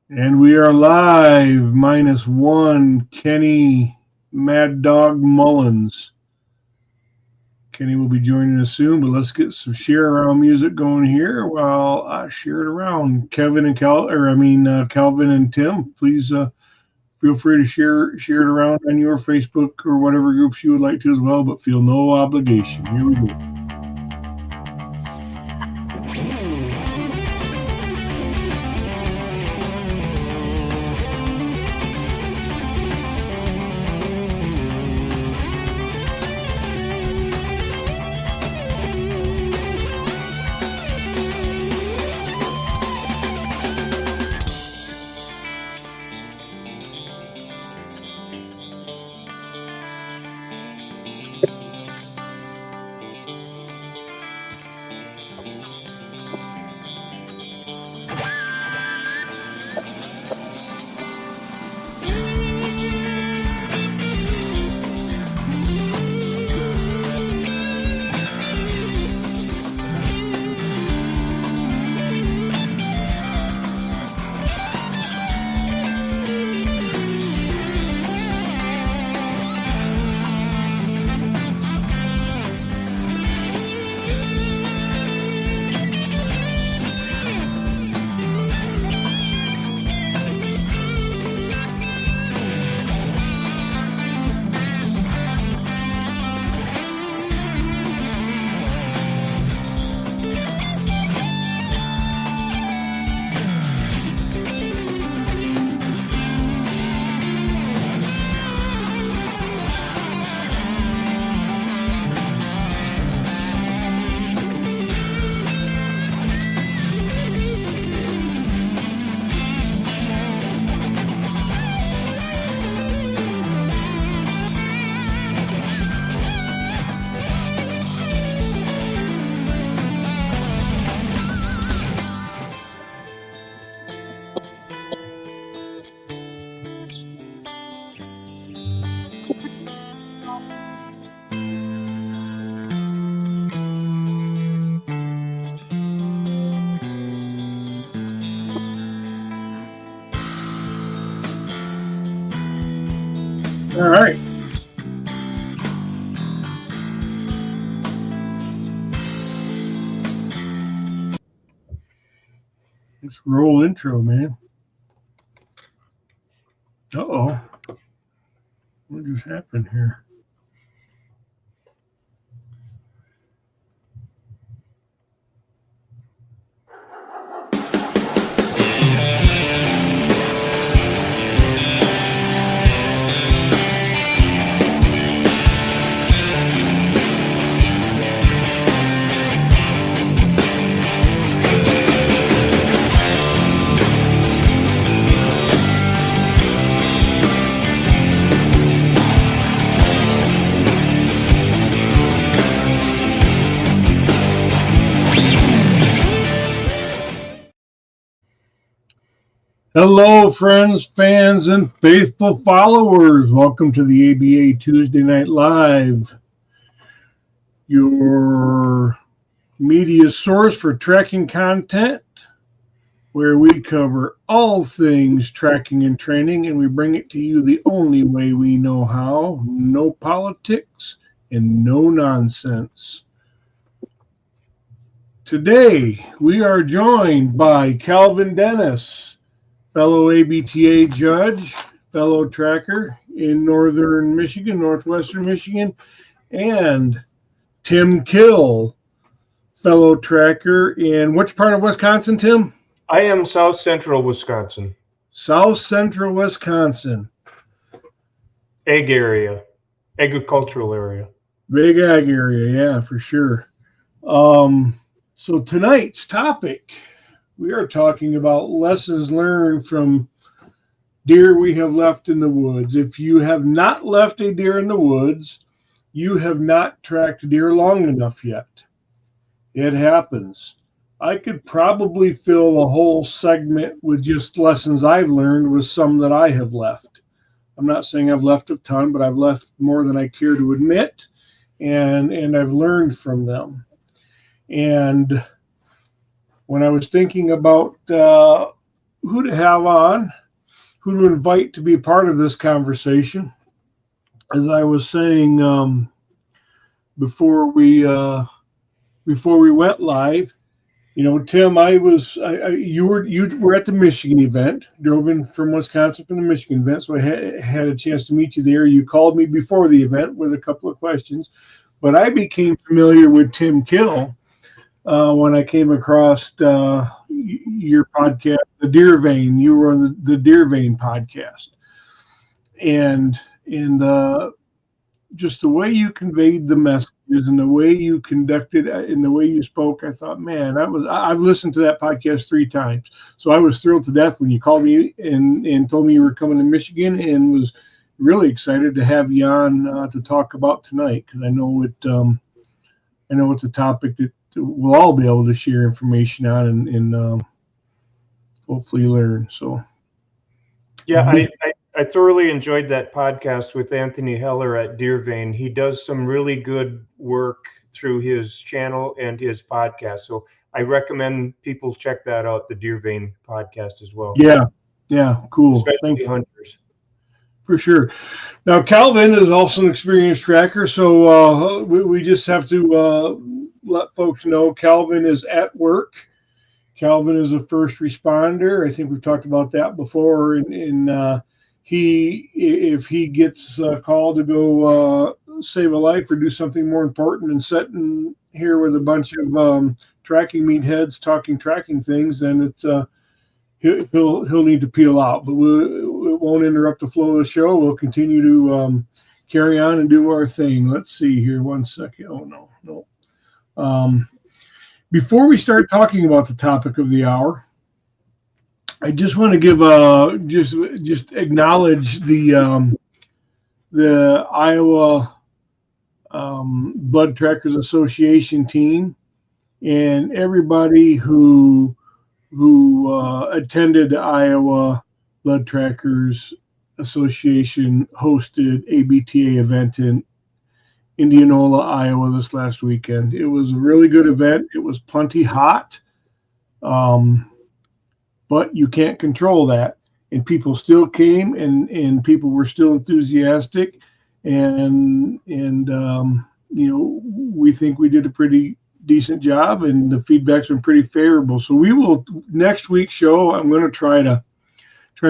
And we are live, minus one, Kenny Mad Dog Mullins. Kenny will be joining us soon, but let's get some share around music going here while I share it around. Calvin and Tim, please feel free to share it around on your Facebook or whatever groups you would like to as well, but feel no obligation. Here we go. All right. Let's roll intro, man. Uh-oh. What just happened here? Hello, friends, fans, and faithful followers. Welcome to the ABA Tuesday Night Live, your media source for tracking content, where we cover all things tracking and training, and we bring it to you the only way we know how. No politics and no nonsense. Today, we are joined by Calvin Dennis, fellow ABTA judge, fellow tracker in northern Michigan, northwestern Michigan, and Tim Kill, fellow tracker in which part of Wisconsin, Tim? I am South Central Wisconsin. South Central Wisconsin. Ag area, agricultural area. Big ag area, yeah, for sure. So tonight's topic, we are talking about lessons learned from deer we have left in the woods. If you have not left a deer in the woods, you have not tracked deer long enough yet. It happens. I could probably fill a whole segment with just lessons I've learned with some that I have left. I'm not saying I've left a ton, but I've left more than I care to admit, and I've learned from them. And when I was thinking about who to have on, who to invite to be a part of this conversation. As I was saying before we went live, Tim, you were at the Michigan event, drove in from Wisconsin from the Michigan event, so I had a chance to meet you there. You called me before the event with a couple of questions, but I became familiar with Tim Kill when I came across your podcast, The Deer Vein. You were on the Deer Vein podcast, and just the way you conveyed the messages and the way you conducted and the way you spoke, I thought, man, I've listened to that podcast 3 times. So I was thrilled to death when you called me and told me you were coming to Michigan, and was really excited to have you on to talk about tonight, because I know it's a topic that we'll all be able to share information on and hopefully learn. So Yeah, I thoroughly enjoyed that podcast with Anthony Heller at Deer Vein. He does some really good work through his channel and his podcast. So I recommend people check that out, the Deer Vein podcast as well. Yeah, cool. Especially hunters. For sure. Now, Calvin is also an experienced tracker, so we just have to let folks know Calvin is at work. Calvin is a first responder. I think we've talked about that before, and if he gets called to go save a life or do something more important than sitting here with a bunch of tracking meatheads talking tracking things, then it's he'll need to peel out. But it won't interrupt the flow of the show. We'll continue to carry on and do our thing. Let's see here. 1 second. Oh no. Before we start talking about the topic of the hour, I just want to give just acknowledge the Iowa Blood Trackers Association team and everybody who attended the Iowa Blood Trackers Association hosted ABTA event in Indianola, Iowa this last weekend. It was a really good event. It was plenty hot. But you can't control that. And people still came, and people were still enthusiastic. And we think we did a pretty decent job, and the feedback's been pretty favorable. So we will, next week's show, I'm going to try to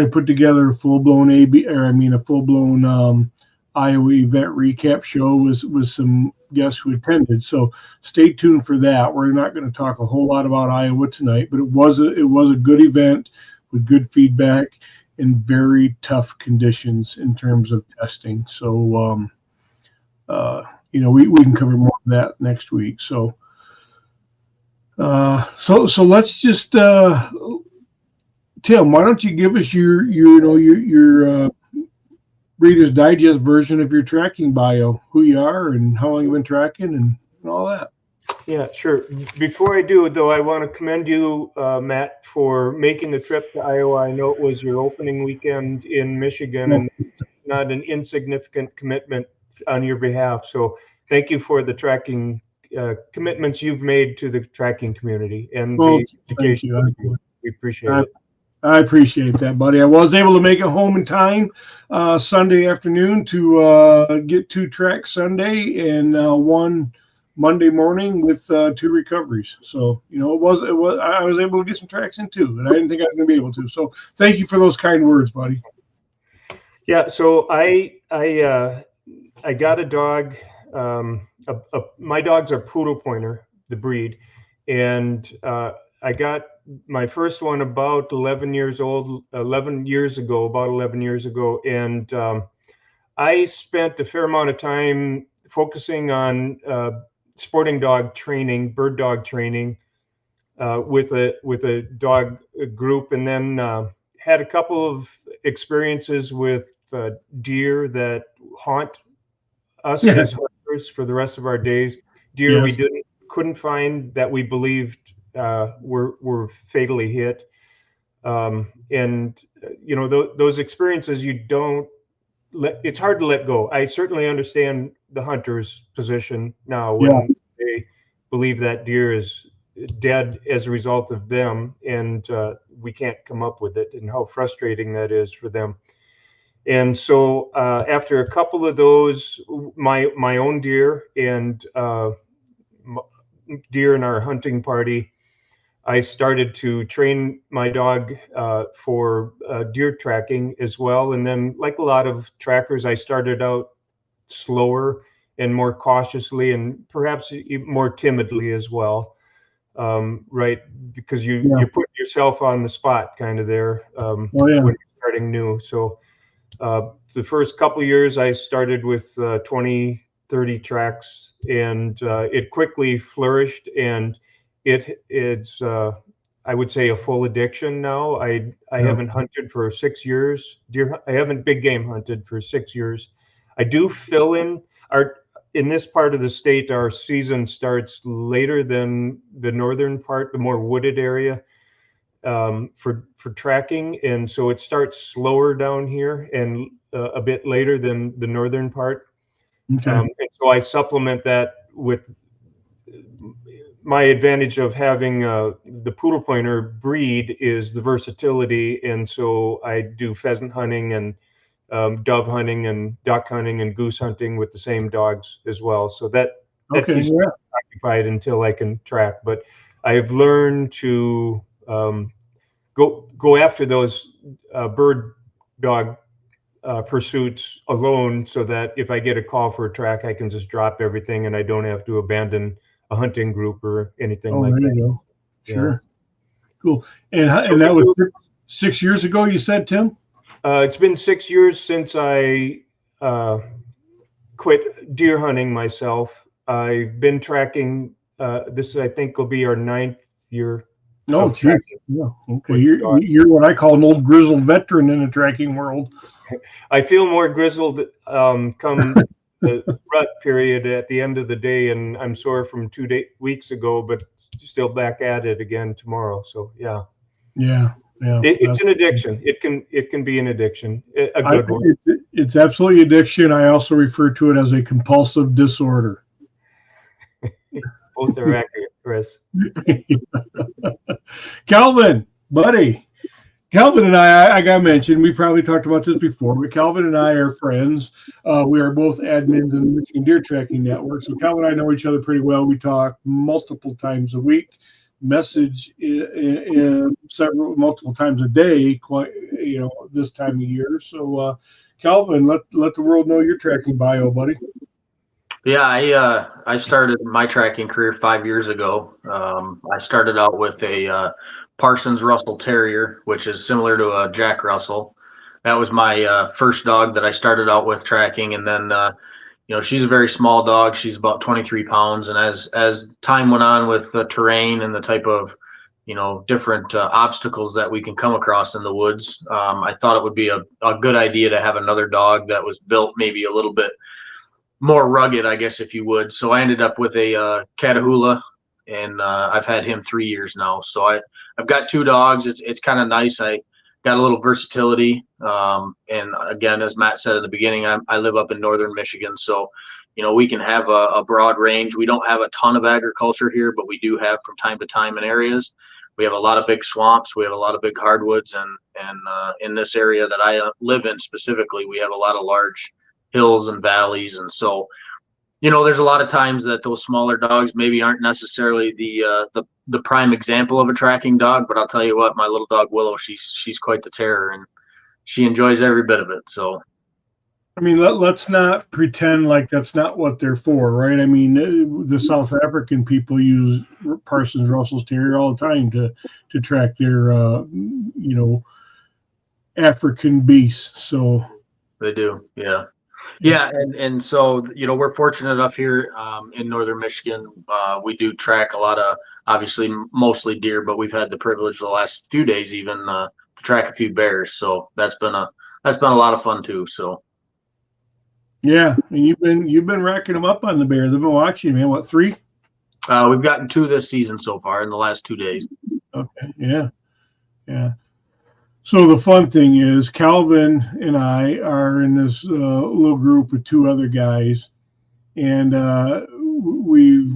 put together a full-blown Iowa event recap show with some guests who attended. So stay tuned for that. We're not going to talk a whole lot about Iowa tonight, but it was a good event with good feedback and very tough conditions in terms of testing. So we can cover more of that next week. So let's just Tim, why don't you give us your Reader's Digest version of your tracking bio, who you are and how long you've been tracking and all that. Yeah, sure. Before I do, though, I want to commend you, Matt, for making the trip to Iowa. I know it was your opening weekend in Michigan, and not an insignificant commitment on your behalf. So thank you for the tracking commitments you've made to the tracking community and the education. We appreciate it. I appreciate that, buddy. I was able to make it home in time Sunday afternoon to get 2 tracks Sunday and 1 Monday morning with 2 recoveries. So, I was able to get some tracks in too, and I didn't think I was going to be able to. So thank you for those kind words, buddy. Yeah. So I got a dog. My dogs are poodle pointer, the breed. And I got my first one about 11 years ago. And I spent a fair amount of time focusing on sporting dog training, bird dog training with a dog group, and then had a couple of experiences with deer that haunt us as hunters for the rest of our days. Deer we couldn't find that we believed were fatally hit. Those experiences it's hard to let go. I certainly understand the hunter's position now when they believe that deer is dead as a result of them, and we can't come up with it, and how frustrating that is for them. And so after a couple of those, my own deer and deer in our hunting party, I started to train my dog for deer tracking as well. And then, like a lot of trackers, I started out slower and more cautiously, and perhaps more timidly as well. Right, because you put yourself on the spot kind of there when you're starting new. So the first couple of years, I started with 20, 30 tracks, and it quickly flourished, and it's I would say a full addiction now. I haven't hunted for 6 years. I haven't big game hunted for 6 years. I do fill in in this part of the state. Our season starts later than the northern part, the more wooded area, for tracking, and so it starts slower down here and a bit later than the northern part. Okay. And so I supplement that with my advantage of having the poodle pointer breed is the versatility, and so I do pheasant hunting and dove hunting and duck hunting and goose hunting with the same dogs as well. So that keeps me occupied until I can track. But I've learned to go after those bird dog pursuits alone, so that if I get a call for a track, I can just drop everything and I don't have to abandon a hunting group or anything like that. There you go. Sure. Cool. And that was 6 years ago, you said, Tim? It's been 6 years since I quit deer hunting myself. I've been tracking. This, I think, will be our 9th year. Oh, geez. Yeah. Okay. You're what I call an old grizzled veteran in the tracking world. I feel more grizzled come the rut period at the end of the day, and I'm sore from 2 weeks ago, but still back at it again tomorrow. So yeah. It's an addiction. It can be an addiction, a good one. It's absolutely addiction. I also refer to it as a compulsive disorder. Both are accurate, Chris. Calvin, buddy. Calvin and I got mentioned, we probably talked about this before, but Calvin and I are friends. We are both admins in the Michigan Deer Tracking Network. So Calvin and I know each other pretty well. We talk multiple times a week, message multiple times a day, this time of year. So Calvin, let the world know your tracking bio, buddy. Yeah, I started my tracking career 5 years ago. I started out with a Parsons Russell Terrier, which is similar to a Jack Russell. That was my first dog that I started out with tracking, and then she's a very small dog. She's about 23 pounds, and as time went on with the terrain and the type of different obstacles that we can come across in the woods, I thought it would be a good idea to have another dog that was built maybe a little bit more rugged, I guess, if you would. So I ended up with a Catahoula, and I've had him 3 years now. So I've got 2 dogs. It's kind of nice. I got a little versatility. And again, as Matt said in the beginning, I live up in northern Michigan, so we can have a broad range. We don't have a ton of agriculture here, but we do have from time to time in areas. We have a lot of big swamps. We have a lot of big hardwoods, and in this area that I live in specifically, we have a lot of large hills and valleys. And so there's a lot of times that those smaller dogs maybe aren't necessarily the prime example of a tracking dog, but I'll tell you what, my little dog Willow, she's quite the terror, and she enjoys every bit of it. So I mean, let's not pretend like that's not what they're for, right? I mean, the South African people use Parsons Russell's Terrier all the time to track their African beasts. So they do, yeah. Yeah, and so we're fortunate enough here in northern Michigan. We do track a lot of, obviously mostly deer, but we've had the privilege the last few days even to track a few bears. So that's been a lot of fun too. So yeah, and you've been racking them up on the bears. I've been watching, man. What, 3? We've gotten 2 this season so far in the last 2 days. Okay, yeah. So the fun thing is, Calvin and I are in this little group with 2 other guys, and we've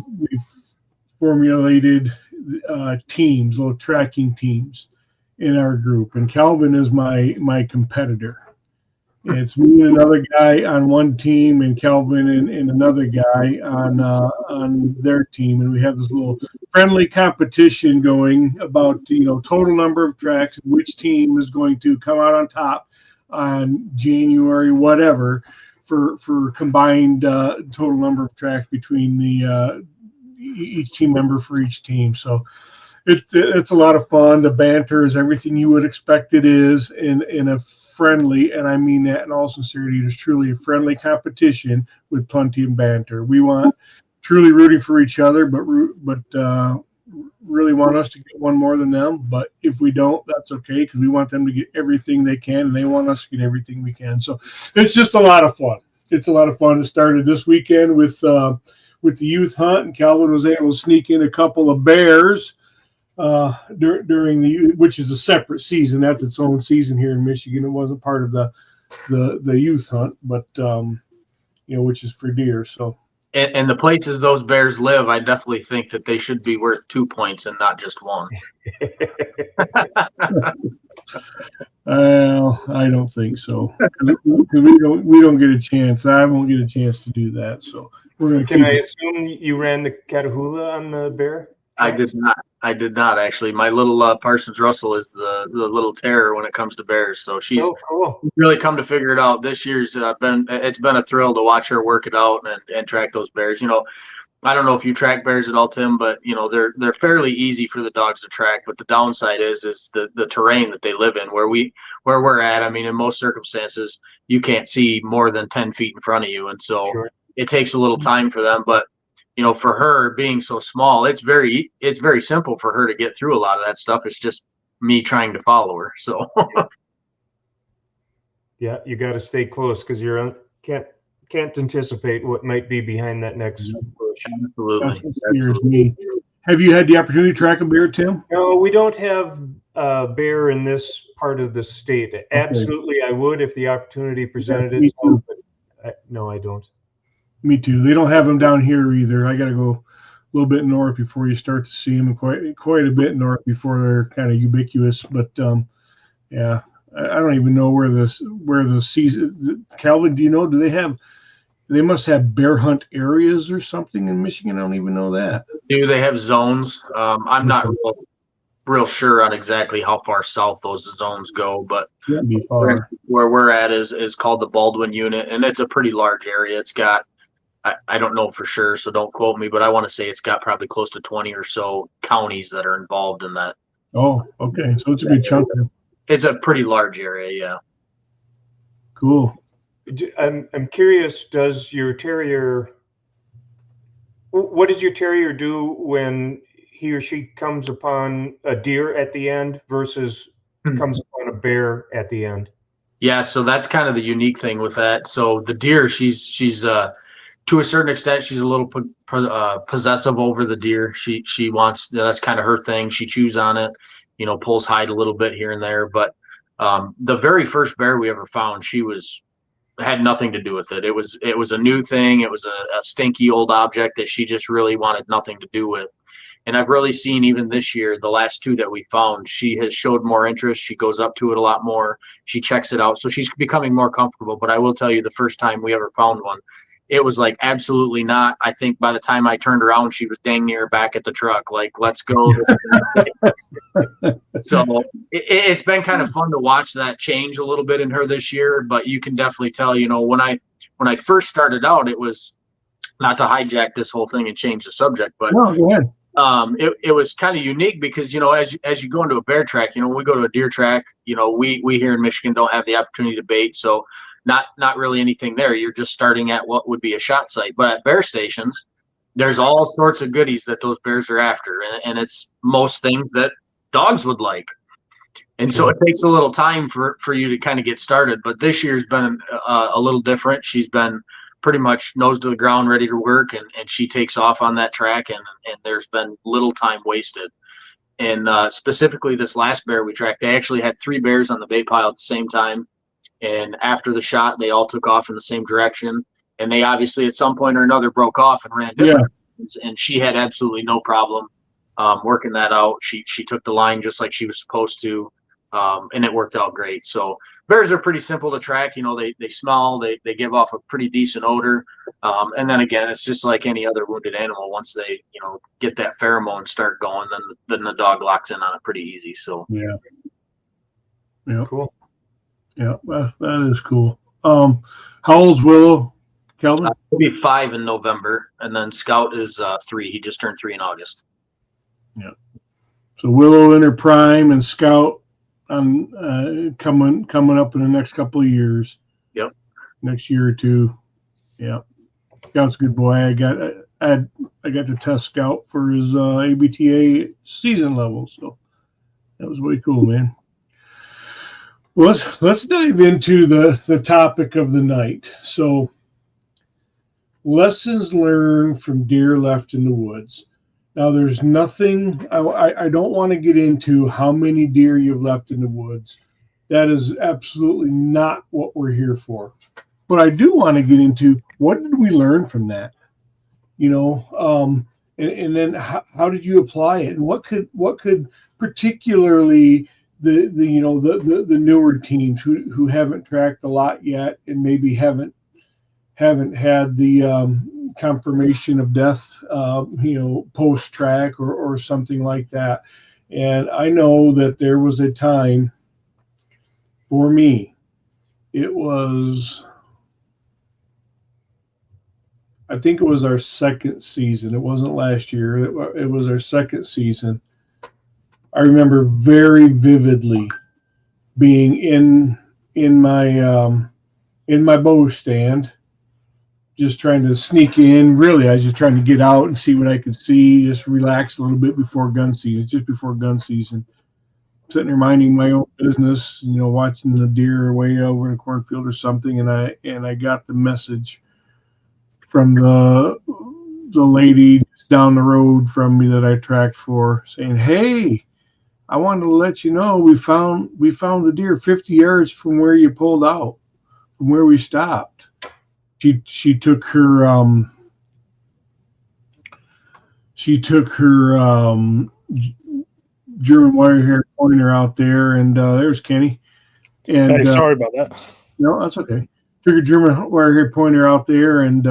formulated teams, little tracking teams in our group, and Calvin is my competitor. It's me and another guy on one team, and Calvin and another guy on their team, and we have this little friendly competition going about total number of tracks, which team is going to come out on top on January whatever for combined total number of tracks between the each team member for each team. So it's a lot of fun. The banter is everything you would expect it is in a friendly, and I mean that in all sincerity, it is truly a friendly competition with plenty of banter. We want truly rooting for each other, but really want us to get one more than them. But if we don't, that's okay, because we want them to get everything they can, and they want us to get everything we can. So it's just a lot of fun. It's a lot of fun. It started this weekend with the youth hunt, and Calvin was able to sneak in a couple of bears during which is a separate season. That's its own season here in Michigan. It wasn't part of the youth hunt, but which is for deer. So and the places those bears live, I definitely think that they should be worth 2 points and not just one. I don't think so. We don't get a chance. I won't get a chance to do that. So we're going to. Can I assume you ran the Catahoula on the bear? I did not. Actually. My little Parsons Russell is the little terror when it comes to bears. So she's cool. Really come to figure it out. This year's been a thrill to watch her work it out and track those bears. I don't know if you track bears at all, Tim, but they're fairly easy for the dogs to track. But the downside is the terrain that they live in. Where we're at, I mean, in most circumstances, you can't see more than 10 feet in front of you, and so it takes a little time for them. But for her being so small, it's very simple for her to get through a lot of that stuff. It's just me trying to follow her. So yeah, you got to stay close because you can't anticipate what might be behind that next bush. Absolutely. Have you had the opportunity to track a bear, Tim? No, we don't have a bear in this part of the state. Okay. Absolutely, I would if the opportunity presented itself. But no, I don't. Me too. They don't have them down here either. I got to go a little bit north before you start to see them, quite a bit north before they're kind of ubiquitous. But yeah, I don't even know where the season. Calvin, do you know? They must have bear hunt areas or something in Michigan. I don't even know that. Do they have zones? I'm not real sure on exactly how far south those zones go, but where we're at is called the Baldwin unit, and it's a pretty large area. It's got, I don't know for sure, so don't quote me, but I want to say it's got probably close to 20 or so counties that are involved in that. Oh, okay. So it's a good chunk. It's a pretty large area, yeah. Cool. I'm curious, what does your terrier do when he or she comes upon a deer at the end versus comes upon a bear at the end? Yeah, so that's kind of the unique thing with that. So the deer, she's to a certain extent, she's a little possessive over the deer. She wants, that's kind of her thing. She chews on it, pulls hide a little bit here and there. But the very first bear we ever found, had nothing to do with it. It was a new thing. It was a stinky old object that she just really wanted nothing to do with. And I've really seen even this year, the last two that we found, she has showed more interest. She goes up to it a lot more. She checks it out. So she's becoming more comfortable. But I will tell you, the first time we ever found one, it was like, absolutely not. I think by the time I turned around, she was dang near back at the truck. Like, let's go. So it's been kind of fun to watch that change a little bit in her this year. But you can definitely tell, when I first started out, it was, not to hijack this whole thing and change the subject, but no, go ahead. It was kind of unique because, as you go into a bear track, we go to a deer track, we here in Michigan don't have the opportunity to bait. So not really anything there. You're just starting at what would be a shot site. But at bear stations, there's all sorts of goodies that those bears are after. And it's most things that dogs would like. And so it takes a little time for you to kind of get started. But this year's been a little different. She's been pretty much nose to the ground, ready to work, and she takes off on that track, and there's been little time wasted. And specifically this last bear we tracked, they actually had 3 bears on the bait pile at the same time. And after the shot, they all took off in the same direction. And they obviously at some point or another broke off and ran different directions, and she had absolutely no problem working that out. She took the line just like she was supposed to, and it worked out great. So bears are pretty simple to track. They smell, they give off a pretty decent odor, and then again, it's just like any other wounded animal. Once they get that pheromone start going, then the dog locks in on it pretty easy. So Yeah. Yeah. Cool. Yeah. That is cool. How old's Willow, Calvin? He'll be 5 in November, and then Scout is 3. He just turned 3 in August. Yeah. So Willow in her prime and Scout on coming up in the next couple of years. Yep. Next year or two. Yeah. Scout's a good boy. I got to test Scout for his ABTA season level, so that was way cool, man. Well, let's dive into the topic of the night. So, lessons learned from deer left in the woods. Now, there's nothing, I don't want to get into how many deer you've left in the woods. That is absolutely not what we're here for. But I do want to get into what did we learn from that? And then how did you apply it? And what could particularly the newer teams who haven't tracked a lot yet and maybe haven't had the confirmation of death, post track or something like that. And I know that there was a time for me, I think it was our second season. It wasn't last year. It was our second season. I remember very vividly being in my bow stand, just trying to sneak in. Really, I was just trying to get out and see what I could see, just relax a little bit before gun season, sitting there minding my own business, watching the deer way over in the cornfield or something. And I got the message from the lady down the road from me that I tracked for, saying, "Hey, I wanted to let you know we found the deer 50 yards from where you pulled out, from where we stopped." She took her German wire hair pointer out there, and there's Kenny. And hey, sorry about that. No, that's okay. Took a German wire hair pointer out there and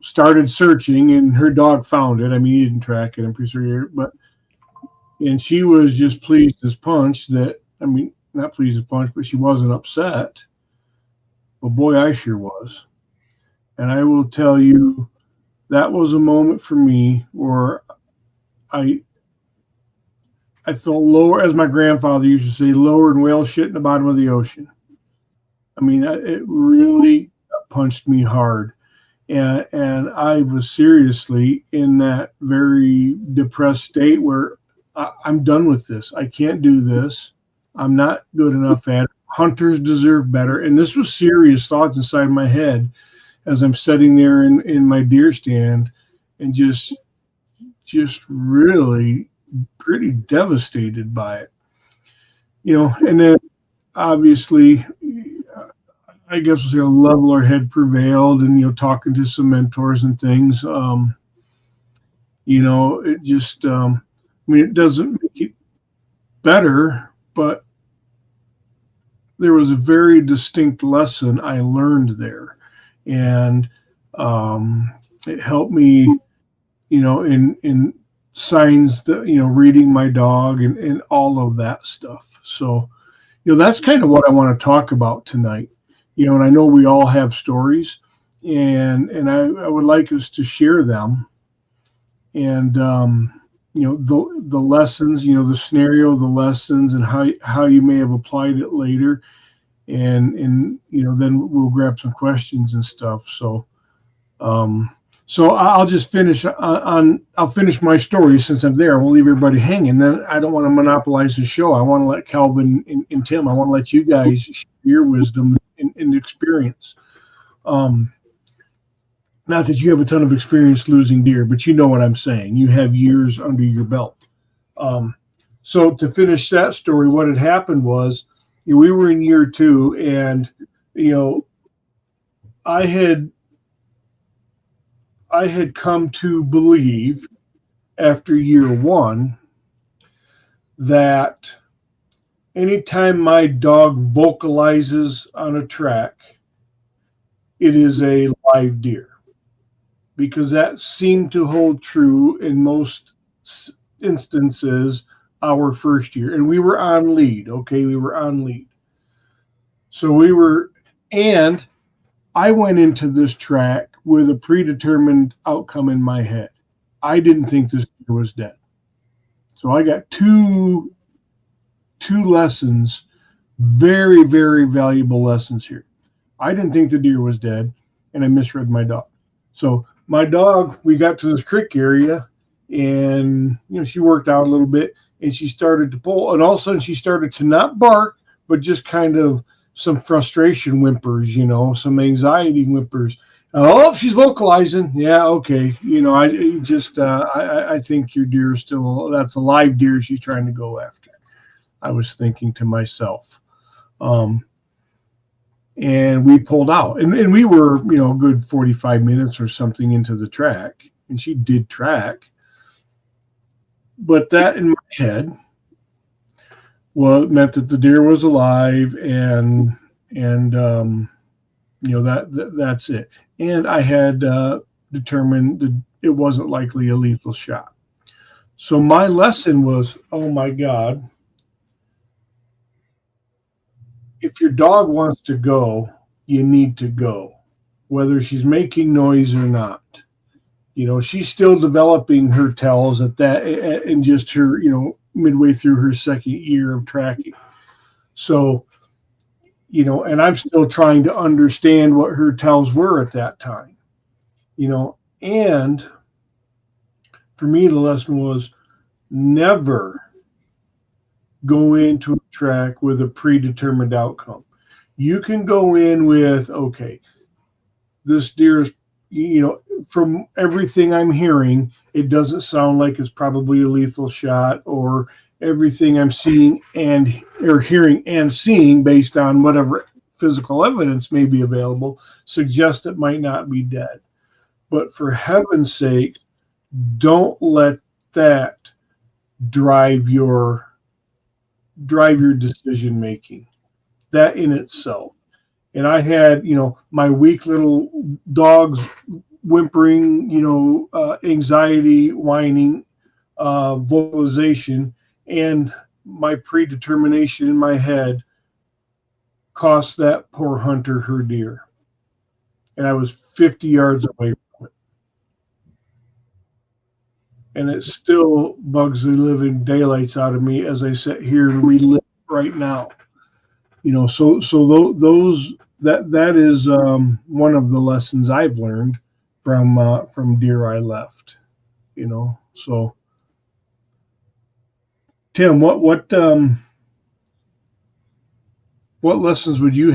started searching, and her dog found it. I mean, he didn't track it, I'm pretty sure, and she was just pleased as punch not pleased as punch, but she wasn't upset. Well, boy, I sure was. And I will tell you, that was a moment for me where I felt lower, as my grandfather used to say, lower than whale shit in the bottom of the ocean. I mean, it really punched me hard. And I was seriously in that very depressed state where I'm done with this. I can't do this. I'm not good enough at it. Hunters deserve better. And this was serious thoughts inside my head as I'm sitting there in my deer stand and just really pretty devastated by it. And then obviously, I guess we'll say a leveler head prevailed, and talking to some mentors and things. It just it doesn't make it better, but there was a very distinct lesson I learned there, and it helped me, in signs that reading my dog and all of that stuff. So, that's kind of what I want to talk about tonight. And I know we all have stories, and I would like us to share them. And the lessons, the scenario, the lessons, and how you may have applied it later, and then we'll grab some questions and stuff. So I'll just finish I'll finish my story since I'm there. We'll leave everybody hanging. Then I don't want to monopolize the show. I want to let Calvin and Tim. I want to let you guys share your wisdom and experience. Not that you have a ton of experience losing deer, but you know what I'm saying. You have years under your belt. So to finish that story, what had happened was we were in year 2, and I had come to believe after year one that anytime my dog vocalizes on a track, it is a live deer, because that seemed to hold true in most instances our first year. And we were on lead. Okay, we were on lead. So we were, and I went into this track with a predetermined outcome in my head. I didn't think this deer was dead. So I got two lessons, very, very valuable lessons here. I didn't think the deer was dead, and I misread my dog. So my dog, we got to this creek area, and she worked out a little bit, and she started to pull, and all of a sudden she started to not bark, but just kind of some frustration whimpers, some anxiety whimpers. Oh, she's vocalizing. Yeah, okay. I think your deer is still, that's a live deer she's trying to go after. I was thinking to myself. And we pulled out, and we were, a good 45 minutes or something into the track, and she did track. But that in my head, well, it meant that the deer was alive, and that's it. And I had determined that it wasn't likely a lethal shot. So my lesson was, oh my God, if your dog wants to go, you need to go, whether she's making noise or not. She's still developing her tells at that, and just her, midway through her second year of tracking. So, and I'm still trying to understand what her tells were at that time, and for me, the lesson was never go into a track with a predetermined outcome. You can go in with, okay, this deer is, from everything I'm hearing, it doesn't sound like it's probably a lethal shot, or everything I'm seeing or hearing and seeing based on whatever physical evidence may be available suggests it might not be dead. But for heaven's sake, don't let that drive your decision making, that in itself. And I had, my weak little dogs whimpering, anxiety, whining, vocalization, and my predetermination in my head cost that poor hunter her deer. And I was 50 yards away from it. And it still bugs the living daylights out of me as I sit here and relive right now. So those that is one of the lessons I've learned from deer I left. So Tim, what lessons would you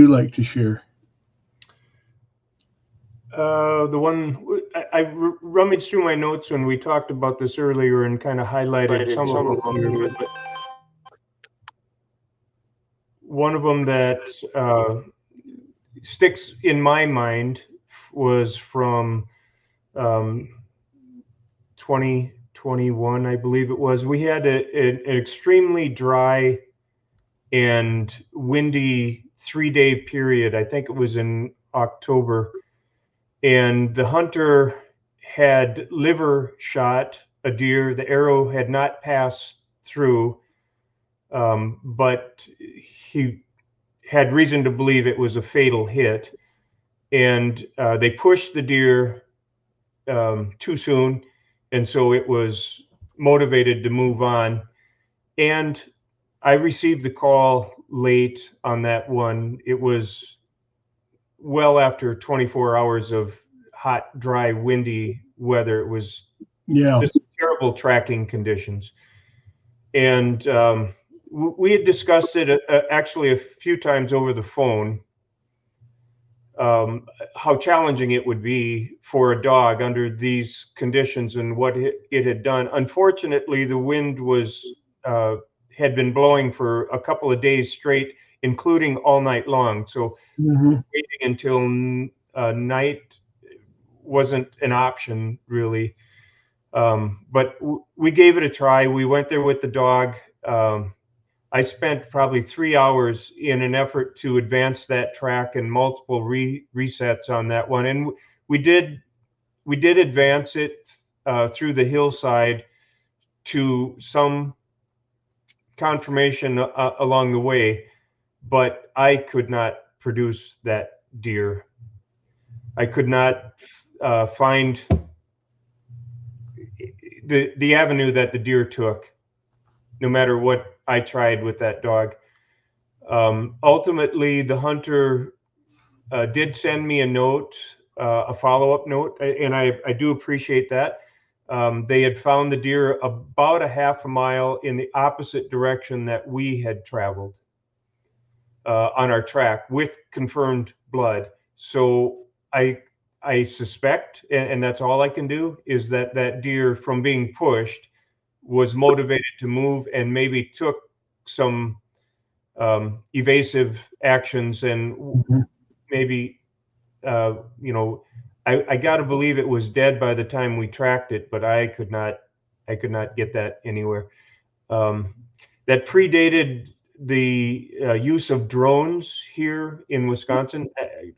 like to share? The one I rummaged through my notes when we talked about this earlier and kind of highlighted some of them. One of them that sticks in my mind was from 2021, I believe it was. We had an extremely dry and windy 3-day period. I think it was in October. And the hunter had liver shot a deer. The arrow had not passed through, but he had reason to believe it was a fatal hit. And they pushed the deer too soon, and so it was motivated to move on. And I received the call late on that one. It was well after 24 hours of hot, dry, windy weather. It was just terrible tracking conditions. And we had discussed it actually a few times over the phone, how challenging it would be for a dog under these conditions and what it had done. Unfortunately, the wind had been blowing for a couple of days straight, including all night long. So waiting until night wasn't an option, really. But we gave it a try. We went there with the dog. I spent probably 3 hours in an effort to advance that track and multiple resets on that one. And we did advance it through the hillside to some confirmation along the way, but I could not produce that deer. I could not find the avenue that the deer took, no matter what I tried with that dog. Ultimately, the hunter did send me a note, a follow-up note, and I do appreciate that. They had found the deer about a half a mile in the opposite direction that we had traveled on our track with confirmed blood. So I suspect, and that's all I can do, is that that deer, from being pushed, was motivated to move and maybe took some evasive actions, and maybe I got to believe it was dead by the time we tracked it, but I could not get that anywhere. That predated the use of drones here in Wisconsin.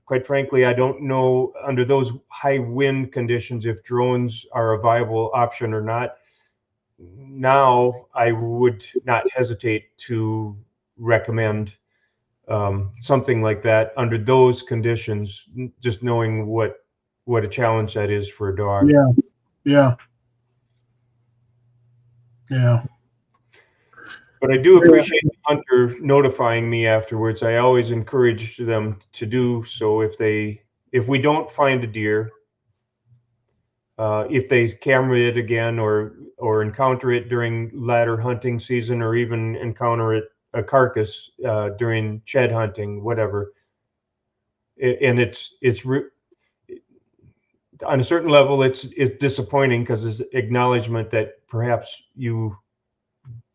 Quite frankly, I don't know under those high wind conditions if drones are a viable option or not. Now, I would not hesitate to recommend something like that under those conditions, just knowing what a challenge that is for a dog. Yeah. But I do appreciate the hunter notifying me afterwards. I always encourage them to do so if we don't find a deer, if they camera it again or encounter it during latter hunting season, or even encounter a carcass during shed hunting, whatever. And it's on a certain level, it's disappointing because it's acknowledgement that perhaps you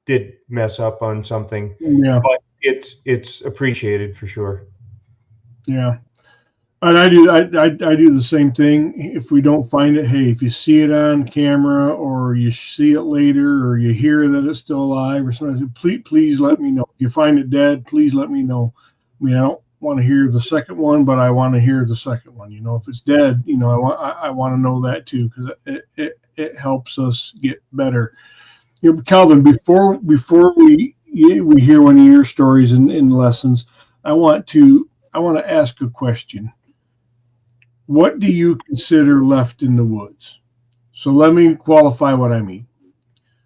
did mess up on something. Yeah. But it's appreciated for sure. Yeah. And I do the same thing. If we don't find it, hey, if you see it on camera or you see it later or you hear that it's still alive or something, please let me know. If you find it dead, please let me know. I mean, I don't want to hear the second one, but I want to hear the second one. If it's dead, I want to know that too, because it helps us get better. Calvin, before we hear one of your stories and lessons, I want to ask a question. What do you consider left in the woods? So let me qualify what I mean.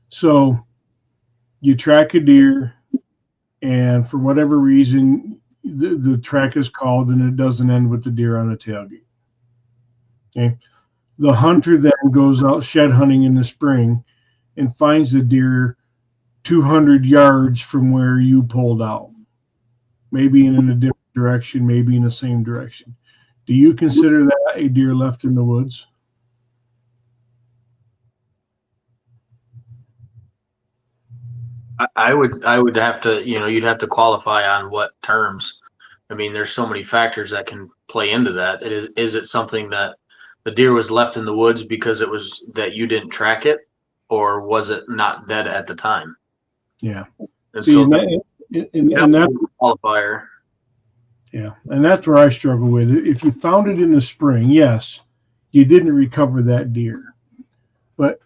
So you track a deer, and for whatever reason, the track is called and it doesn't end with the deer on the tailgate. Okay. The hunter then goes out shed hunting in the spring and finds the deer 200 yards from where you pulled out, maybe in a different direction, maybe in the same direction. Do you consider that a deer left in the woods? I would have to, you'd have to qualify on what terms. I mean, there's so many factors that can play into that. Is it something that the deer was left in the woods because it was that you didn't track it, or was it not dead at the time? Yeah. And See, so and that's a qualifier. Yeah, and that's where I struggle with it. If you found it in the spring, yes, you didn't recover that deer, but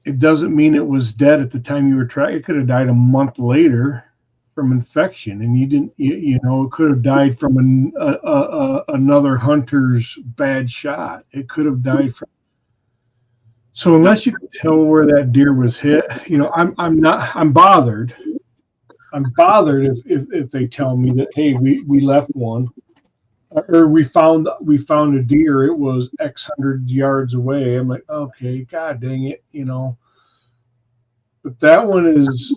it doesn't mean it was dead at the time you were tracking. It could have died a month later from infection, and you didn't. It could have died from another hunter's bad shot. It could have died from. So unless you can tell where that deer was hit, I'm bothered. I'm bothered if they tell me that, hey, we left one, or we found a deer. It was X hundred yards away. I'm like, okay, God dang it, But that one is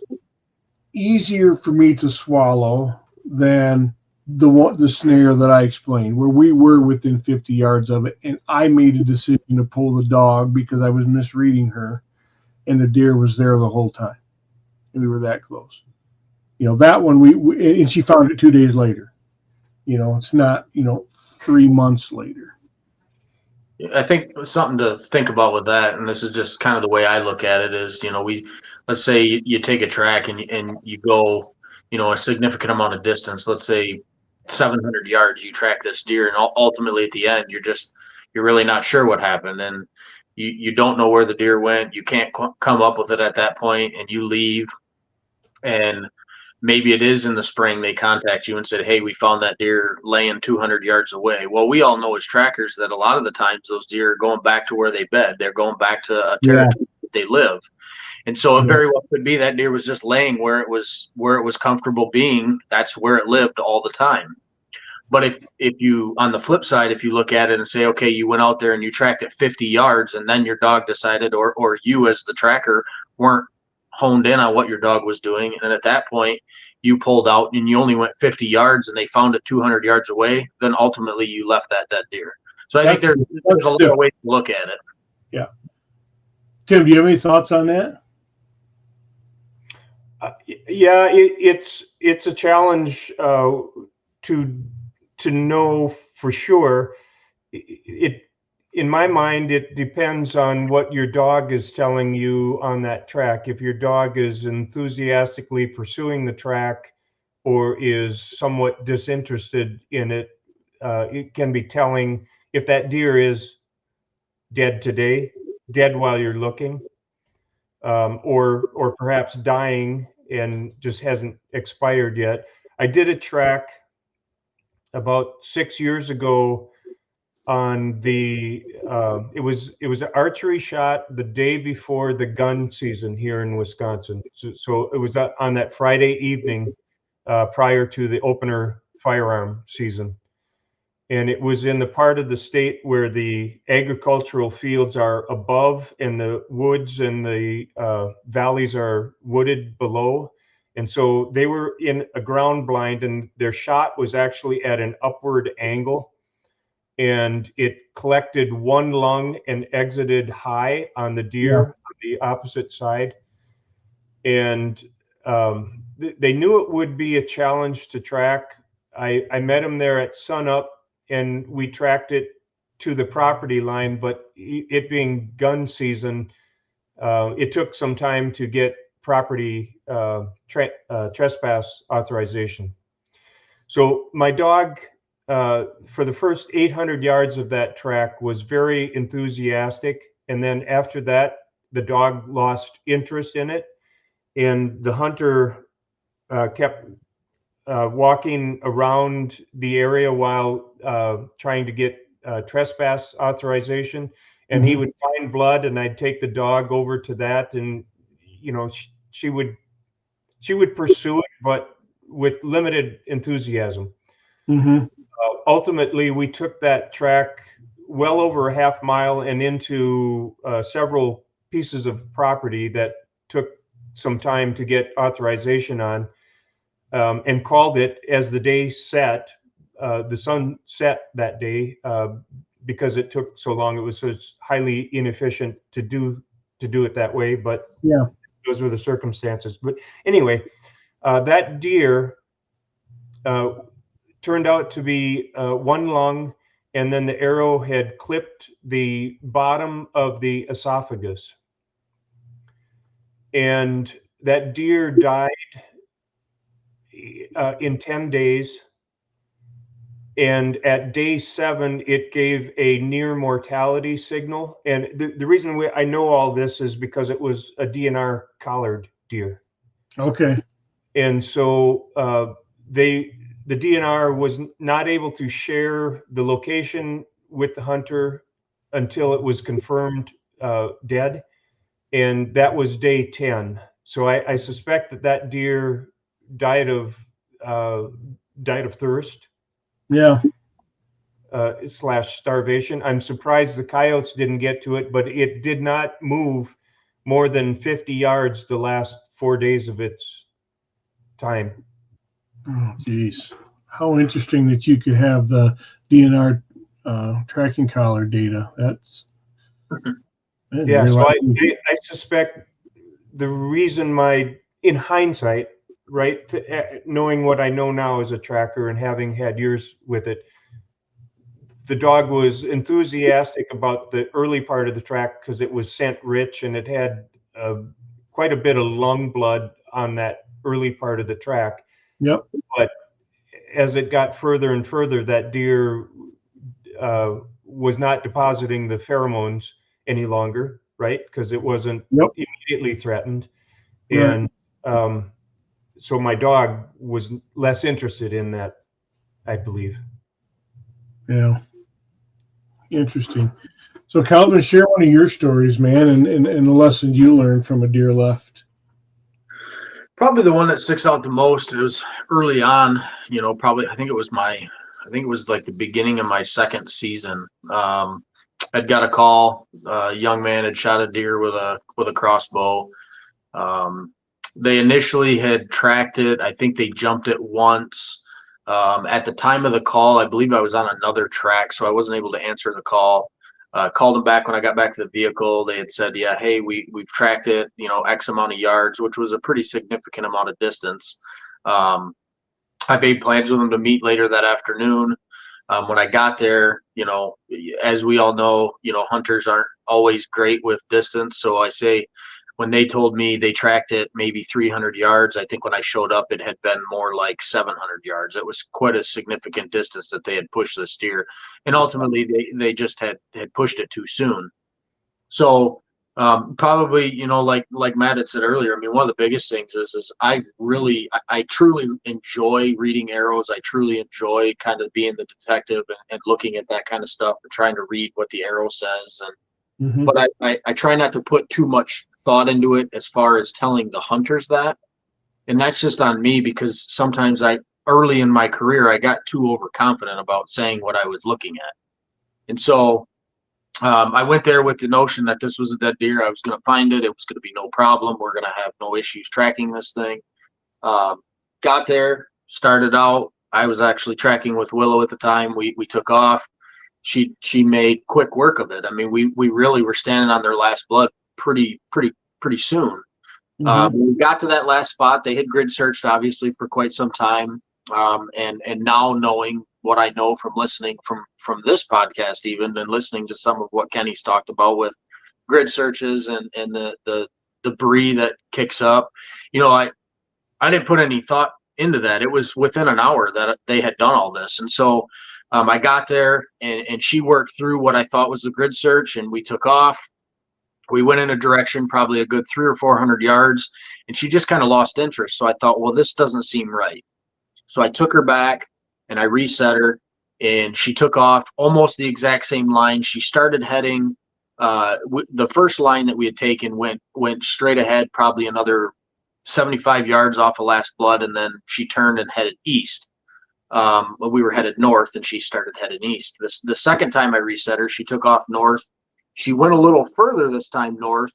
easier for me to swallow than the scenario that I explained, where we were within 50 yards of it, and I made a decision to pull the dog because I was misreading her, and the deer was there the whole time, and we were that close. That one we and she found it 2 days later. It's not 3 months later. I think something to think about with that, and this is just kind of the way I look at it, is, let's say you take a track and you go, a significant amount of distance, let's say 700 yards, you track this deer, and ultimately at the end, you're really not sure what happened, and you don't know where the deer went. You can't come up with it at that point, and you leave, and maybe it is in the spring they contact you and said, hey, we found that deer laying 200 yards away. Well, we all know as trackers that a lot of the times those deer are going back to where they bed. They're going back to a territory that they live. And so it very well could be that deer was just laying where it was comfortable being. That's where it lived all the time. But if you, on the flip side, if you look at it and say, okay, you went out there and you tracked it 50 yards, and then your dog decided, or you as the tracker weren't honed in on what your dog was doing, and at that point you pulled out and you only went 50 yards and they found it 200 yards away, then ultimately you left that dead deer. So I think there's a lot of ways to look at it. Yeah. Tim, do you have any thoughts on that? Yeah, it's a challenge to know for sure. In my mind, it depends on what your dog is telling you on that track. If your dog is enthusiastically pursuing the track or is somewhat disinterested in it, it can be telling if that deer is dead today, dead while you're looking, or perhaps dying and just hasn't expired yet. I did a track about 6 years ago on the it was an archery shot the day before the gun season here in Wisconsin. So it was on that Friday evening prior to the opener firearm season. And it was in the part of the state where the agricultural fields are above and the woods and the valleys are wooded below. And so they were in a ground blind, and their shot was actually at an upward angle. And it collected one lung and exited high on the deer on the opposite side. And they knew it would be a challenge to track. I met him there at sunup, and we tracked it to the property line, but it being gun season, it took some time to get property trespass authorization. So my dog, for the first 800 yards of that track, was very enthusiastic. And then after that, the dog lost interest in it. And the hunter kept walking around the area while trying to get trespass authorization. And he would find blood, and I'd take the dog over to that. And, she would pursue it, but with limited enthusiasm. Ultimately, we took that track well over a half mile and into several pieces of property that took some time to get authorization on, and called it as the day set. The sun set that day because it took so long. It was so highly inefficient to do it that way, but those were the circumstances. But anyway, that deer turned out to be one lung, and then the arrow had clipped the bottom of the esophagus. And that deer died in 10 days. And at day 7, it gave a near mortality signal. And the reason I know all this is because it was a DNR collared deer. Okay. And so the DNR was not able to share the location with the hunter until it was confirmed dead. And that was day 10. So I suspect that deer died of thirst. / starvation. I'm surprised the coyotes didn't get to it, but it did not move more than 50 yards the last 4 days of its time. Oh, geez. How interesting that you could have the DNR tracking collar data. That's yeah. So I suspect the reason in hindsight, right, knowing what I know now as a tracker and having had years with it, the dog was enthusiastic about the early part of the track because it was scent rich and it had quite a bit of lung blood on that early part of the track. Yep. But as it got further and further, that deer was not depositing the pheromones any longer, right? Because it wasn't immediately threatened. Right. And so my dog was less interested in that, I believe. Yeah. Interesting. So Calvin, share one of your stories, man, and the lesson you learned from a deer left. Probably the one that sticks out the most is early on, probably I think it was like the beginning of my second season. I'd got a call, a young man had shot a deer with a crossbow. They initially had tracked it. I think they jumped it once. At the time of the call, I believe I was on another track, so I wasn't able to answer the call. Called them back when I got back to the vehicle. They had said, yeah, hey, we've tracked it, X amount of yards, which was a pretty significant amount of distance. I made plans with them to meet later that afternoon. When I got there, as we all know, hunters aren't always great with distance. So I say, when they told me they tracked it maybe 300 yards, I think when I showed up, it had been more like 700 yards. It was quite a significant distance that they had pushed this deer. And ultimately, they just had pushed it too soon. So probably, like Matt had said earlier, I mean, one of the biggest things is I truly enjoy reading arrows. I truly enjoy kind of being the detective and looking at that kind of stuff and trying to read what the arrow says. But I try not to put too much thought into it as far as telling the hunters that. And that's just on me because sometimes early in my career, I got too overconfident about saying what I was looking at. And so I went there with the notion that this was a dead deer. I was going to find it. It was going to be no problem. We're going to have no issues tracking this thing. Got there, started out. I was actually tracking with Willow at the time. We took off. She made quick work of it. I mean, we really were standing on their last blood pretty soon. When we got to that last spot, they had grid searched obviously for quite some time. And now knowing what I know from listening from this podcast, even and listening to some of what Kenny's talked about with grid searches and the debris that kicks up, I didn't put any thought into that. It was within an hour that they had done all this. And so I got there and she worked through what I thought was the grid search and we took off. We went in a direction, probably a good 300 or 400 yards, and she just kind of lost interest. So I thought, well, this doesn't seem right. So I took her back and I reset her and she took off almost the exact same line. She started heading, the first line that we had taken went straight ahead, probably another 75 yards off of last blood. And then she turned and headed east. We were headed north and she started heading east. The second time I reset her, she took off north. She went a little further this time north,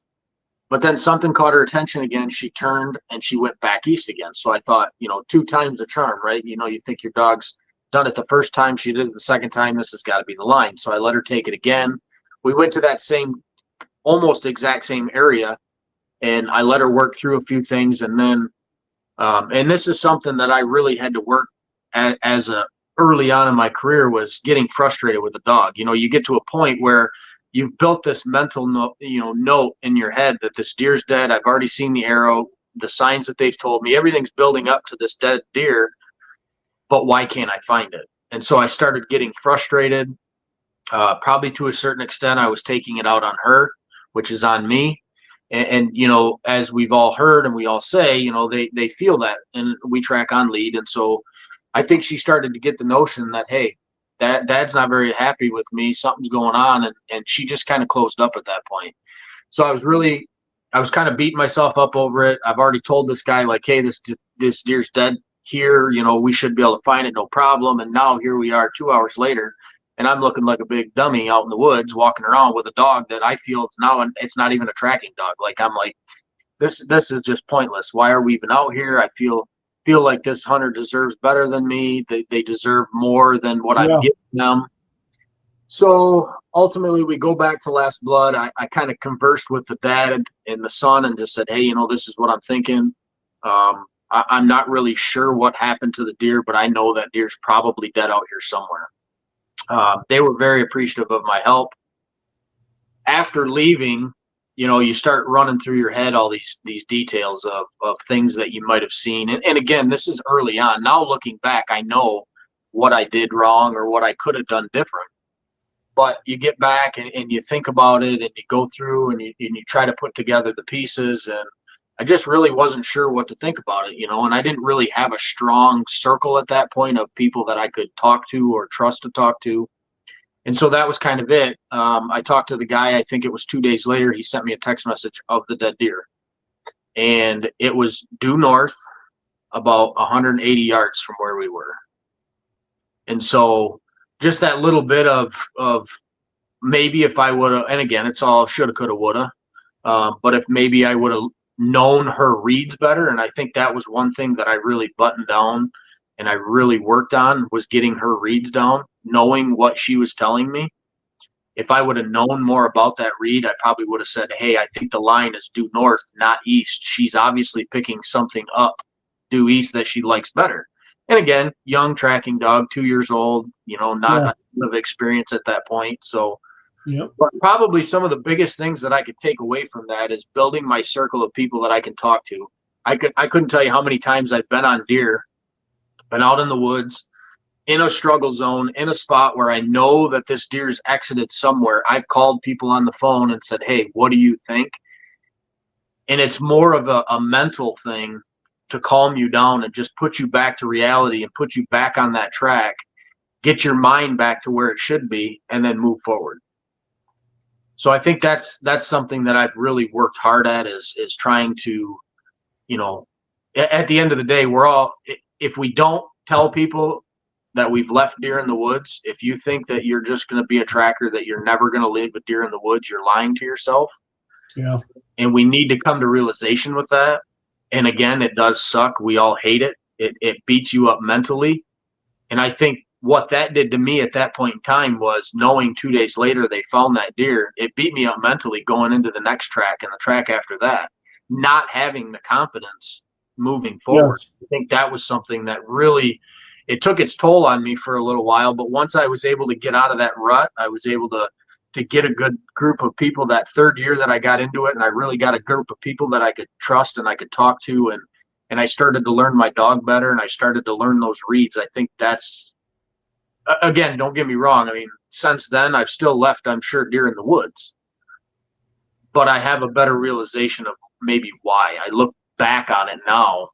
but then something caught her attention again. She turned and she went back east again. So I thought, 2 times the charm, right? You think your dog's done it the first time, she did it the second time. This has got to be the line. So I let her take it again. We went to that same, almost exact same area, and I let her work through a few things. And then, and this is something that I really had to work as early on in my career, was getting frustrated with a dog. You get to a point where you've built this mental note in your head that this deer's dead. I've already seen the arrow, the signs that they've told me, everything's building up to this dead deer, but why can't I find it? And so I started getting frustrated. Probably to a certain extent, I was taking it out on her, which is on me. And as we've all heard and we all say, they feel that, and we track on lead. And so I think she started to get the notion that, hey, Dad's not very happy with me. Something's going on. And she just kind of closed up at that point. So I was kind of beating myself up over it. I've already told this guy, like, hey, this deer's dead here. We should be able to find it, no problem. And now here we are 2 hours later, and I'm looking like a big dummy out in the woods, walking around with a dog that I feel it's not even a tracking dog. Like, I'm like, this is just pointless. Why are we even out here? I feel like this hunter deserves better than me. They deserve more than what I'm giving them. So ultimately we go back to last blood. I kind of conversed with the dad and the son and just said, hey, this is what I'm thinking. I'm not really sure what happened to the deer, but I know that deer's probably dead out here somewhere. They were very appreciative of my help. After leaving, you start running through your head all these details of things that you might have seen. And again, this is early on. Now looking back, I know what I did wrong or what I could have done different. But you get back and you think about it and you go through and you try to put together the pieces. And I just really wasn't sure what to think about it, and I didn't really have a strong circle at that point of people that I could talk to or trust to talk to. And so that was kind of it. I talked to the guy, I think it was 2 days later, he sent me a text message of the dead deer. And it was due north about 180 yards from where we were. And so just that little bit of maybe if I would have, and again, it's all shoulda, coulda, woulda. But if maybe I would have known her reads better, and I think that was one thing that I really buttoned down and I really worked on was getting her reads down, knowing what she was telling me. If I would have known more about that read, I probably would have said, hey, I think the line is due north, not east. She's obviously picking something up due east that she likes better. And again, young tracking dog, 2 years old, not a lot of experience at that point. So, but probably some of the biggest things that I could take away from that is building my circle of people that I can talk to. I couldn't tell you how many times I've been on deer, been out in the woods, in a struggle zone, in a spot where I know that this deer's exited somewhere. I've called people on the phone and said, hey, what do you think? And it's more of a mental thing to calm you down and just put you back to reality and put you back on that track, get your mind back to where it should be, and then move forward. So I think that's something that I've really worked hard at is trying to, at the end of the day, if we don't tell people that we've left deer in the woods, if you think that you're just going to be a tracker, that you're never going to leave a deer in the woods, you're lying to yourself. Yeah. And we need to come to realization with that. And again, it does suck. We all hate it. It beats you up mentally. And I think what that did to me at that point in time was knowing 2 days later they found that deer. It beat me up mentally going into the next track and the track after that, not having the confidence moving forward. Yes. I think that was something that really, it took its toll on me for a little while. But once I was able to get out of that rut, I was able to get a good group of people that third year that I got into it. And I really got a group of people that I could trust and I could talk to. And I started to learn my dog better and I started to learn those reads. I think that's, again, don't get me wrong. I mean, since then I've still left, I'm sure, deer in the woods, but I have a better realization of maybe why. I look back on it now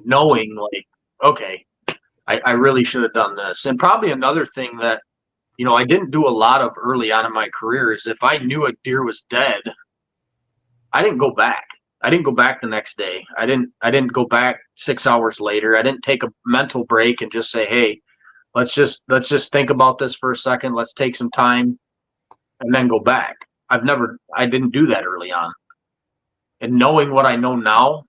knowing like, okay, I really should have done this. And probably another thing that, I didn't do a lot of early on in my career is if I knew a deer was dead, I didn't go back. I didn't go back the next day. I didn't go back 6 hours later. I didn't take a mental break and just say, hey, let's just think about this for a second. Let's take some time and then go back. I didn't do that early on. And knowing what I know now,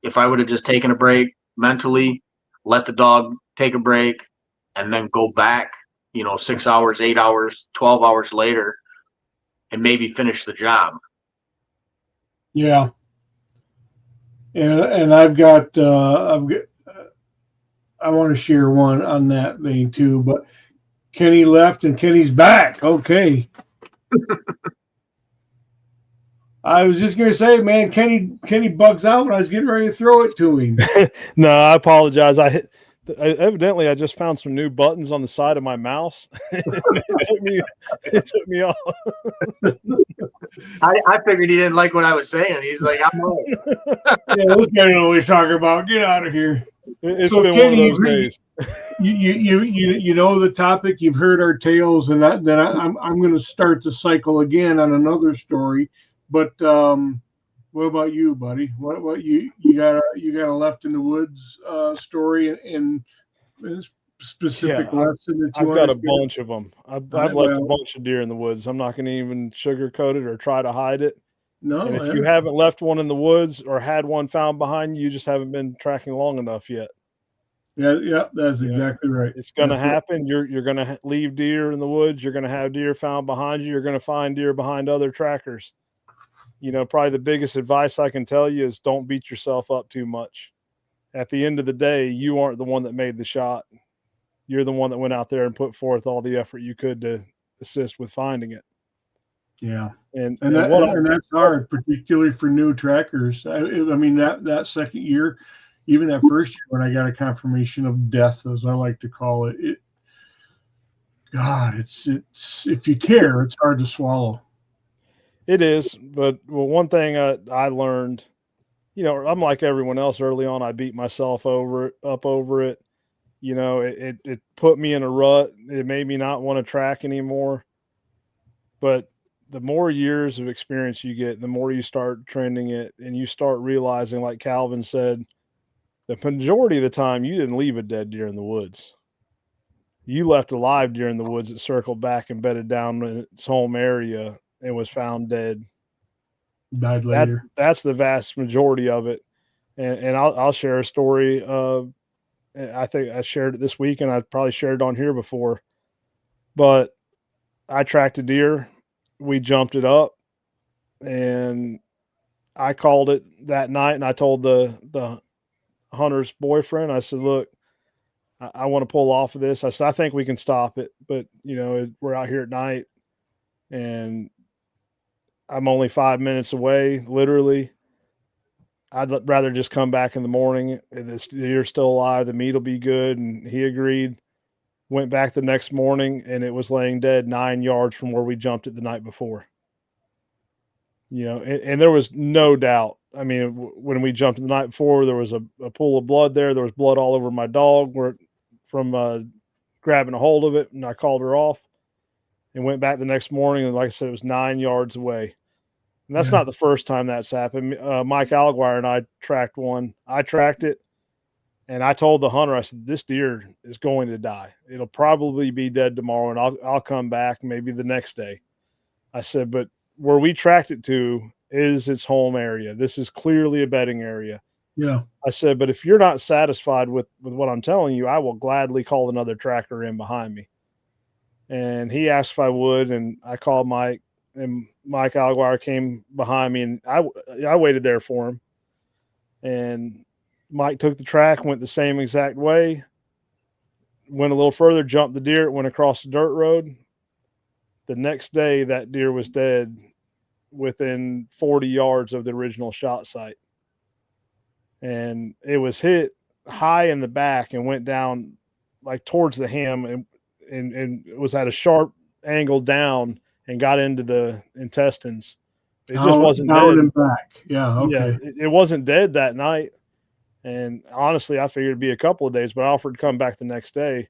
if I would have just taken a break mentally, let the dog take a break and then go back, 6 hours, 8 hours, 12 hours later and maybe finish the job. Yeah. And I want to share one on that vein too, but Kenny left and Kenny's back. Okay. I was just going to say, man, Kenny bugs out when I was getting ready to throw it to him. No, I apologize. Evidently I just found some new buttons on the side of my mouse. it took me off. I figured he didn't like what I was saying. He's like, I'm right. Yeah, this guy always talking about get out of here. It's been Kenny, one of those days. You know the topic. You've heard our tales, and I'm going to start the cycle again on another story. But what about you, buddy? What you got a left in the woods story and specific lesson that you I've got a bunch of them. I've left a bunch of deer in the woods. I'm not going to even sugarcoat it or try to hide it. No, and if you haven't left one in the woods or had one found behind you, you just haven't been tracking long enough yet. Yeah, that's exactly right. It's going to happen. You're going to leave deer in the woods. You're going to have deer found behind you. You're going to find deer behind other trackers. Probably the biggest advice I can tell you is don't beat yourself up too much. At the end of the day, you aren't the one that made the shot. you're the one that went out there and put forth all the effort you could to assist with finding it. Yeah. And that's hard, particularly for new trackers. I mean, that second year, even that first year when I got a confirmation of death, as I like to call it, it's if you care, it's hard to swallow. It is, but one thing I learned, I'm like everyone else. Early on, I beat myself up over it. It put me in a rut. It made me not want to track anymore. But the more years of experience you get, the more you start trending it, and you start realizing, like Calvin said, the majority of the time you didn't leave a dead deer in the woods. You left a live deer in the woods that circled back and bedded down in its home area and was found dead. Died later. That's the vast majority of it. And I'll share a story. I think I shared it this week, and I probably shared it on here before. But I tracked a deer. We jumped it up, and I called it that night, and I told the hunter's boyfriend, I said, look, I want to pull off of this. I said, I think we can stop it, but we're out here at night, and I'm only 5 minutes away, literally. I'd rather just come back in the morning. This deer's still alive. The meat will be good. And he agreed. Went back the next morning, and it was laying dead 9 yards from where we jumped it the night before. And there was no doubt. I mean, when we jumped the night before, there was a pool of blood there. There was blood all over my dog from grabbing a hold of it, and I called her off and went back the next morning. And like I said, it was 9 yards away. And that's not the first time that's happened. Mike Alguire and I tracked one. I tracked it, and I told the hunter, I said, this deer is going to die. It'll probably be dead tomorrow, and I'll come back maybe the next day. I said, but where we tracked it to is its home area. This is clearly a bedding area. Yeah. I said, but if you're not satisfied with what I'm telling you, I will gladly call another tracker in behind me. And he asked if I would, and I called Mike. And Mike Alguire came behind me, and I waited there for him. And Mike took the track, went the same exact way, went a little further, jumped the deer, it went across the dirt road. The next day, that deer was dead within 40 yards of the original shot site. And it was hit high in the back and went down like towards the ham, and it was at a sharp angle down and got into the intestines. It just wasn't dead. And back. Yeah, okay. Yeah, it wasn't dead that night. And honestly, I figured it'd be a couple of days, but I offered to come back the next day.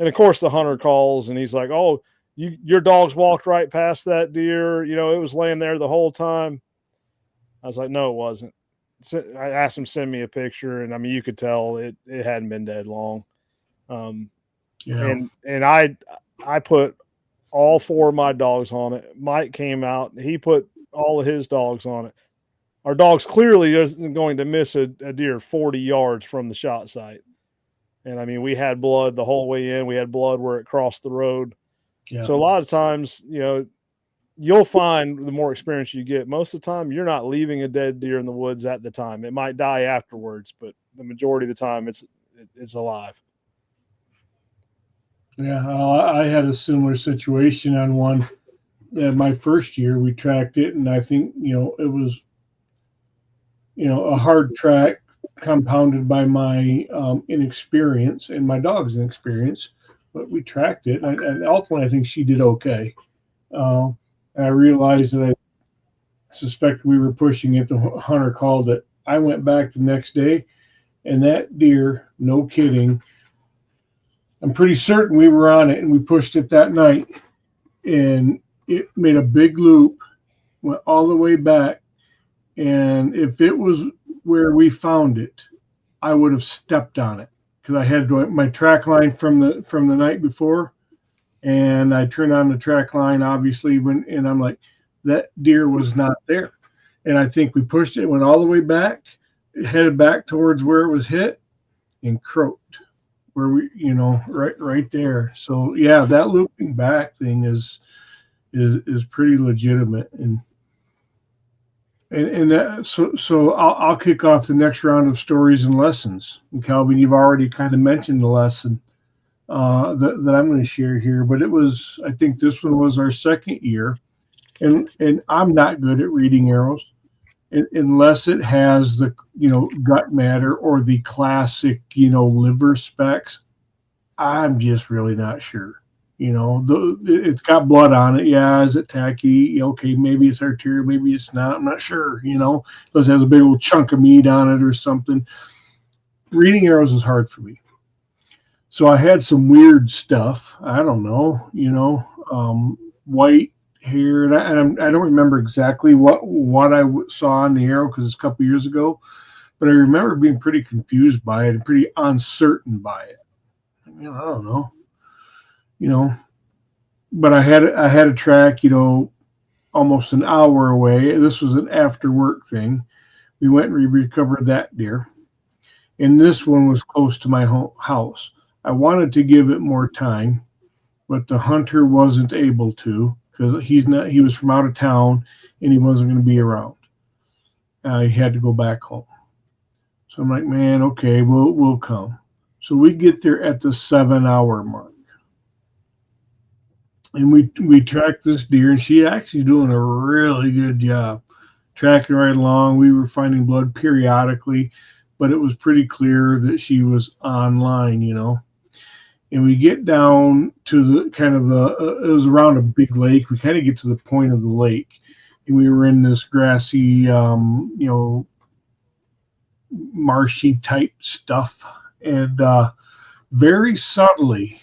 And of course, the hunter calls, and he's like, "Oh, your dogs walked right past that deer. It was laying there the whole time." I was like, "No, it wasn't." So I asked him to send me a picture, and I mean, you could tell it hadn't been dead long. And I put all 4 of my dogs on it. Mike came out, he put all of his dogs on it. Our dogs clearly isn't going to miss a deer 40 yards from the shot site. And I mean, we had blood the whole way in. We had blood where it crossed the road. Yeah. So a lot of times, you'll find the more experience you get, most of the time you're not leaving a dead deer in the woods at the time. It might die afterwards, but the majority of the time it's alive. Yeah, I had a similar situation on one. My first year, we tracked it, and I think it was a hard track compounded by my inexperience and my dog's inexperience. But we tracked it, and ultimately, I think she did okay. I realized that I suspect we were pushing it. The hunter called it. I went back the next day, and that deer, no kidding, I'm pretty certain we were on it, and we pushed it that night, and it made a big loop, went all the way back. And if it was where we found it, I would have stepped on it because I had my track line from the night before, and I turned on the track line, obviously, and I'm like, that deer was not there. And I think we pushed it, went all the way back, headed back towards where it was hit, and croaked. Where we, right there. So yeah, that looping back thing is pretty legitimate, and that, so I'll kick off the next round of stories and lessons. And Calvin, you've already kind of mentioned the lesson. that I'm going to share here. But I think this one was our second year, and I'm not good at reading arrows unless it has the gut matter or the classic liver specs. I'm just really not sure. It's got blood on it. Yeah, is it tacky? Okay, maybe it's arterial, maybe it's not. I'm not sure. Because it has a big old chunk of meat on it or something. Reading arrows is hard for me. So I had some weird stuff. I don't know. White hair, and I don't remember exactly what I saw on the arrow because it's a couple years ago. But I remember being pretty confused by it and pretty uncertain by it. I don't know. But I had a track, almost an hour away. This was an after work thing. We went and recovered that deer, and this one was close to my house. I wanted to give it more time, but the hunter wasn't able to because he was from out of town and he wasn't going to be around. He had to go back home. So I'm like, man, okay, we'll come. So we get there at the 7-hour mark. And we tracked this deer, and she actually doing a really good job tracking right along. We were finding blood periodically, but it was pretty clear that she was online, And we get down to the kind of it was around a big lake. We kind of get to the point of the lake, and we were in this grassy, marshy type stuff. And very subtly,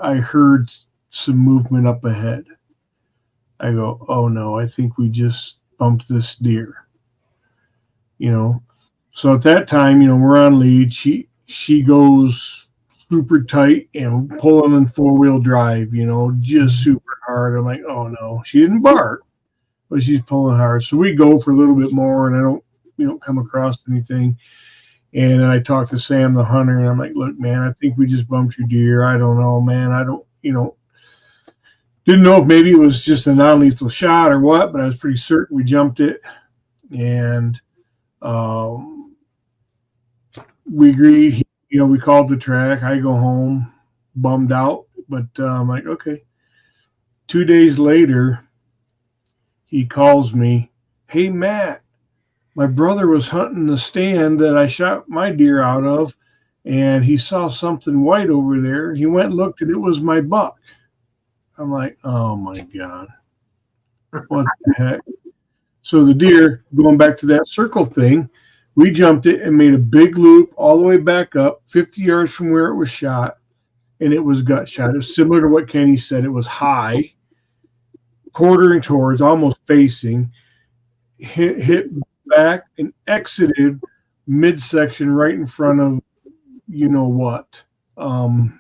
I heard some movement up ahead. I go, oh no, I think we just bumped this deer. So at that time, we're on lead. She goes super tight and pulling in 4-wheel drive, just super hard. I'm like, oh no, she didn't bark, but she's pulling hard. So we go for a little bit more, and we don't come across anything. And then I talked to Sam, the hunter, and I'm like, look, man, I think we just bumped your deer. I don't know, man. I don't, didn't know if maybe it was just a non-lethal shot or what, but I was pretty certain we jumped it. And we agreed, we called the track. I go home bummed out, but I'm like, okay. 2 days later, he calls me, hey, Matt, my brother was hunting the stand that I shot my deer out of, and he saw something white over there. He went and looked, and it was my buck. I'm like, oh, my God. What the heck? So the deer, going back to that circle thing, we jumped it and made a big loop all the way back up, 50 yards from where it was shot, and it was gut shot. It was similar to what Kenny said. It was high, quartering towards, almost facing, hit back and exited midsection right in front of what on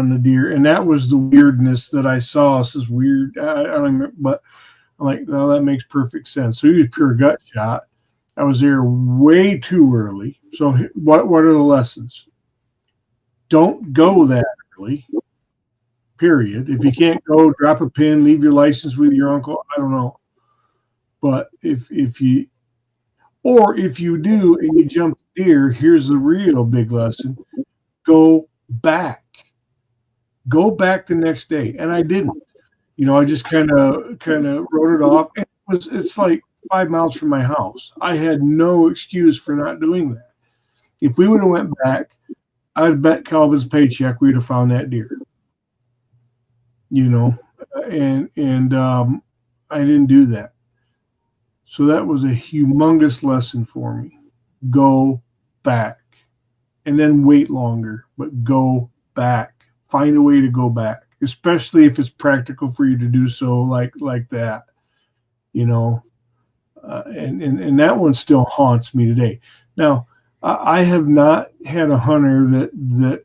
the deer. And that was the weirdness that I saw. This is weird. I don't remember, but I'm like, well, that makes perfect sense. So he was pure gut shot. I was there way too early. So what are the lessons? Don't go that early, period. If you can't go, drop a pin, leave your license with your uncle. I don't know. But if you do and you jump deer, here's the real big lesson. Go back. Go back the next day. And I didn't. I just kind of wrote it off. And it's like 5 miles from my house. I had no excuse for not doing that. If we would have went back, I'd bet Calvin's paycheck we'd have found that deer. And I didn't do that. So that was a humongous lesson for me. Go back. And then wait longer, but go back. Find a way to go back, especially if it's practical for you to do so like that. And that one still haunts me today. Now, I have not had a hunter that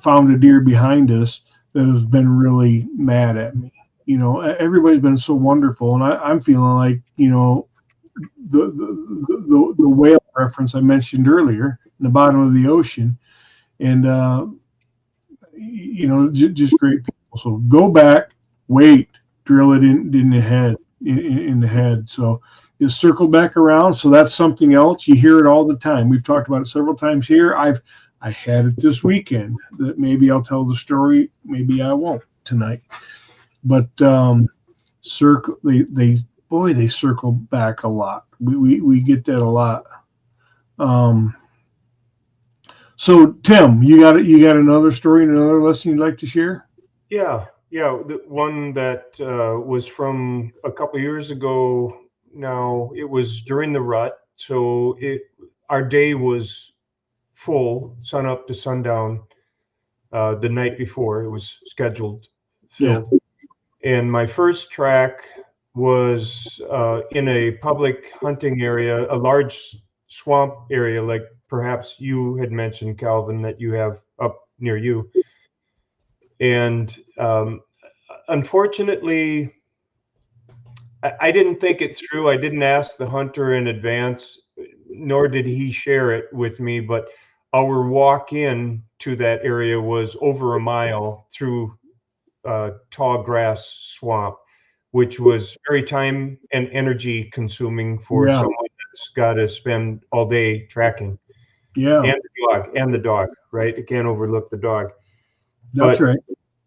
found a deer behind us that has been really mad at me. Everybody's been so wonderful, and I'm feeling like the whale reference I mentioned earlier in the bottom of the ocean, and just great people. So go back, wait, drill it in the head, in the head. So just circle back around. So that's something else. You hear it all the time. We've talked about it several times here. I've I had it this weekend. That maybe I'll tell the story. Maybe I won't tonight. But circle they circle back a lot. We get that a lot. Um, so Tim, you got another story and another lesson you'd like to share? Yeah, yeah. The one that was from a couple years ago now, it was during the rut. So our day was full, sun up to sundown, the night before. It was scheduled, Yeah. filled. And my first track was in a public hunting area, a large swamp area, like perhaps you had mentioned, Calvin, that you have up near you. And unfortunately, I didn't think it through. I didn't ask the hunter in advance, nor did he share it with me. But our walk in to that area was over a mile through tall grass swamp, which was very time and energy consuming for Yeah. someone that's got to spend all day tracking. Yeah. And the dog, right? You can't overlook the dog. That's But right.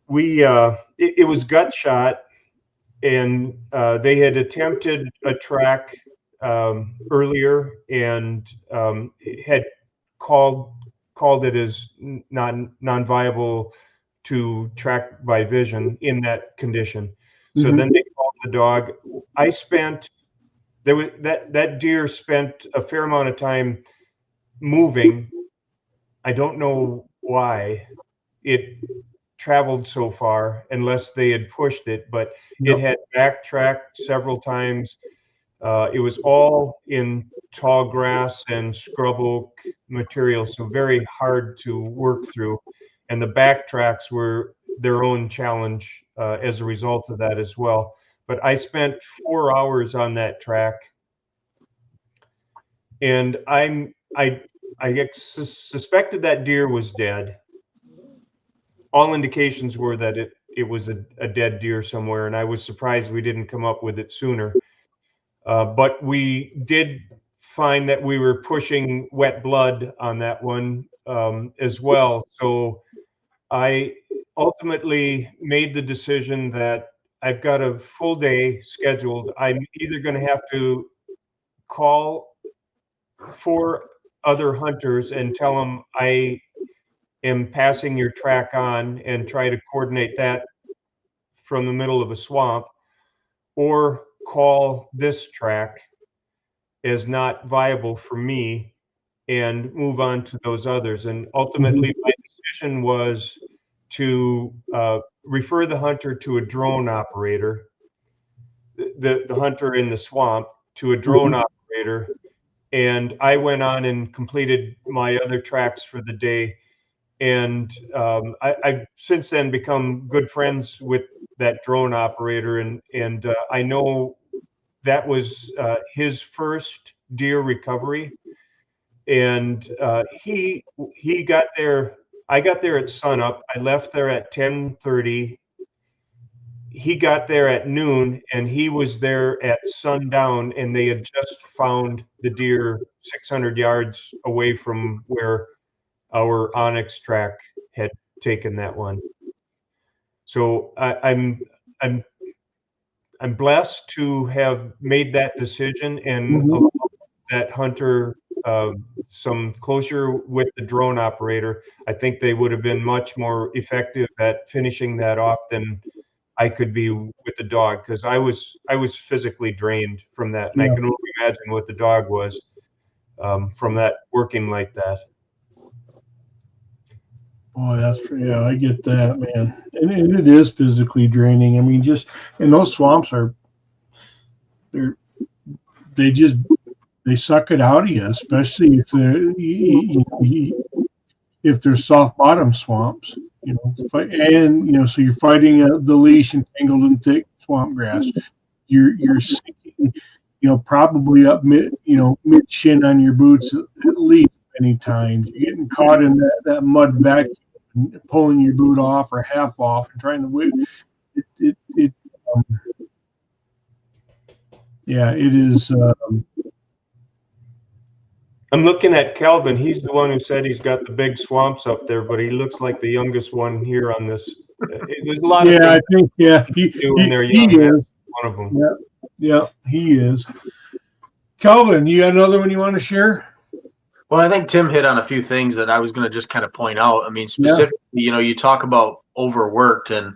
we, it was gut shot, and they had attempted a track earlier and had called it as non-viable to track by vision in that condition. So Mhm. then they called the dog. I spent there was that deer spent a fair amount of time moving. I don't know why it traveled so far unless they had pushed it, but it Yep. had backtracked several times. It was all in tall grass and scrub oak material, so very hard to work through. And the backtracks were their own challenge as a result of that as well. But I spent 4 hours on that track, and I suspected that deer was dead. All indications were that it was a dead deer somewhere, and I was surprised we didn't come up with it sooner. But we did find that we were pushing wet blood on that one as well. So I ultimately made the decision that I've got a full day scheduled. I'm either going to have to call 4 other hunters and tell them I am passing your track on and try to coordinate that from the middle of a swamp, or call this track as not viable for me and move on to those others. And ultimately, Mhm. my decision was to refer the hunter to a drone operator, the hunter in the swamp to a drone Mhm. operator. And I went on and completed my other tracks for the day. And I've since then become good friends with that drone operator, and I know that was his first deer recovery, and he got there. I got there at sunup. I left there at 10:30. He got there at noon, and he was there at sundown, and they had just found the deer 600 yards away from where our Onyx track had taken that one. So I'm I'm blessed to have made that decision and Mhm. allow that hunter some closure with the drone operator. I think they would have been much more effective at finishing that off than I could be with the dog, because I was physically drained from that, and I Yeah. can only imagine what the dog was from that working like that. Boy, yeah, I get that, man. And it is physically draining. I mean, just and those swamps are they're they just they suck it out of you, especially if if they're soft bottom swamps. And so you're fighting the leash and tangled in thick swamp grass. You're sinking, probably up mid shin on your boots at least many times. You're getting caught in that mud vacuum, and pulling your boot off or half off and trying to whip it. Um, yeah, it is. I'm looking at Calvin. He's the one who said he's got the big swamps up there, but he looks like the youngest one here on this. There's a lot of Yeah, I things think to do when they're he young. That's is. one of them. Yeah, he is. Calvin, you got another one you want to share? Well, I think Tim hit on a few things that I was going to just kind of point out. I mean, specifically, you talk about overworked, and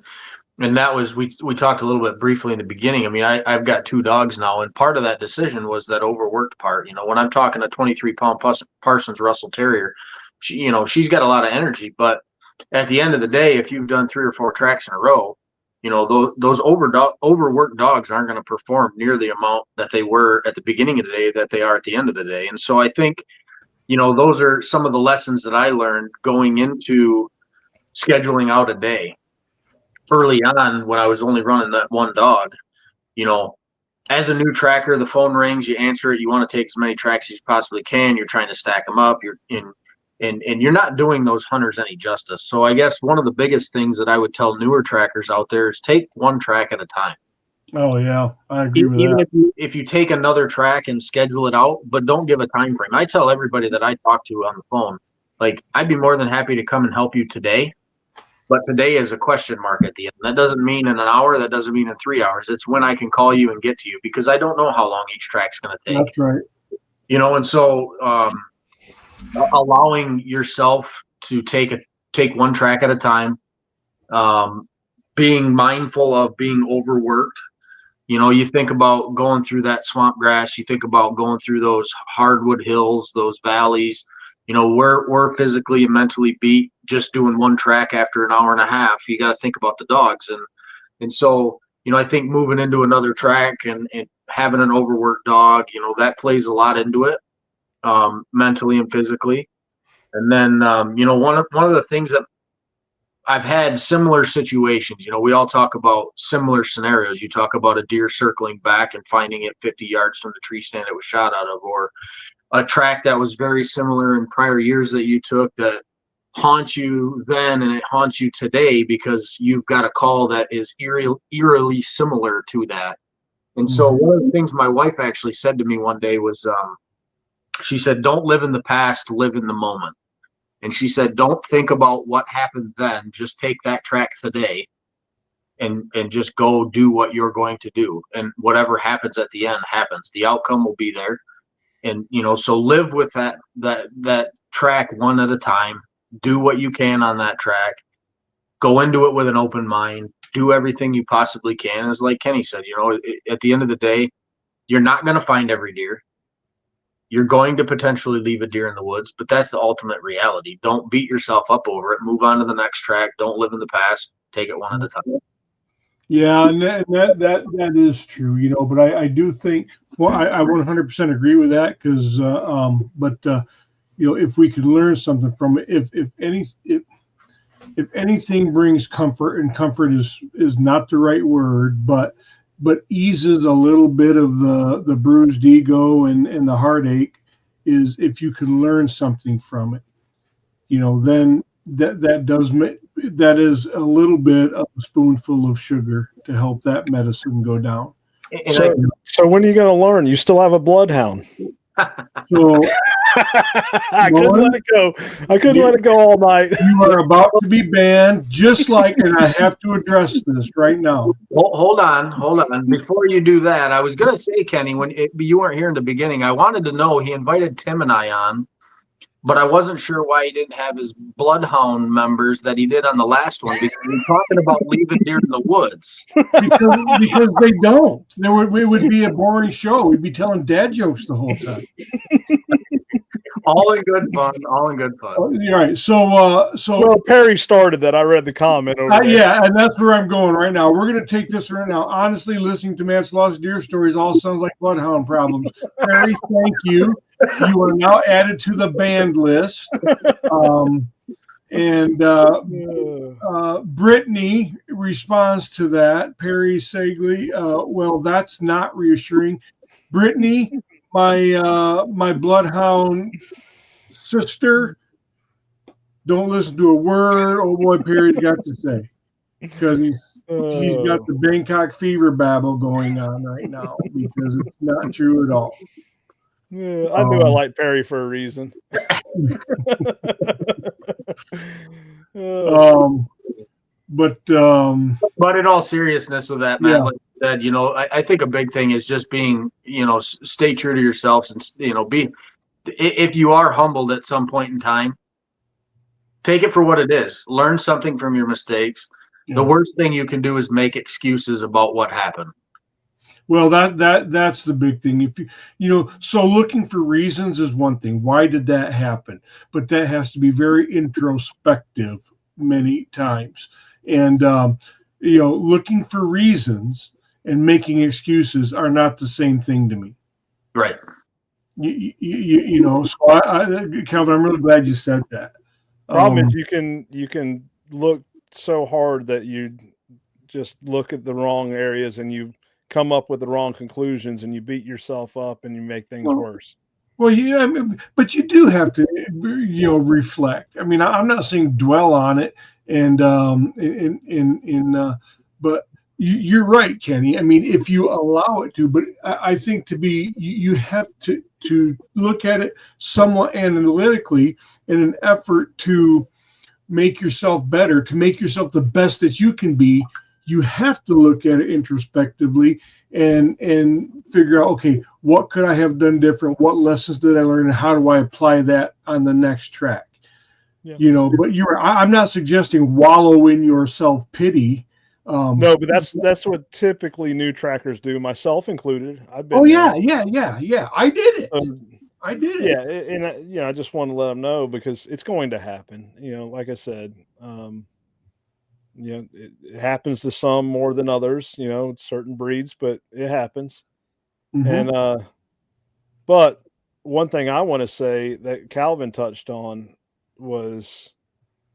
that was we talked a little bit briefly in the beginning. I mean, I've got 2 dogs now, and part of that decision was that overworked part. When I'm talking a 23-pound Parsons Russell Terrier, she's got a lot of energy, but at the end of the day, if you've done 3 or 4 tracks in a row, those overworked dogs aren't going to perform near the amount that they were at the beginning of the day that they are at the end of the day. And so I think those are some of the lessons that I learned going into scheduling out a day early on when I was only running that 1 dog. As a new tracker, the phone rings, you answer it, you want to take as many tracks as you possibly can. You're trying to stack them up. And you're not doing those hunters any justice. So I guess one of the biggest things that I would tell newer trackers out there is take 1 track at a time. Oh yeah, I agree with Even that. if you take another track and schedule it out, but don't give a time frame. I tell everybody that I talk to on the phone, like, I'd be more than happy to come and help you today, but today is a question mark at the end. That doesn't mean in an hour. That doesn't mean in 3 hours. It's when I can call you and get to you, because I don't know how long each track's going to take. That's right. And so allowing yourself to take 1 track at a time, being mindful of being overworked. You think about going through that swamp grass, you think about going through those hardwood hills, those valleys. We're physically and mentally beat just doing 1 track after an hour and a half. You got to think about the dogs. And so, I think moving into another track and having an overworked dog, that plays a lot into it, mentally and physically. And then, one of the things that I've had similar situations, we all talk about similar scenarios. You talk about a deer circling back and finding it 50 yards from the tree stand it was shot out of, or a track that was very similar in prior years that you took that haunts you then and it haunts you today because you've got a call that is eerily similar to that. And so one of the things my wife actually said to me one day was, she said, don't live in the past, live in the moment. And she said, don't think about what happened then. Just take that track today and just go do what you're going to do. And whatever happens at the end happens. The outcome will be there. And, so live with that track 1 at a time. Do what you can on that track. Go into it with an open mind. Do everything you possibly can. As like Kenny said, at the end of the day, you're not going to find every deer. You're going to potentially leave a deer in the woods, but that's the ultimate reality. Don't beat yourself up over it. Move on to the next track. Don't live in the past. Take it 1 at a time. Yeah, and that is true, but I do think, well, I 100% agree with that because, if we could learn something from it, if anything brings comfort, and comfort is not the right word, but eases a little bit of the bruised ego and the heartache, is if you can learn something from it, then that is a little bit of a spoonful of sugar to help that medicine go down. So when are you going to learn? You still have a bloodhound. So I couldn't let it go. I couldn't let it go all night. You are about to be banned, and I have to address this right now. Hold on. Before you do that, I was going to say, Kenny, you weren't here in the beginning, I wanted to know, he invited Tim and I on, but I wasn't sure why he didn't have his bloodhound members that he did on the last one, because we're talking about leaving deer in the woods. Because they don't. It would be a boring show. We'd be telling dad jokes the whole time. All in good fun. All right. So Perry started that. I read the comment over there. Yeah, and that's where I'm going right now. We're going to take this right now. Honestly, listening to Matt's Lost Deer Stories all sounds like bloodhound problems. Perry, thank you. You are now added to the banned list. Brittany responds to that. Perry Sagley, well, that's not reassuring. Brittany, my bloodhound sister, don't listen to a word old boy Perry's got to say, because he's got the Bangkok fever babble going on right now, because it's not true at all. Yeah, I knew I liked Perry for a reason. But But in all seriousness with that, yeah, Matt, like I said, I think a big thing is just being, stay true to yourselves and, if you are humbled at some point in time, take it for what it is. Learn something from your mistakes. The yeah. worst thing you can do is make excuses about what happened. Well, that's the big thing. If so looking for reasons is one thing. Why did that happen? But that has to be very introspective many times. And looking for reasons and making excuses are not the same thing to me. Right. So Calvin, I'm really glad you said that. Problem is you can look so hard that you just look at the wrong areas and you come up with the wrong conclusions and you beat yourself up and you make things worse. Well, yeah, but you do have to, reflect. I mean, I'm not saying dwell on it, and but you're right, Kenny. I mean, if you allow it to, but I think you have to look at it somewhat analytically in an effort to make yourself better, to make yourself the best that you can be. You have to look at it introspectively and figure out, okay, what could I have done different? What lessons did I learn, and how do I apply that on the next track? Yeah. But I'm not suggesting wallow in your self pity. No, but that's what typically new trackers do, myself included. I've been. Oh yeah. I did it. I did it. Yeah, and I just want to let them know because it's going to happen. Like I said, it happens to some more than others. Certain breeds, but it happens. Mm-hmm. And but one thing I want to say that Calvin touched on was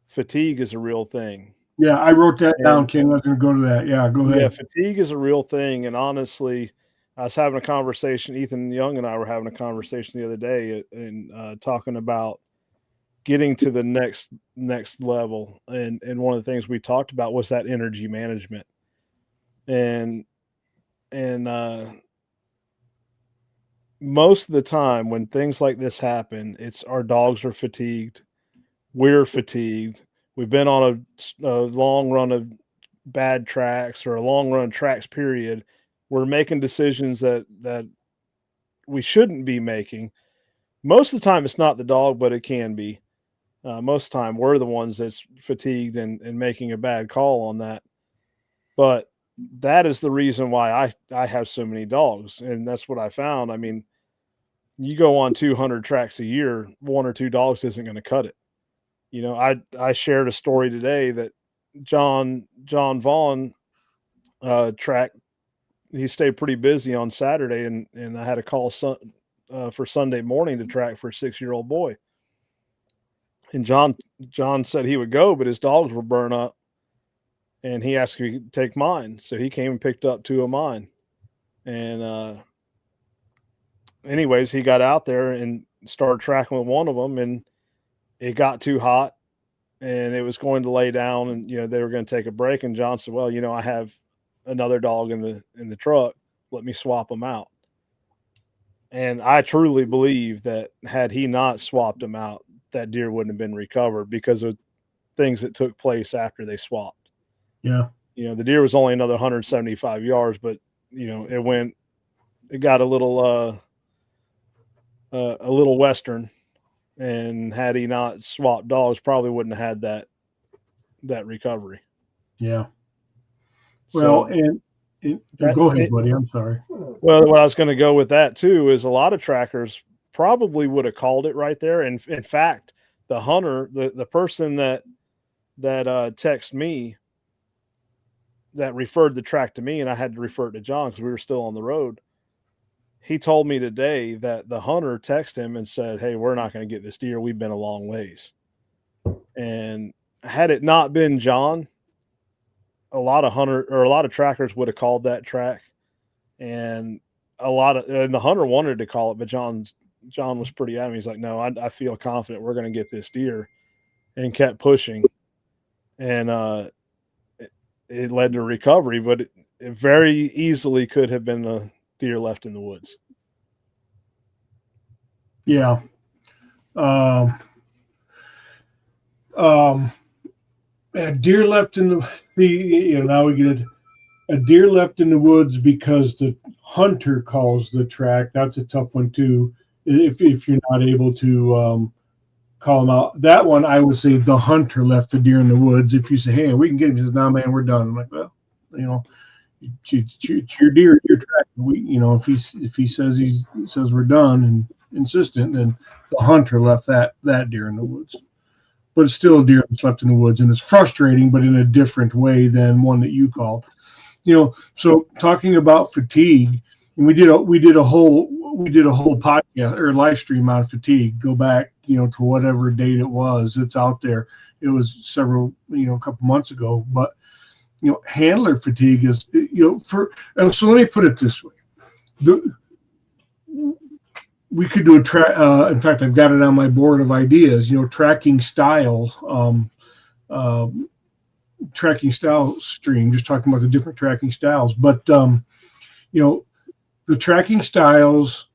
fatigue is a real thing. Yeah, I wrote that down, Ken. I was going to go to that. Yeah, go ahead. Yeah, fatigue is a real thing, and honestly, I was having a conversation. Ethan Young and I were having a conversation the other day, and talking about getting to the next level. And one of the things we talked about was that energy management, and most of the time when things like this happen, it's our dogs are fatigued, we're fatigued. We've been on a long run of bad tracks or a long run tracks period. We're making decisions that we shouldn't be making. Most of the time it's not the dog, but it can be. Most of the time we're the ones that's fatigued and making a bad call on that. But that is the reason why I have so many dogs. And that's what I found. I mean, you go on 200 tracks a year, one or two dogs isn't going to cut it. I shared a story today that John Vaughn track. He stayed pretty busy on Saturday, and I had a call for Sunday morning to track for a 6-year-old boy. And John said he would go, but his dogs were burnt up, and he asked if he could take mine. So he came and picked up 2 of mine. And anyways, he got out there and started tracking with one of them, and it got too hot and it was going to lay down, and they were going to take a break. And John said, well, I have another dog in the truck. Let me swap them out. And I truly believe that had he not swapped them out, that deer wouldn't have been recovered because of things that took place after they swapped. Yeah. The deer was only another 175 yards, but it got a little western. And had he not swapped dogs, probably wouldn't have had that recovery. Yeah. Well, so, go ahead, buddy. I'm sorry. Well, what I was going to go with that too is a lot of trackers probably would have called it right there. And in fact, the hunter, the person that texted me, that referred the track to me, and I had to refer it to John because we were still on the road. He told me today that the hunter texted him and said, hey, we're not going to get this deer. We've been a long ways. And had it not been John, a lot of trackers would have called that track. And the hunter wanted to call it, but John was pretty adamant. He's like, no, I feel confident we're going to get this deer, and kept pushing. And it led to recovery, but it it very easily could have been a deer left in the woods. Yeah. Um, um, a deer left in now we get a deer left in the woods because the hunter calls the track. That's a tough one too. If you're not able to call them out, that one I would say the hunter left the deer in the woods. If you say, "Hey, we can get him," he says, "Nah, man, we're done." I'm like, well, you know, it's your deer, your track. If he says he says we're done and insistent, then the hunter left that deer in the woods. But it's still a deer that's left in the woods, and it's frustrating, but in a different way than one that you called. So talking about fatigue, and we did a whole podcast or live stream on fatigue. Go back, to whatever date it was. It's out there. It was several, a couple months ago. But handler fatigue is, so let me put it this way: we could do a track. In fact, I've got it on my board of ideas. Tracking style. Tracking style stream, just talking about the different tracking styles. But the tracking styles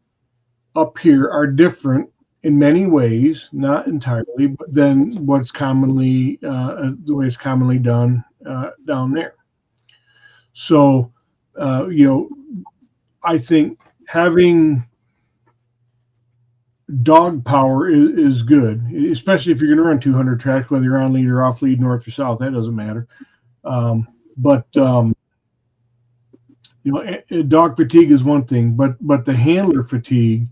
up here are different in many ways, not entirely, but then what's commonly the way it's commonly done down there. So I think having dog power is good, especially if you're going to run 200 tracks, whether you're on lead or off lead, north or south, that doesn't matter. But dog fatigue is one thing, but the handler fatigue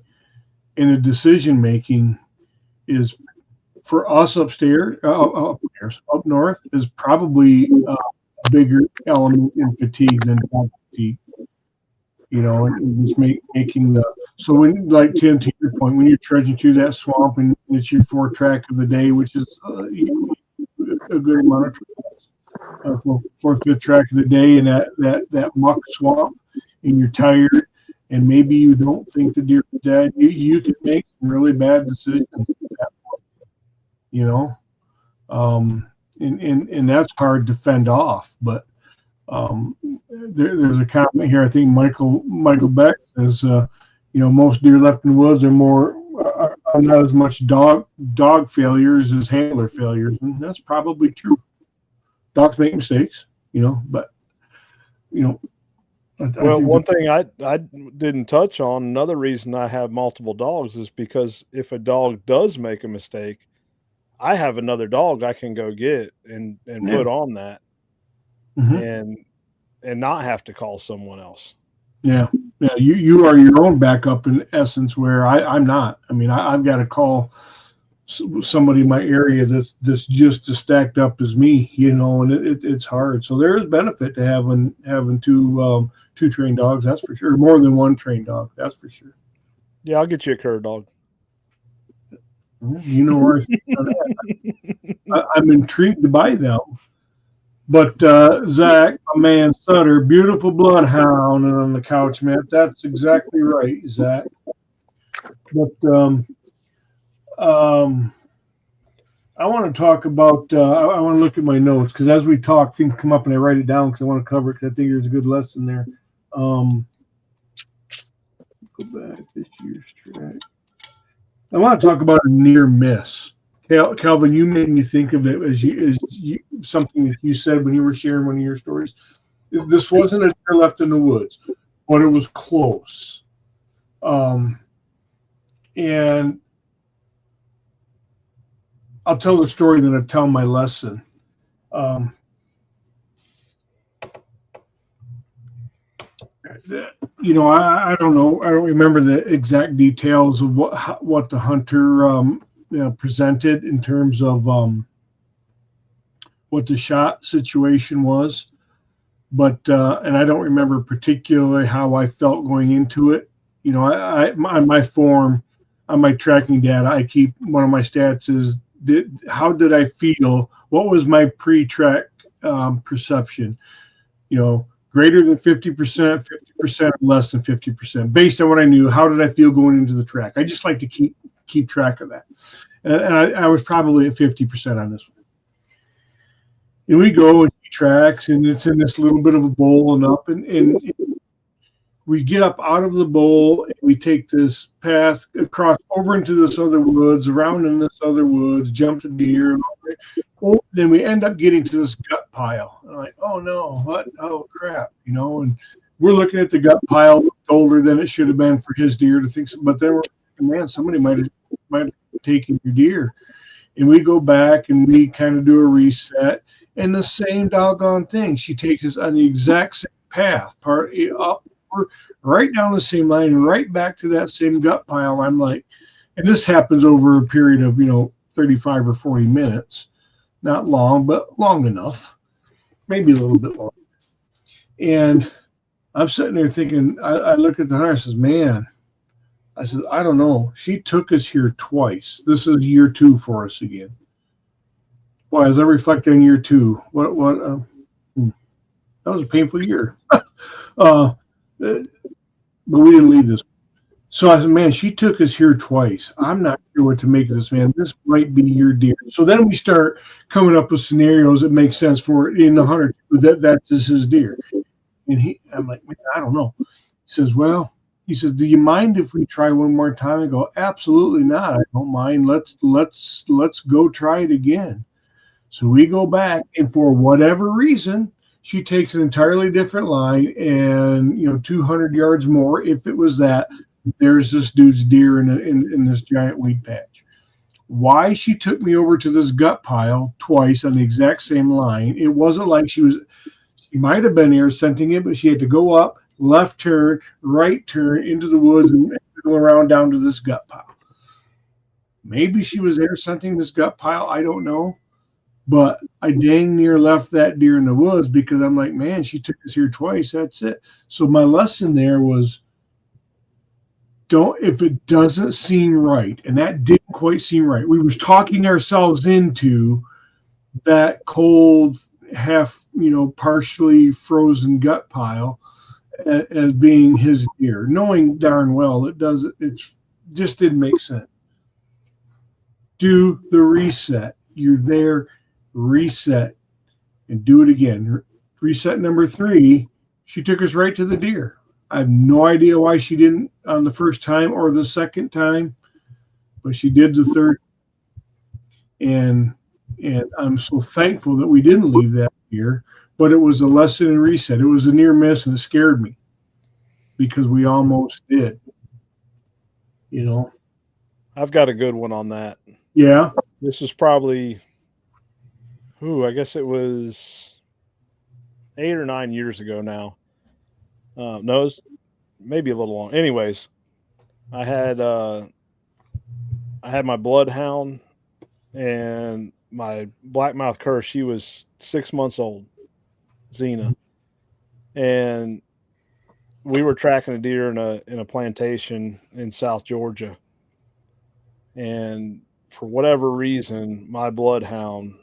and the decision making is, for us up north, is probably a bigger element in fatigue than dog fatigue. And just making the, so when, like Tim, to your point, when you're trudging through that swamp and it's your 4th track of the day, which is a good amount of tracks, 4th, 5th track of the day, and that muck swamp, and you're tired, and maybe you don't think the deer is dead, you can make some really bad decisions at that point, and that's hard to fend off, but. There's a comment here. I think Michael Beck says, most deer left in the woods are not as much dog failures as handler failures, and that's probably true. Dogs make mistakes, but Well, one thing I didn't touch on, another reason I have multiple dogs is because if a dog does make a mistake, I have another dog I can go get and put on that. Mm-hmm. and not have to call someone else. Yeah. You are your own backup in essence, where I'm not. I mean, I've got to call somebody in my area that's just as stacked up as me, and it's hard. So there is benefit to having two trained dogs, that's for sure. More than one trained dog, that's for sure. Yeah, I'll get you a cur dog. Where I'm intrigued to buy them. But Zach, my man Sutter, beautiful bloodhound on the couch, man. That's exactly right, Zach. But I want to talk about. I want to look at my notes, because as we talk, things come up and I write it down because I want to cover it, because I think there's a good lesson there. Go back this year's track. I want to talk about a near miss. Calvin, you made me think of it as something that you said when you were sharing one of your stories. This wasn't a deer left in the woods, but it was close. And I'll tell the story, then I'll tell my lesson. I don't know. I don't remember the exact details of what the hunter presented in terms of what the shot situation was, but and I don't remember particularly how I felt going into it. On my form, on my tracking data, I keep, one of my stats is how did I feel? What was my pre-track perception? Greater than 50%, 50%, less than 50%, based on what I knew. How did I feel going into the track? I just like to keep track of that. And I was probably at 50% on this one. And we go and tracks, and it's in this little bit of a bowl and up, and we get up out of the bowl and we take this path across over into this other woods, around in this other woods, jump the deer. Oh, then we end up getting to this gut pile. I'm like, oh no, what? Oh crap, and we're looking at the gut pile older than it should have been for his deer to think so, but then we're thinking, man, somebody might have taken your deer. And we go back and we kind of do a reset, and the same doggone thing. She takes us on the exact same path, up right down the same line, right back to that same gut pile. I'm like, and this happens over a period of 35 or 40 minutes, not long, but long enough, maybe a little bit long. And I'm sitting there thinking, I look at the hunter, I says, man, I said, I don't know. She took us here twice. This is year 2 for us again. Boy, as I reflect on year 2, that was a painful year. But we didn't leave this. So I said, man, she took us here twice. I'm not sure what to make of this, man. This might be your deer. So then we start coming up with scenarios that make sense for in the hunter that's his deer. And I'm like, man, I don't know. He says, well, do you mind if we try one more time? I go, absolutely not. I don't mind. Let's go try it again. So we go back, and for whatever reason, she takes an entirely different line, and 200 yards more, if it was that, there's this dude's deer in this giant weed patch. Why she took me over to this gut pile twice on the exact same line? It wasn't like she might have been air scenting it, but she had to go up, left turn, right turn into the woods and go around down to this gut pile. Maybe she was air scenting this gut pile. I don't know. But I dang near left that deer in the woods because I'm like, man, she took us here twice. That's it. So my lesson there was, if it doesn't seem right, and that didn't quite seem right. We was talking ourselves into that cold, half, partially frozen gut pile as being his deer, knowing darn well it just didn't make sense. Do the reset. You're there, reset, and do it again. Reset number 3, she took us right to the deer. I have no idea why she didn't on the first time or the second time, but she did the third. And I'm so thankful that we didn't leave that deer, but it was a lesson in reset. It was a near miss, and it scared me because we almost did. I've got a good one on that. Yeah. This was probably, I guess it was 8 or 9 years ago now. No, it was maybe a little long. Anyways, I had my bloodhound and my blackmouth cur. She was 6 months old, Xena, and we were tracking a deer in a plantation in South Georgia. And for whatever reason, my bloodhound.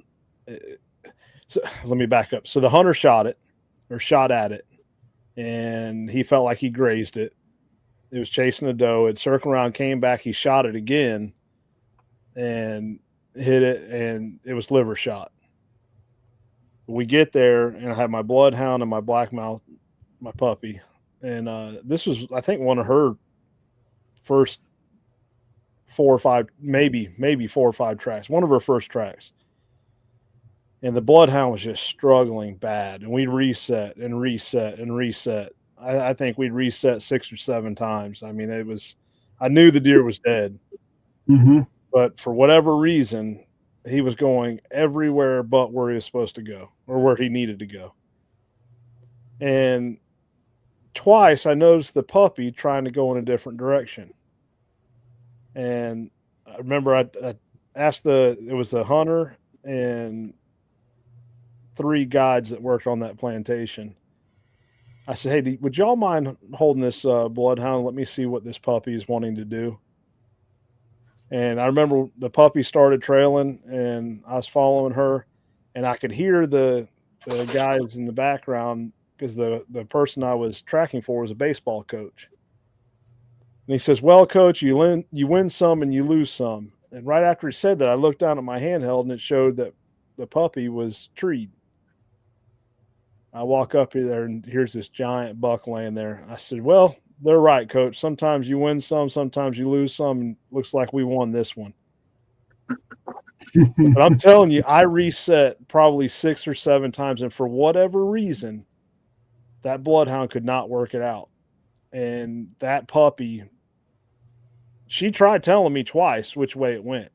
So let me back up. So the hunter shot at it, and he felt like he grazed it. It was chasing a doe. It circled around, came back. He shot it again, and hit it, and it was liver shot. We get there, and I have my bloodhound and my blackmouth, my puppy, and this was, I think, one of her first 4 or 5, maybe 4 or 5 tracks, one of her first tracks. And the bloodhound was just struggling bad. And we reset and reset and reset. I think we'd reset 6 or 7 times. I mean, I knew the deer was dead. Mm-hmm. But for whatever reason, he was going everywhere but where he was supposed to go or where he needed to go. And twice I noticed the puppy trying to go in a different direction. And I remember I asked it was the hunter and 3 guides that worked on that plantation. I said, hey, would y'all mind holding this bloodhound? Let me see what this puppy is wanting to do. And I remember the puppy started trailing, and I was following her, and I could hear the guys in the background because the person I was tracking for was a baseball coach. And he says, well, coach, you win some and you lose some. And right after he said that, I looked down at my handheld, and it showed that the puppy was treed. I walk up there and here's this giant buck laying there. I said, well, they're right, coach. Sometimes you win some, sometimes you lose some. And looks like we won this one. But I'm telling you, I reset probably 6 or 7 times. And for whatever reason, that bloodhound could not work it out. And that puppy, she tried telling me twice which way it went.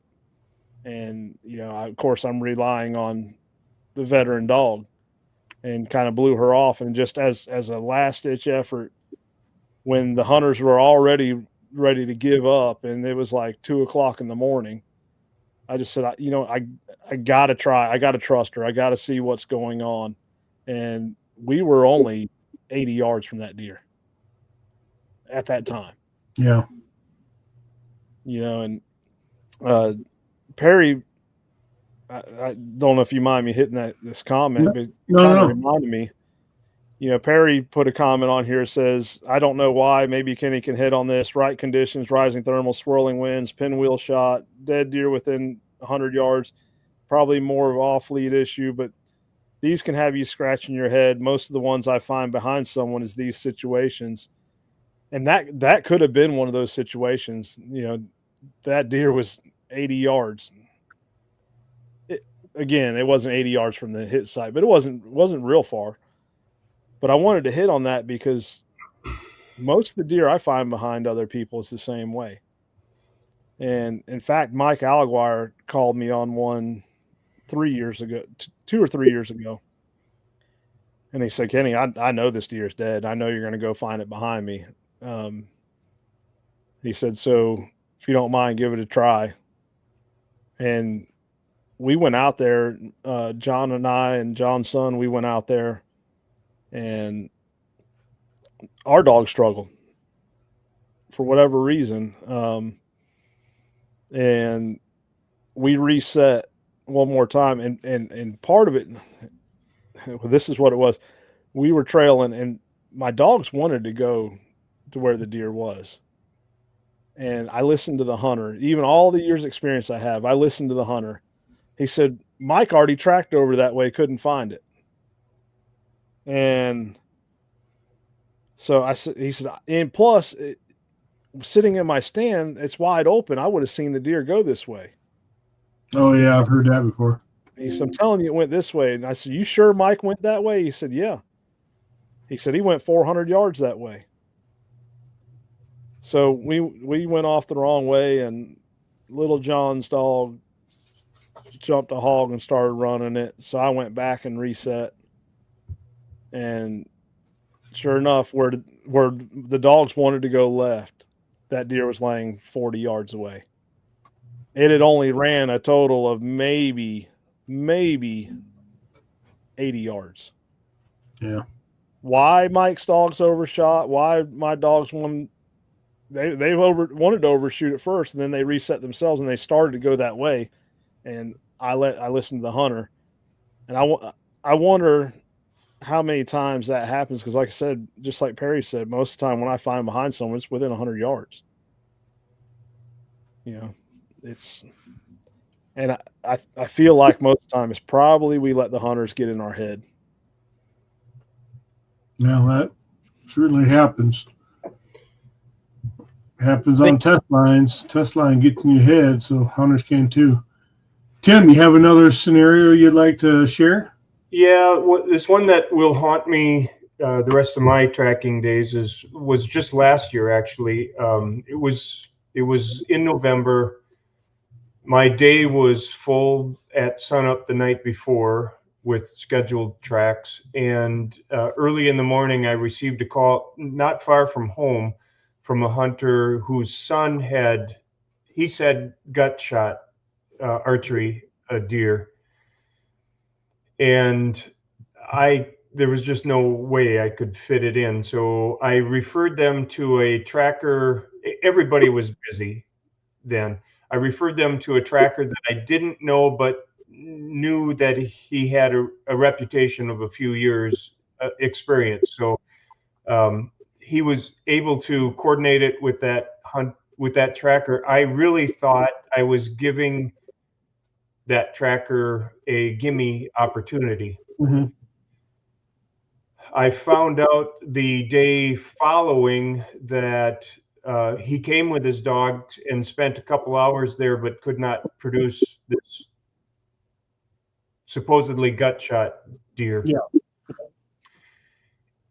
And, of course, I'm relying on the veteran dog and kind of blew her off. And just as a last ditch effort, when the hunters were already ready to give up and it was like 2:00 in the morning, I just said, I got to try. I got to trust her. I got to see what's going on. And we were only 80 yards from that deer at that time. Yeah. And Perry, I don't know if you mind me hitting this comment, but kind of reminded me. Perry put a comment on here that says, I don't know why. Maybe Kenny can hit on this. Right conditions, rising thermal, swirling winds, pinwheel shot, dead deer within 100 yards. Probably more of an off-lead issue, but these can have you scratching your head. Most of the ones I find behind someone is these situations. And that could have been one of those situations. That deer was 80 yards. Again, it wasn't 80 yards from the hit site, but it wasn't real far. But I wanted to hit on that because most of the deer I find behind other people is the same way. And in fact, Mike Alguire called me on one 3 years ago, 2 or 3 years ago. And he said, Kenny, I know this deer's dead. I know you're going to go find it behind me. He said, so if you don't mind, give it a try. And we went out there, John and I and John's son, we went out there. And our dog struggled for whatever reason. And we reset one more time. And part of it, this is what it was. We were trailing and my dogs wanted to go to where the deer was. And I listened to the hunter, even all the years experience I have, I listened to the hunter. He said, Mike already tracked over that way, couldn't find it. And so he said, and plus, sitting in my stand, it's wide open. I would have seen the deer go this way. Oh, yeah, I've heard that before. He said, I'm telling you, it went this way. And I said, you sure Mike went that way? He said, yeah. He said, he went 400 yards that way. So we went off the wrong way, and Little John's dog jumped a hog and started running it. So I went back and reset. And sure enough, where the dogs wanted to go left, that deer was laying 40 yards away. It had only ran a total of maybe 80 yards. Yeah. Why Mike's dogs overshot? Why my dogs wanted to overshoot at first, and then they reset themselves and they started to go that way. And I listened to the hunter, and I wonder how many times that happens, because like I said, just like Perry said, most of the time when I find behind someone, it's within 100 yards. And I feel like most of the time it's probably we let the hunters get in our head. Yeah, that certainly happens. Happens on test lines. Test line gets in your head, so hunters can too. Tim, you have another scenario you'd like to share? Yeah, this one that will haunt me the rest of my tracking days was just last year, actually. It was in November. My day was full at sunup the night before with scheduled tracks, and early in the morning I received a call not far from home from a hunter whose son he said gut shot archery a deer, and there was just no way I could fit it in. So I referred them to a tracker. Everybody was busy then. I referred them to a tracker that I didn't know, but knew that he had a reputation of a few years experience. So he was able to coordinate it with that tracker. I really thought I was giving that tracker a gimme opportunity. Mm-hmm. I found out the day following that he came with his dog and spent a couple hours there, but could not produce this supposedly gut shot deer. Yeah.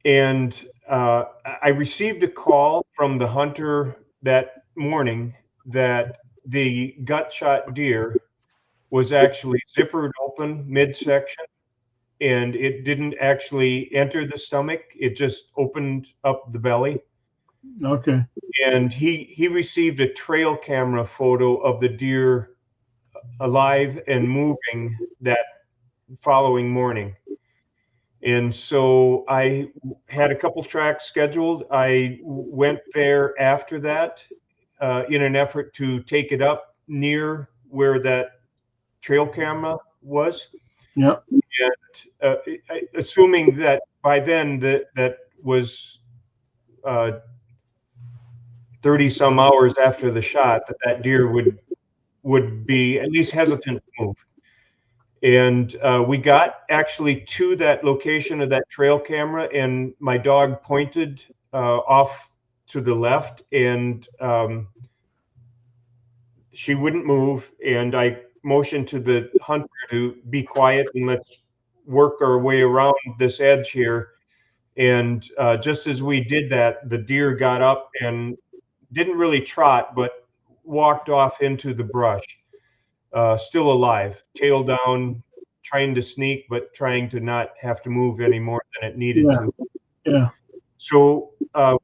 And I received a call from the hunter that morning that the gut shot deer was actually zippered open midsection, and it didn't actually enter the stomach. It just opened up the belly. Okay. And he received a trail camera photo of the deer alive and moving that following morning. And so I had a couple tracks scheduled. I went there after that in an effort to take it up near where that trail camera was. Yep. And assuming that by then that was 30 some hours after the shot, that deer would be at least hesitant to move. And we got actually to that location of that trail camera, and my dog pointed off to the left, and she wouldn't move. And I motioned to the hunter to be quiet and let's work our way around this edge here. And just as we did that, the deer got up and didn't really trot, but walked off into the brush. Still alive, tail down, trying to sneak, but trying to not have to move any more than it needed to. Yeah. So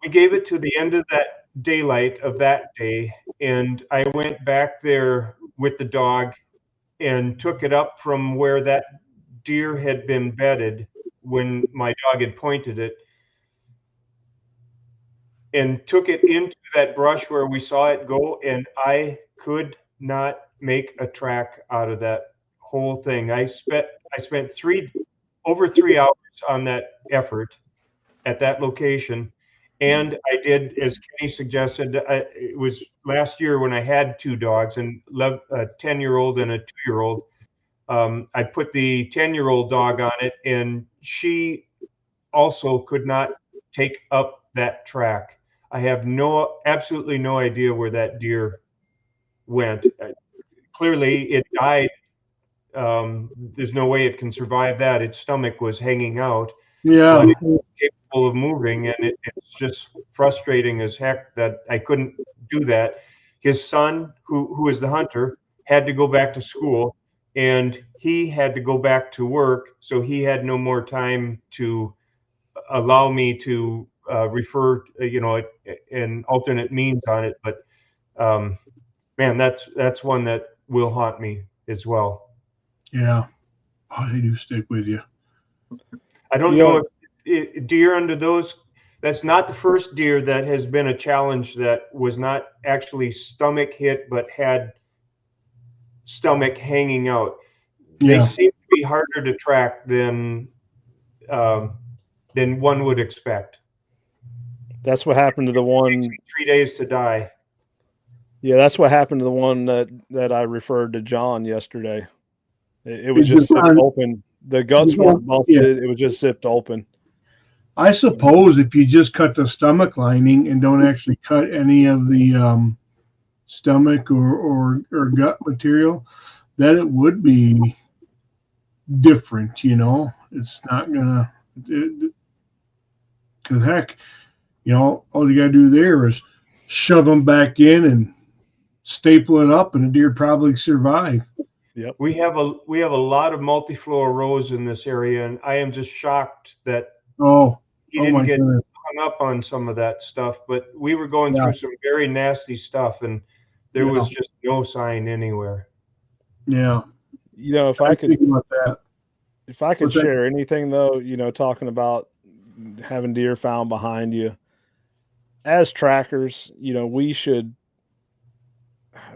we gave it to the end of that daylight of that day, and I went back there with the dog and took it up from where that deer had been bedded when my dog had pointed it, and took it into that brush where we saw it go, and I could not make a track out of that whole thing. I spent over 3 hours on that effort at that location, and I did, as Kenny suggested, it was last year when I had two dogs, and a 10-year-old and a 2-year-old. I put the 10-year-old dog on it, and she also could not take up that track. I have absolutely no idea where that deer went. Clearly, it died. There's no way it can survive that. Its stomach was hanging out, Yeah. but it was capable of moving, and it's just frustrating as heck that I couldn't do that. His son, who is the hunter, had to go back to school, and he had to go back to work, so he had no more time to allow me to refer, an alternate means on it. But man, that's one that will haunt me as well. Yeah. Oh, they do stick with you. I don't know if deer under those, that's not the first deer that has been a challenge that was not actually stomach hit, but had stomach hanging out. They seem to be harder to track than one would expect. That's what happened to the one. 3 days to die. Yeah, that's what happened to the one that I referred to John yesterday. It was just zipped open. The guts weren't busted. It was just zipped open. I suppose if you just cut the stomach lining and don't actually cut any of the stomach or gut material, that it would be different. It's not gonna. Because heck, all you gotta do there is shove them back in and staple it up, and the deer probably survive. Yep. We have a lot of multiflora rows in this area, and I am just shocked that he didn't get hung up on some of that stuff. But we were going through some very nasty stuff, and there was just no sign anywhere. Yeah. If I could share anything though, talking about having deer found behind you, as trackers,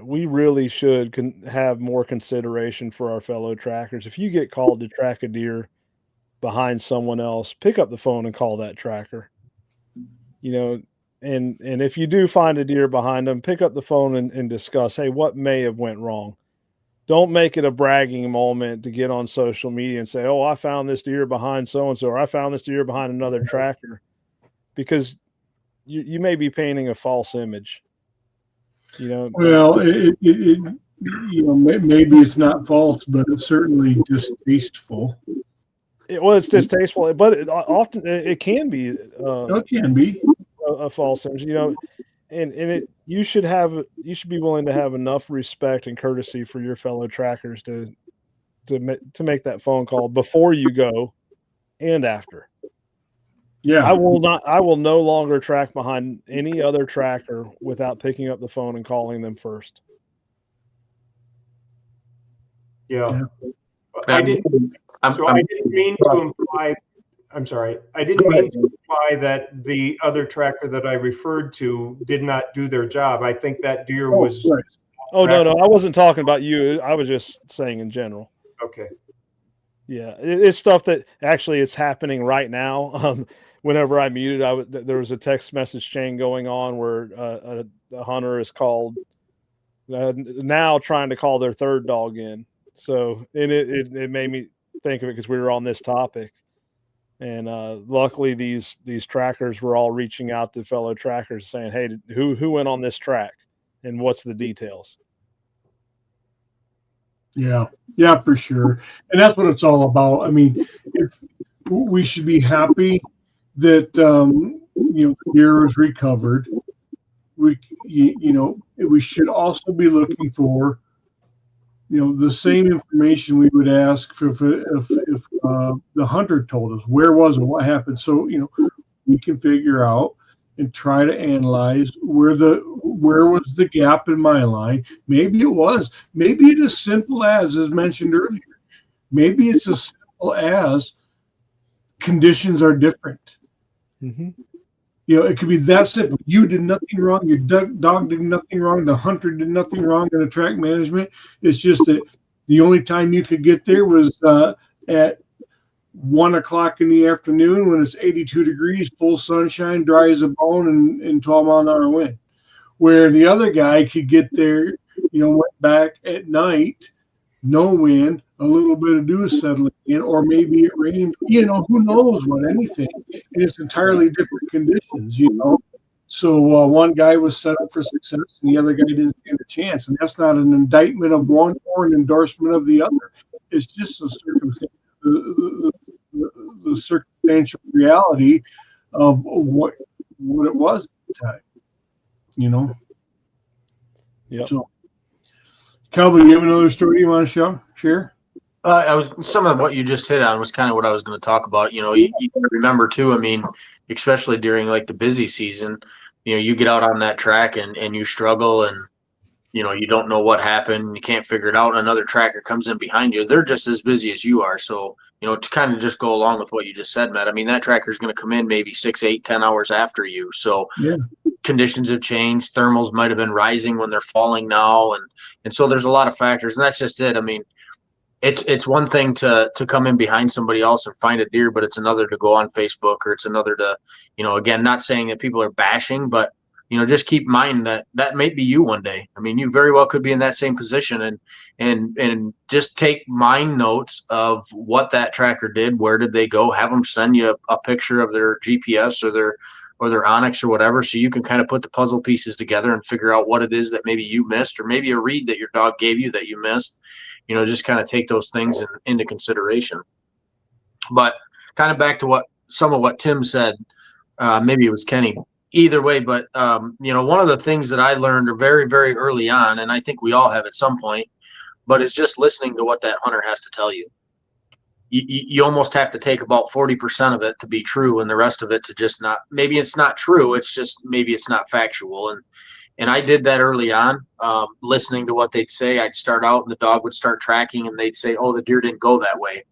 we really should have more consideration for our fellow trackers. If you get called to track a deer behind someone else, pick up the phone and call that tracker. And if you do find a deer behind them, pick up the phone and discuss, hey, what may have went wrong? don't make it a bragging moment to get on social media and say, oh, I found this deer behind so-and-so, or I found this deer behind another tracker, because you may be painting a false image. Well, maybe it's not false, but it's certainly distasteful. It's distasteful, but often it can be. It can be a false image, and you should be willing to have enough respect and courtesy for your fellow trackers to make that phone call before you go and after. Yeah, I will no longer track behind any other tracker without picking up the phone and calling them first. Yeah. I didn't mean to imply. I'm sorry. I didn't mean to imply that the other tracker that I referred to did not do their job. I think that deer was. Right. Oh, no, I wasn't talking about you. I was just saying in general. Okay. Yeah, it's stuff that actually it's happening right now. Whenever I muted, there was a text message chain going on where a hunter is called now trying to call their third dog in. So it made me think of it because we were on this topic. And luckily, these trackers were all reaching out to fellow trackers saying, hey, who went on this track and what's the details? Yeah, for sure. And that's what it's all about. I mean, if we should be happy that, the deer was recovered, we should also be looking for, the same information we would ask if the hunter told us where was it, what happened. So, we can figure out and try to analyze where was the gap in my line. Maybe it is simple as mentioned earlier. Maybe it's as simple as conditions are different. Mm-hmm. It could be that simple. You did nothing wrong. Your dog did nothing wrong. The hunter did nothing wrong in the track management. It's just that the only time you could get there was at 1 o'clock in the afternoon when it's 82 degrees, full sunshine, dry as a bone, and 12-mile-an-hour wind. Where the other guy could get there, went back at night, no wind, a little bit of dew settling in, or maybe it rained, who knows what, anything. And it's entirely different conditions, So one guy was set up for success and the other guy didn't stand a chance. And that's not an indictment of one or an endorsement of the other. It's just a circumstance, the circumstantial reality of what it was at the time, Yeah. So, Calvin, you have another story you want to share? Some of what you just hit on was kind of what I was going to talk about. You remember too. I mean, especially during like the busy season, you get out on that track and you struggle and you don't know what happened. You can't figure it out. Another tracker comes in behind you. They're just as busy as you are. So to kind of just go along with what you just said, Matt. I mean, that tracker is going to come in maybe 6, 8, 10 hours after you. So yeah. Conditions have changed. Thermals might have been rising when they're falling now, and so there's a lot of factors, and that's just it. I mean, it's one thing to come in behind somebody else and find a deer, but it's another to go on Facebook, or it's another to, again, not saying that people are bashing, but just keep in mind that may be you one day. I mean, you very well could be in that same position, and just take mind notes of what that tracker did. Where did they go? Have them send you a picture of their GPS or their Onyx or whatever, so you can kind of put the puzzle pieces together and figure out what it is that maybe you missed, or maybe a read that your dog gave you that you missed. Just kind of take those things into consideration. But kind of back to some of what Tim said, maybe it was Kenny. Either way, but one of the things that I learned very, very early on, and I think we all have at some point, but it's just listening to what that hunter has to tell you. You almost have to take about 40% of it to be true, and the rest of it to just not. Maybe it's not true. It's just maybe it's not factual. And I did that early on, listening to what they'd say. I'd start out, and the dog would start tracking, and they'd say, "Oh, the deer didn't go that way."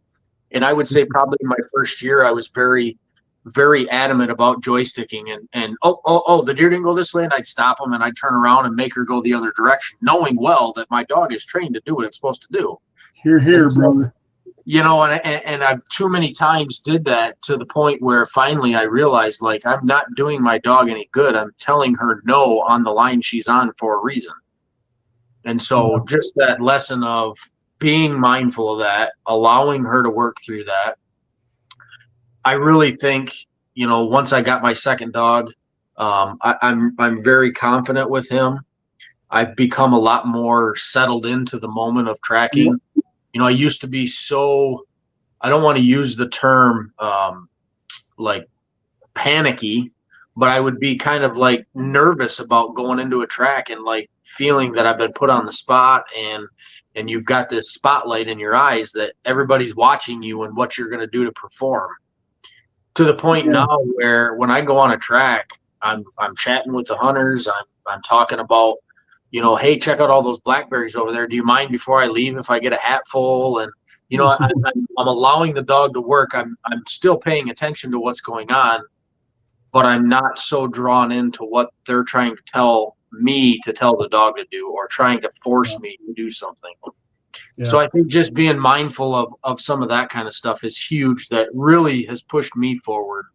And I would say probably in my first year, I was very, very adamant about joysticking, and the deer didn't go this way, and I'd stop them, and I'd turn around and make her go the other direction, knowing well that my dog is trained to do what it's supposed to do. Here, brother. And I've too many times did that to the point where finally I realized, like, I'm not doing my dog any good. I'm telling her no on the line she's on for a reason. And so just that lesson of being mindful of that, allowing her to work through that. I really think, once I got my second dog, I'm very confident with him. I've become a lot more settled into the moment of tracking. I used to be so, I don't want to use the term like panicky, but I would be kind of like nervous about going into a track and like feeling that I've been put on the spot, and you've got this spotlight in your eyes that everybody's watching you and what you're going to do to perform. To the point now where when I go on a track, I'm chatting with the hunters. I'm talking about, hey, check out all those blackberries over there. Do you mind before I leave if I get a hat full? And I'm allowing the dog to work. I'm still paying attention to what's going on, but I'm not so drawn into what they're trying to tell me to tell the dog to do, or trying to force me to do something. Yeah. So I think just being mindful of some of that kind of stuff is huge. That really has pushed me forward.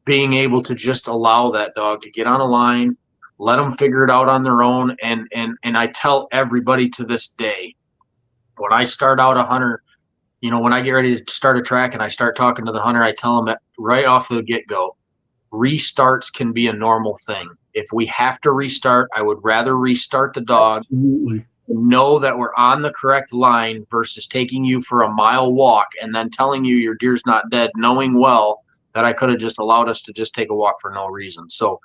Being able to just allow that dog to get on a line, let them figure it out on their own. And I tell everybody to this day, when I start out a hunter, when I get ready to start a track and I start talking to the hunter, I tell them right off the get-go, restarts can be a normal thing. If we have to restart, I would rather restart the dog. Absolutely. Know that we're on the correct line versus taking you for a mile walk and then telling you your deer's not dead, knowing well that I could have just allowed us to just take a walk for no reason. So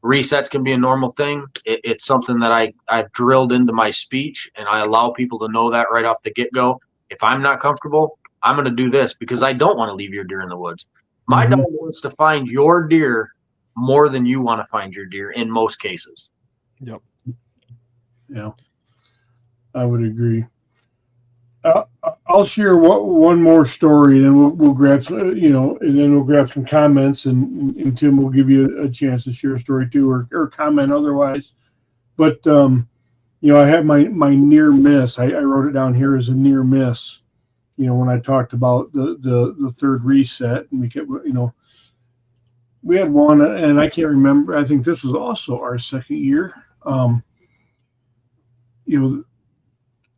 resets can be a normal thing. It's something that I've drilled into my speech, and I allow people to know that right off the get-go. If I'm not comfortable, I'm going to do this because I don't want to leave your deer in the woods. My dog wants to find your deer more than you want to find your deer in most cases. Yep. Yeah. I would agree. I'll share one more story, then we'll grab some, and then we'll grab some comments, and Tim will give you a chance to share a story too, or comment otherwise. But I had my near miss. I wrote it down here as a near miss. When I talked about the third reset, and we kept, we had one, and I can't remember. I think this was also our second year.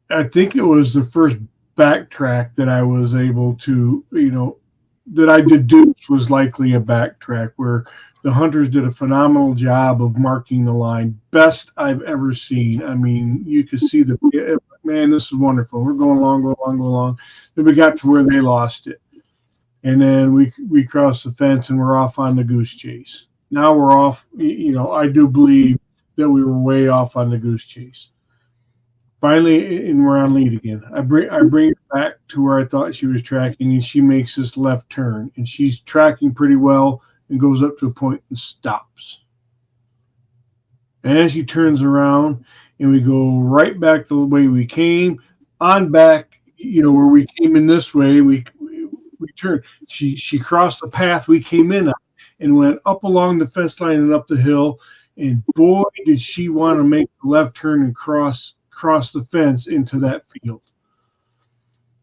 I think it was the first backtrack that I was able to, that I deduced was likely a backtrack, where the hunters did a phenomenal job of marking the line. Best I've ever seen. I mean, you could see man, this is wonderful. We're going along. Then we got to where they lost it. And then we crossed the fence and we're off on the goose chase. Now we're off, I do believe that we were way off on the goose chase. Finally, and we're on lead again. I bring her back to where I thought she was tracking, and she makes this left turn, and she's tracking pretty well and goes up to a point and stops. And as she turns around, and we go right back the way we came, on back, where we came in this way, we turned. She crossed the path we came in on and went up along the fence line and up the hill, and boy, did she want to make the left turn and cross the fence into that field.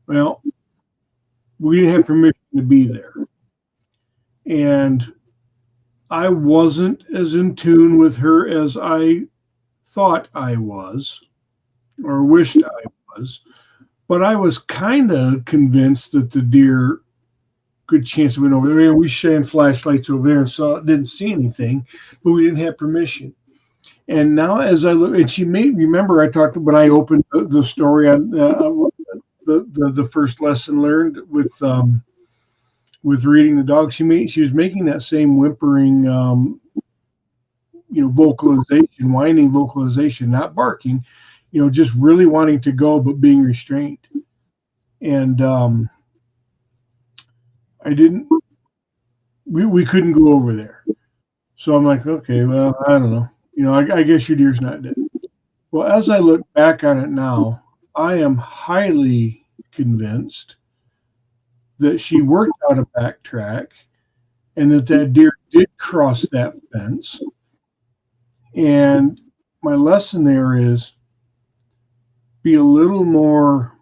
Well, we didn't have permission to be there. And I wasn't as in tune with her as I thought I was, or wished I was, but I was kind of convinced that the deer, good chance it went over there. We shined flashlights over there and didn't see anything, but we didn't have permission. And now, as I look, and she may remember, I talked when I opened the story on the first lesson learned with reading the dog. She was making that same whimpering, vocalization, whining vocalization, not barking, just really wanting to go but being restrained. And we couldn't go over there. So I'm like, okay, well, I don't know. I guess your deer's not dead. Well, as I look back on it now, I am highly convinced that she worked out a backtrack and that deer did cross that fence. And my lesson there is be a little more,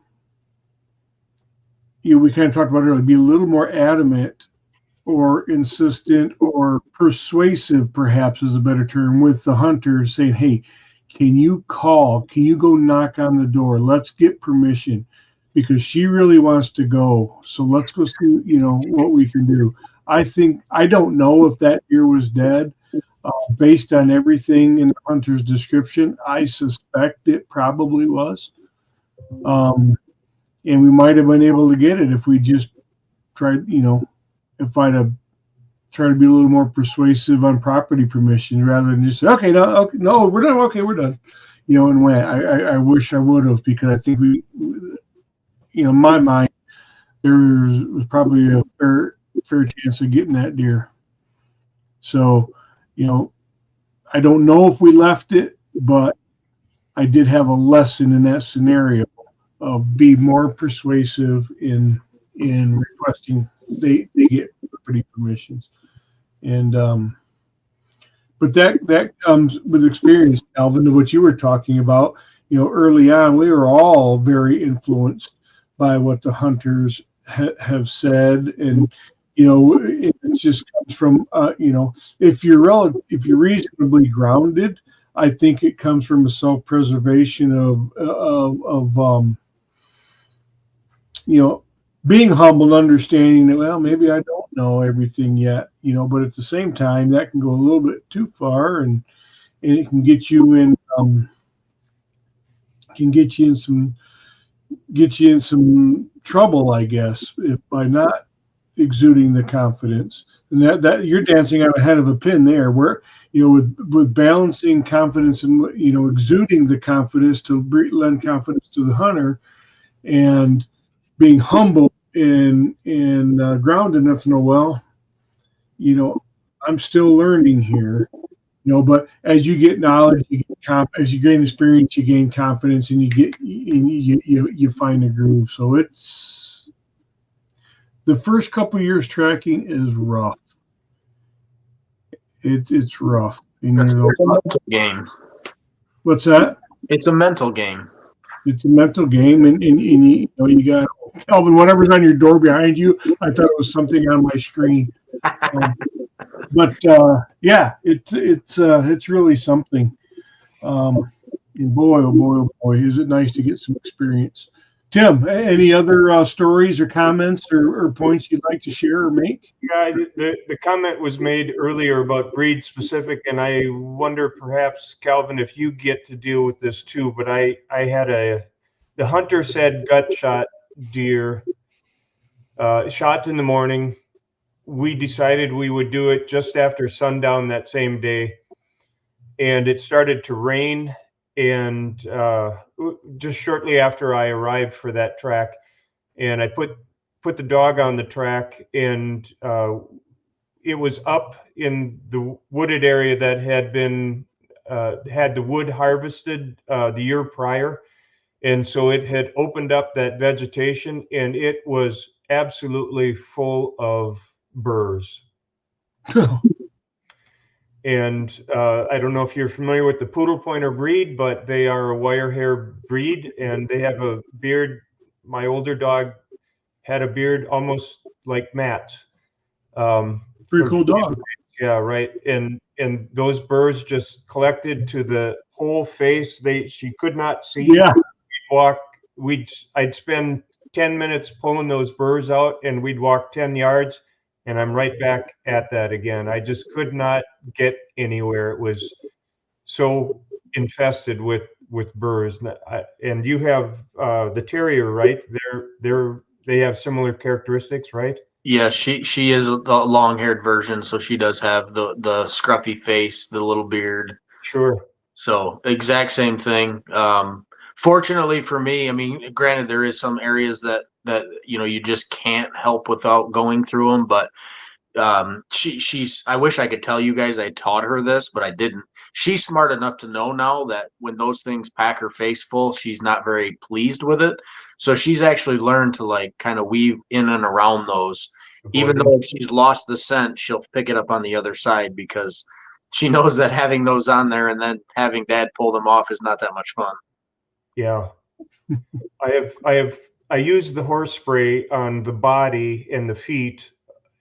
we kind of talked about it earlier, be a little more adamant or insistent or persuasive, perhaps is a better term, with the hunter, saying, hey, can you call? Can you go knock on the door? Let's get permission because she really wants to go. So let's go see, what we can do. I don't know if that deer was dead. Based on everything in the hunter's description, I suspect it probably was. And we might have been able to get it if we just tried, if I'd have tried to be a little more persuasive on property permission rather than just say, okay, no, we're done. Okay, we're done. And went. I wish I would have because I think in my mind, there was probably a fair chance of getting that deer. So, I don't know if we left it, but I did have a lesson in that scenario of be more persuasive in requesting they get property permissions. And but that comes with experience, Alvin, to what you were talking about. Early on, we were all very influenced by what the hunters have said, and it just comes from if you're reasonably grounded, I think it comes from a self-preservation of being humble and understanding that, well, maybe I don't know everything yet, but at the same time, that can go a little bit too far, and it can get you in some trouble, I guess, if by not exuding the confidence. And that you're dancing on a head of a pin there, where with balancing confidence and exuding the confidence to lend confidence to the hunter, and being humble and grounded enough to know, well, I'm still learning here, but as you get knowledge, as you gain experience, you gain confidence, and you find a groove. So it's the first couple of years tracking is rough. It's rough. It's a mental game. What's that? It's a mental game. It's a mental game, and you got Calvin. Whatever's on your door behind you, I thought it was something on my screen. But yeah, it's really something. And boy, oh boy, is it nice to get some experience. Tim, any other stories or comments or points you'd like to share or make? Yeah, the comment was made earlier about breed specific, and I wonder perhaps, Calvin, if you get to deal with this too. But I had the hunter said gut shot deer, shot in the morning. We decided we would do it just after sundown that same day, and it started to rain. And just shortly after I arrived for that track, and I put the dog on the track, and it was up in the wooded area that had been had the wood harvested the year prior, and so it had opened up that vegetation, and it was absolutely full of burrs. And I don't know if you're familiar with the poodle pointer breed, but they are a wire hair breed, and they have a beard. My older dog had a beard almost like Matt's. Pretty cool dog. Yeah, right. And those burrs just collected to the whole face. She could not see. Yeah. I'd spend 10 minutes pulling those burrs out, and we'd walk 10 yards. And I'm right back at that again. I just could not get anywhere. It was so infested with burrs. And you have the terrier, right? They have similar characteristics, right? Yeah, she is the long-haired version, so she does have the scruffy face, the little beard. Sure. So exact same thing. Fortunately for me, I mean, granted, there is some areas that you just can't help without going through them, but she's I wish I could tell you guys I taught her this, but I didn't. She's smart enough to know now that when those things pack her face full, she's not very pleased with it. So she's actually learned to like kind of weave in and around those. Even though if she's lost the scent, she'll pick it up on the other side because she knows that having those on there and then having dad pull them off is not that much fun. Yeah. I use the horse spray on the body and the feet,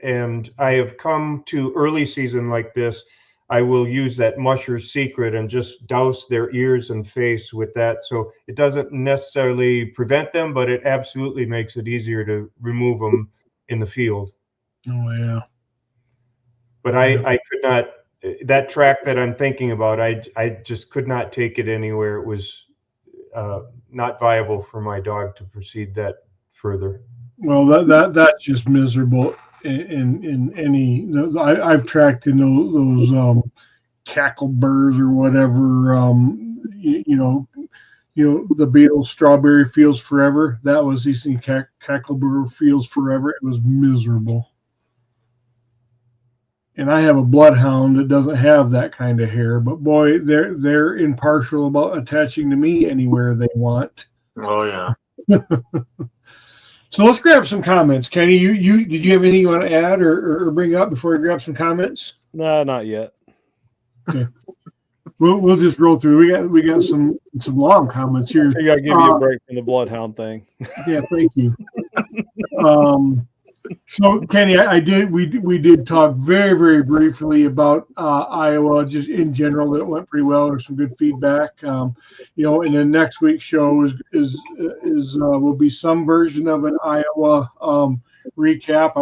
and I have come to early season like this. I will use that Musher's Secret and just douse their ears and face with that. So it doesn't necessarily prevent them, but it absolutely makes it easier to remove them in the field. Oh yeah. But I could not, that track that I'm thinking about, I just could not take it anywhere. It was not viable for my dog to proceed that further. Well, that's just miserable. In any, I've tracked in those cackle burrs or whatever. The Beatles' Strawberry Fields Forever. That was these things, cackle burr fields forever. It was miserable. And I have a bloodhound that doesn't have that kind of hair, but boy, they're impartial about attaching to me anywhere they want. Oh yeah. So let's grab some comments. Kenny, you did you have anything you want to add or bring up before we grab some comments? No, not yet. Okay. We'll just roll through. We got some long comments here. I think I'll give you a break from the bloodhound thing. Yeah, thank you. So Kenny, we did talk very, very briefly about Iowa, just in general. That went pretty well. There's some good feedback. And then next week's show is will be some version of an Iowa recap.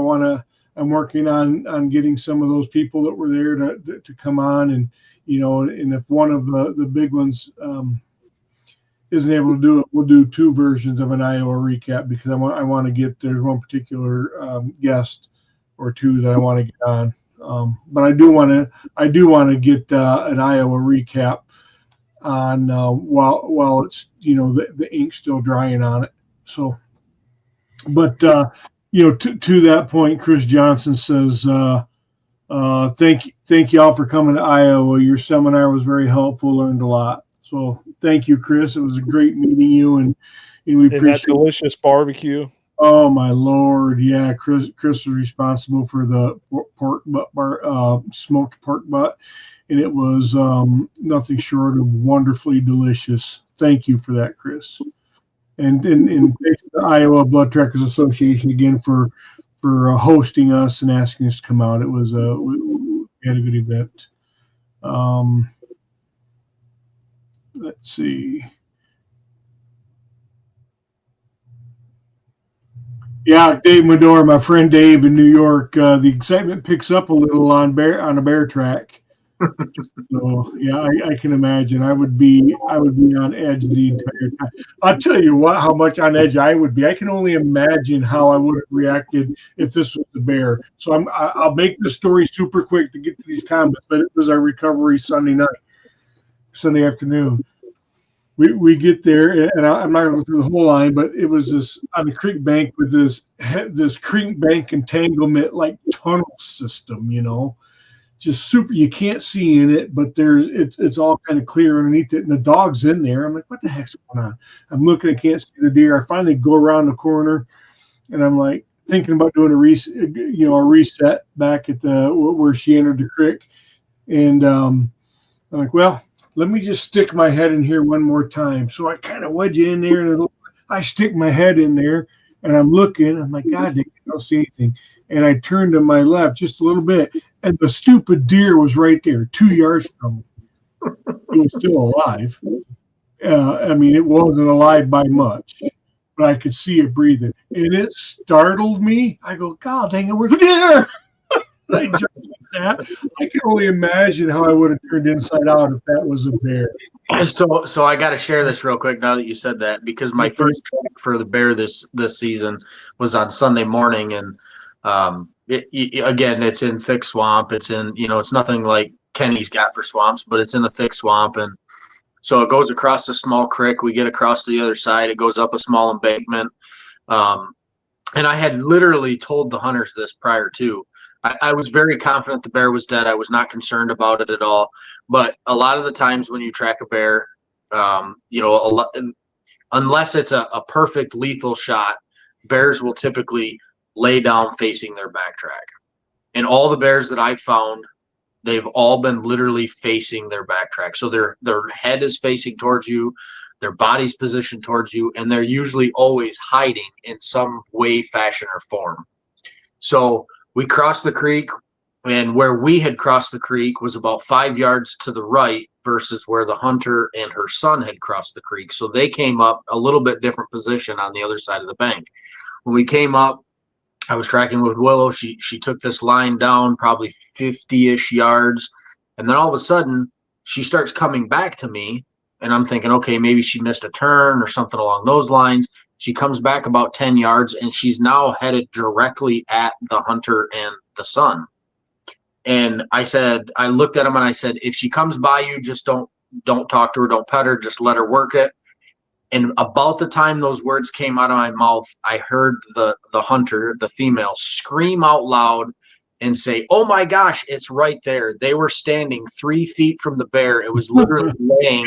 I'm working on getting some of those people that were there to come on, and and if one of the big ones isn't able to do it, we'll do two versions of an Iowa recap, because I want to get, there's one particular guest or two that I want to get on. But I do want to get an Iowa recap on while it's the ink's still drying on it. So, but to that point, Chris Johnson says, thank you all for coming to Iowa. Your seminar was very helpful. Learned a lot. So thank you, Chris. It was a great meeting you, and we appreciate that delicious barbecue. Oh my Lord, yeah. Chris was responsible for the smoked pork butt, and it was nothing short of wonderfully delicious. Thank you for that, Chris. And thanks to the Iowa Blood Trackers Association again for hosting us and asking us to come out. It was we had a good event. Let's see. Yeah, Dave Medora, my friend Dave in New York. The excitement picks up a little on a bear track. So yeah, I can imagine. I would be on edge the entire time. I'll tell you what, how much on edge I would be. I can only imagine how I would have reacted if this was the bear. So I'll make the story super quick to get to these comments. But it was our recovery Sunday afternoon. We get there, and I'm not going to go through the whole line, but it was this on the creek bank with this creek bank entanglement like tunnel system, just super. You can't see in it, but it's all kind of clear underneath it, and the dog's in there. I'm like, what the heck's going on? I'm looking, I can't see the deer. I finally go around the corner, and I'm like thinking about doing a reset back at where she entered the creek, and I'm like, well, let me just stick my head in here one more time. So I kind of wedge it in there, and I stick my head in there, and I'm looking. I'm like, God, I don't see anything. And I turned to my left just a little bit, and the stupid deer was right there, 2 yards from me. It was still alive. I mean, it wasn't alive by much, but I could see it breathing. And it startled me. I go, God dang it, we're there. I jumped like that. I can only imagine how I would have turned inside out if that was a bear. So I got to share this real quick now that you said that, because my first track for the bear this season was on Sunday morning, and again, it's in thick swamp. It's in it's nothing like Kenny's got for swamps, but it's in a thick swamp, and so it goes across a small creek. We get across to the other side. It goes up a small embankment, and I had literally told the hunters this prior to. I was very confident the bear was dead. I was not concerned about it at all. But a lot of the times when you track a bear, unless it's a perfect lethal shot, bears will typically lay down facing their backtrack. And all the bears that I've found, they've all been literally facing their backtrack. So their head is facing towards you, their body's positioned towards you, and they're usually always hiding in some way, fashion, or form. So we cross the creek, And where we had crossed the creek was about 5 yards to the right versus where the hunter and her son had crossed the creek. So they came up a little bit different position on the other side of the bank. When we came up, I was tracking with Willow. She took this line down probably 50-ish yards. And then all of a sudden, she starts coming back to me. And I'm thinking, okay, maybe she missed a turn or something along those lines. She comes back about 10 yards, and she's now headed directly at the hunter and the son. And I looked at him and I said, if she comes by you, just don't talk to her, don't pet her, just let her work it. And about the time those words came out of my mouth, I heard the hunter, the female, scream out loud and say, "Oh my gosh, it's right there." They were standing 3 feet from the bear. It was literally laying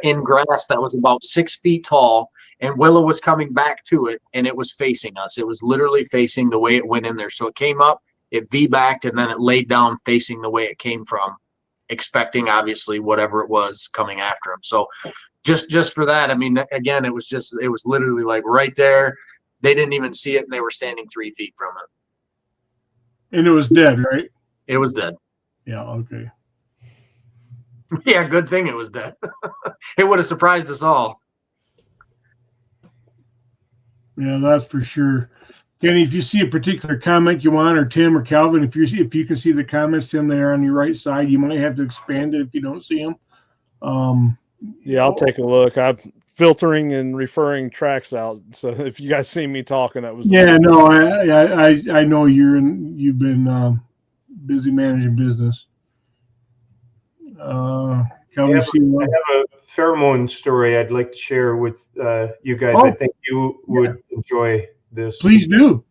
in grass that was about 6 feet tall, and Willow was coming back to it, and it was facing us. It was literally facing the way it went in there. So it came up, it V-backed, and then it laid down facing the way it came from, expecting obviously whatever it was coming after him. So just for that, I mean, again, it was literally like right there. They didn't even see it, and they were standing 3 feet from it. And it was dead, right? It was dead. Yeah, okay. Yeah, good thing it was dead. It would have surprised us all. Yeah, that's for sure. Kenny, if you see a particular comment you want, or Tim or Calvin, if you can see the comments, Tim, they are on your right side. You might have to expand it if you don't see them. Yeah, I'll take a look. I'm filtering and referring tracks out. So if you guys see me talking, that was no, I know you've been busy managing business. I have a pheromone story I'd like to share with you guys. I think you would enjoy this. Please do.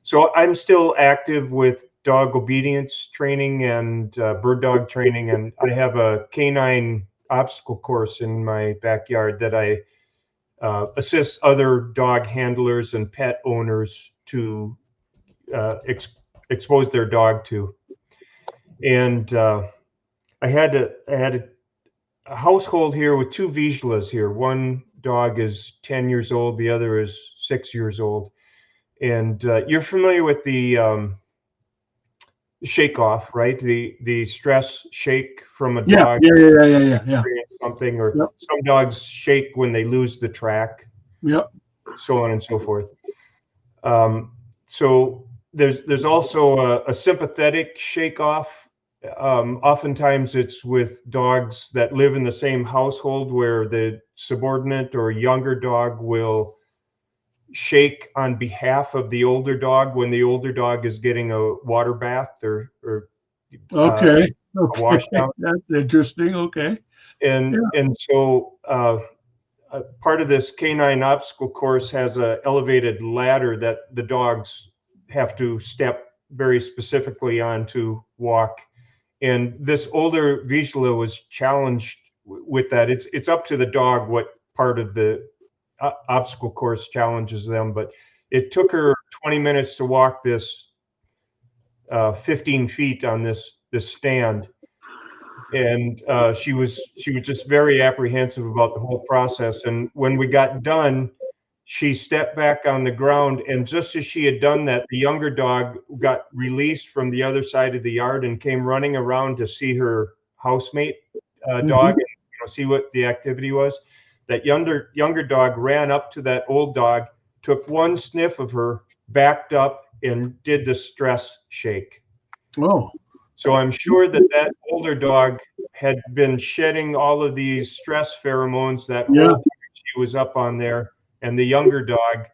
So I'm still active with dog obedience training and bird dog training, and I have a canine obstacle course in my backyard that I assist other dog handlers and pet owners to expose their dog to. And I had a household here with 2 Vizslas here. One dog is 10 years old, the other is 6 years old. And you're familiar with the shake off, right? The stress shake from a dog. Yeah. Something, or some dogs shake when they lose the track. Yep. So on and so forth. So there's also a sympathetic shake off. Oftentimes it's with dogs that live in the same household where the subordinate or younger dog will shake on behalf of the older dog when the older dog is getting a water bath or a wash down. That's interesting. Okay. And so part of this canine obstacle course has an elevated ladder that the dogs have to step very specifically on to walk. And this older Vizsla was challenged with that. It's up to the dog what part of the obstacle course challenges them, but it took her 20 minutes to walk this 15 feet on this stand. And she was just very apprehensive about the whole process. And when we got done, she stepped back on the ground, and just as she had done that, the younger dog got released from the other side of the yard and came running around to see her housemate dog and see what the activity was. That younger dog ran up to that old dog, took one sniff of her, backed up, and did the stress shake. Oh. So I'm sure that older dog had been shedding all of these stress pheromones that whole time she was up on there, and the younger dog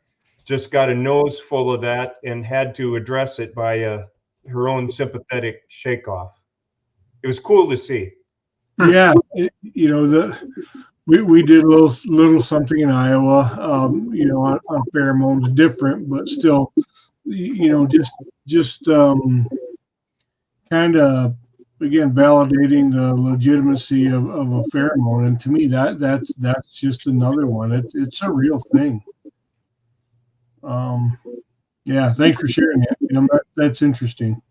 just got a nose full of that and had to address it by her own sympathetic shake off. It was cool to see. Yeah, we did a little something in Iowa, on pheromones, different, but still, just kind of, again, validating the legitimacy of a pheromone. And to me, that's just another one. It's a real thing. Yeah, thanks for sharing that. That's interesting.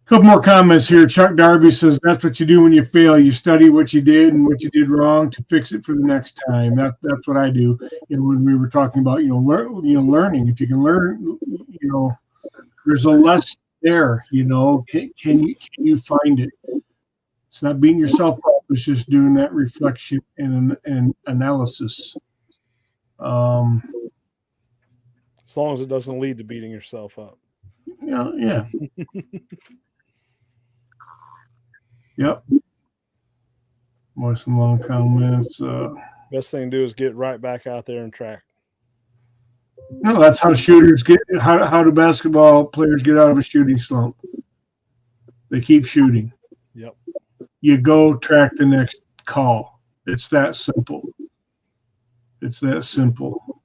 Couple more comments here. Chuck Darby says, that's what you do when you fail. You study what you did and what you did wrong to fix it for the next time. That's what I do. And when we were talking about, learning, if you can learn, there's a lesson there. Can you find it? It's not beating yourself up. It's just doing that reflection and analysis. As long as it doesn't lead to beating yourself up. Yeah. Yep. More some long comments. Best thing to do is get right back out there and track. No, that's how shooters get. How do basketball players get out of a shooting slump? They keep shooting. Yep. You go track the next call. It's that simple. It's that simple.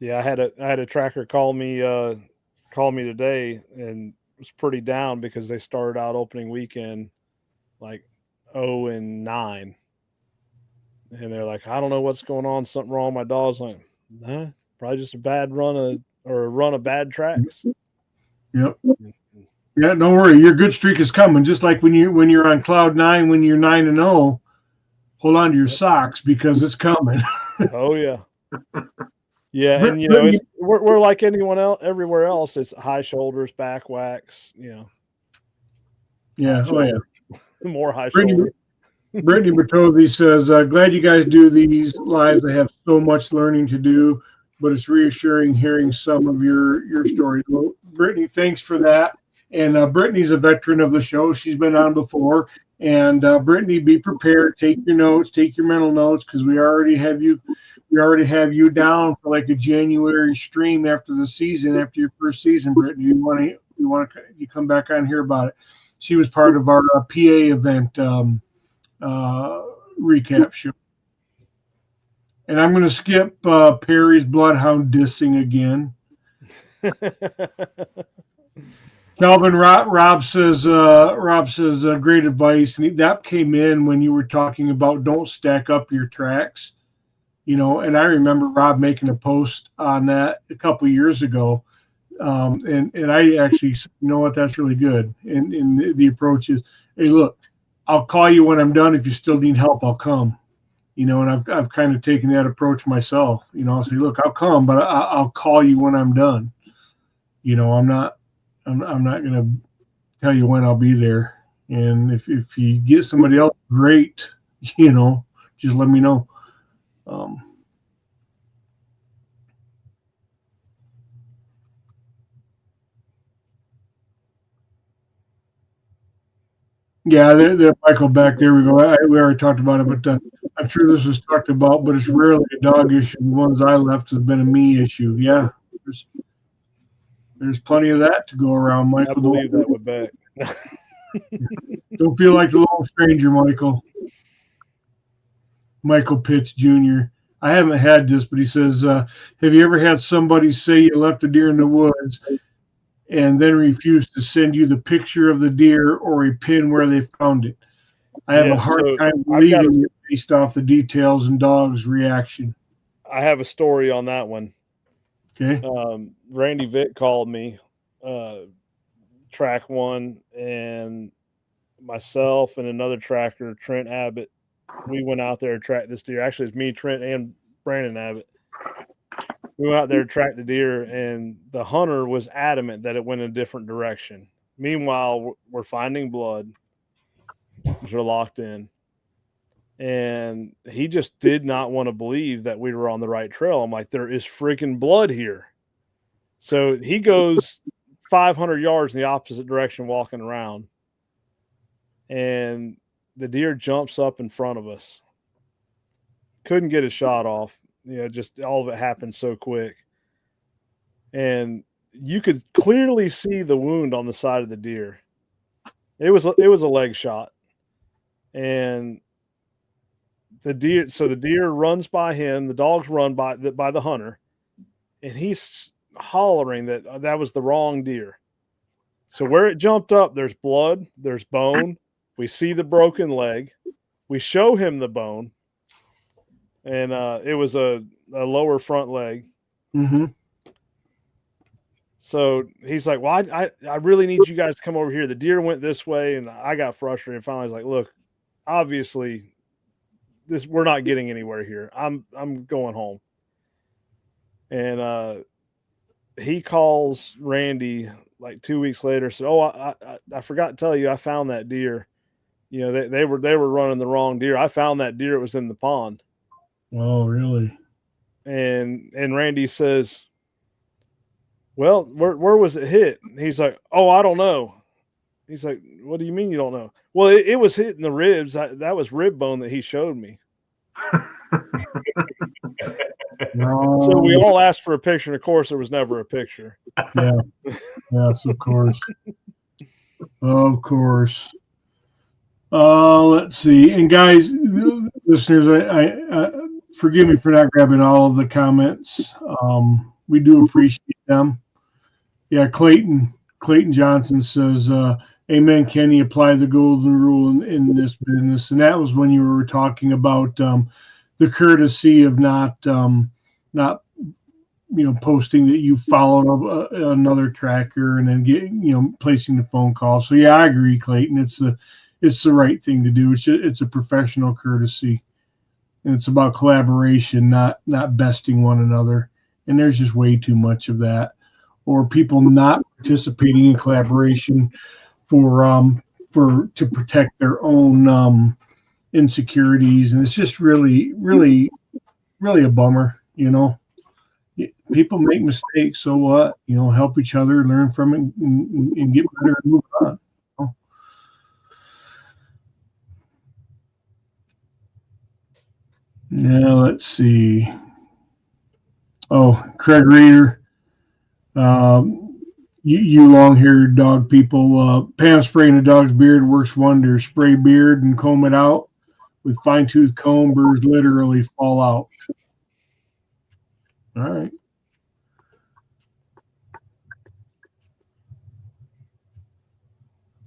Yeah, I had a tracker call me today and was pretty down because they started out opening weekend like 0-9. And they're like, I don't know what's going on, something wrong with my dog's. Like, nah, probably just a bad run of bad tracks. Yep. Yeah, don't worry. Your good streak is coming. Just like when you're on cloud 9, when you're 9-0, hold on to your socks because it's coming. Oh yeah. Yeah, and we're like anyone else everywhere else. It's high shoulders, back wax, Yeah, oh yeah. More high shoulders. Brittany Bertozzi says, glad you guys do these lives. I have so much learning to do, but it's reassuring hearing some of your stories. Well, Brittany, thanks for that. And Brittany's a veteran of the show. She's been on before. And Brittany, be prepared. Take your notes, take your mental notes, because we already have you down for like a January stream after the season, after your first season, Brittany. You want to come back on here about it. She was part of our PA event recap show. And I'm going to skip Perry's Bloodhound dissing again. Calvin Rob says great advice, and that came in when you were talking about don't stack up your tracks, And I remember Rob making a post on that a couple of years ago, and I actually said, you know what, that's really good. And the approach is, hey, look, I'll call you when I'm done. If you still need help, I'll come. And I've kind of taken that approach myself. I'll say, look, I'll come, but I'll call you when I'm done. I'm not going to tell you when I'll be there. And if you get somebody else, great, just let me know. Yeah, there, Michael, back there we go. We already talked about it, but I'm sure this was talked about, but it's rarely a dog issue. The ones I left has been a me issue. Yeah, there's plenty of that to go around, Michael. I believe that would back. Don't feel like the lone stranger, Michael. Michael Pitts Jr. I haven't had this, but he says, have you ever had somebody say you left a deer in the woods and then refused to send you the picture of the deer or a pin where they found it? I have a hard time believing it based off the details and dog's reaction. I have a story on that one. Okay. Randy Vick called me, track one, and myself and another tracker, Trent Abbott, we went out there to track this deer. Actually, it's me, Trent, and Brandon Abbott. We went out there to track the deer, and the hunter was adamant that it went in a different direction. Meanwhile, we're finding blood. We're locked in. And he just did not want to believe that we were on the right trail. I'm like, there is freaking blood here. So he goes 500 yards in the opposite direction, walking around. And the deer jumps up in front of us. Couldn't get a shot off. Just all of it happened so quick. And you could clearly see the wound on the side of the deer. It was a leg shot. And the deer runs by him. The dogs run by the hunter. And he's hollering that was the wrong deer. So where it jumped up, there's blood, there's bone. We see the broken leg. We show him the bone. And it was a lower front leg. Mm-hmm. So he's like, well, I really need you guys to come over here. The deer went this way, and I got frustrated. Finally, I was like, look, obviously, we're not getting anywhere here. I'm going home. And he calls Randy like 2 weeks later. Said, "Oh, I forgot to tell you, I found that deer. You know, they were running the wrong deer. I found that deer. It was in the pond." Oh, really? And Randy says, "Well, where was it hit?" And he's like, "Oh, I don't know." He's like, "What do you mean you don't know?" Well, it was hitting the ribs. That was rib bone that he showed me. No. So we all asked for a picture, and of course, there was never a picture. Yeah. Yes, of course. Of course. Let's see. And guys, listeners, I forgive me for not grabbing all of the comments. We do appreciate them. Yeah, Clayton Johnson says, "Amen, Kenny. Apply the golden rule in this business." And that was when you were talking about the courtesy of not posting that you followed another tracker and then placing the phone call. So yeah, I agree, Clayton. It's the right thing to do. It's a professional courtesy, and it's about collaboration, not besting one another. And there's just way too much of that, or people not participating in collaboration to protect their own insecurities, and it's just really a bummer. People make mistakes, so what? Help each other, learn from it, and get better and move on. Yeah, let's see. Oh, Craig Reeder, you long-haired dog people, Pam spraying a dog's beard works wonders. Spray beard and comb it out with fine-tooth comb. Birds literally fall out. All right.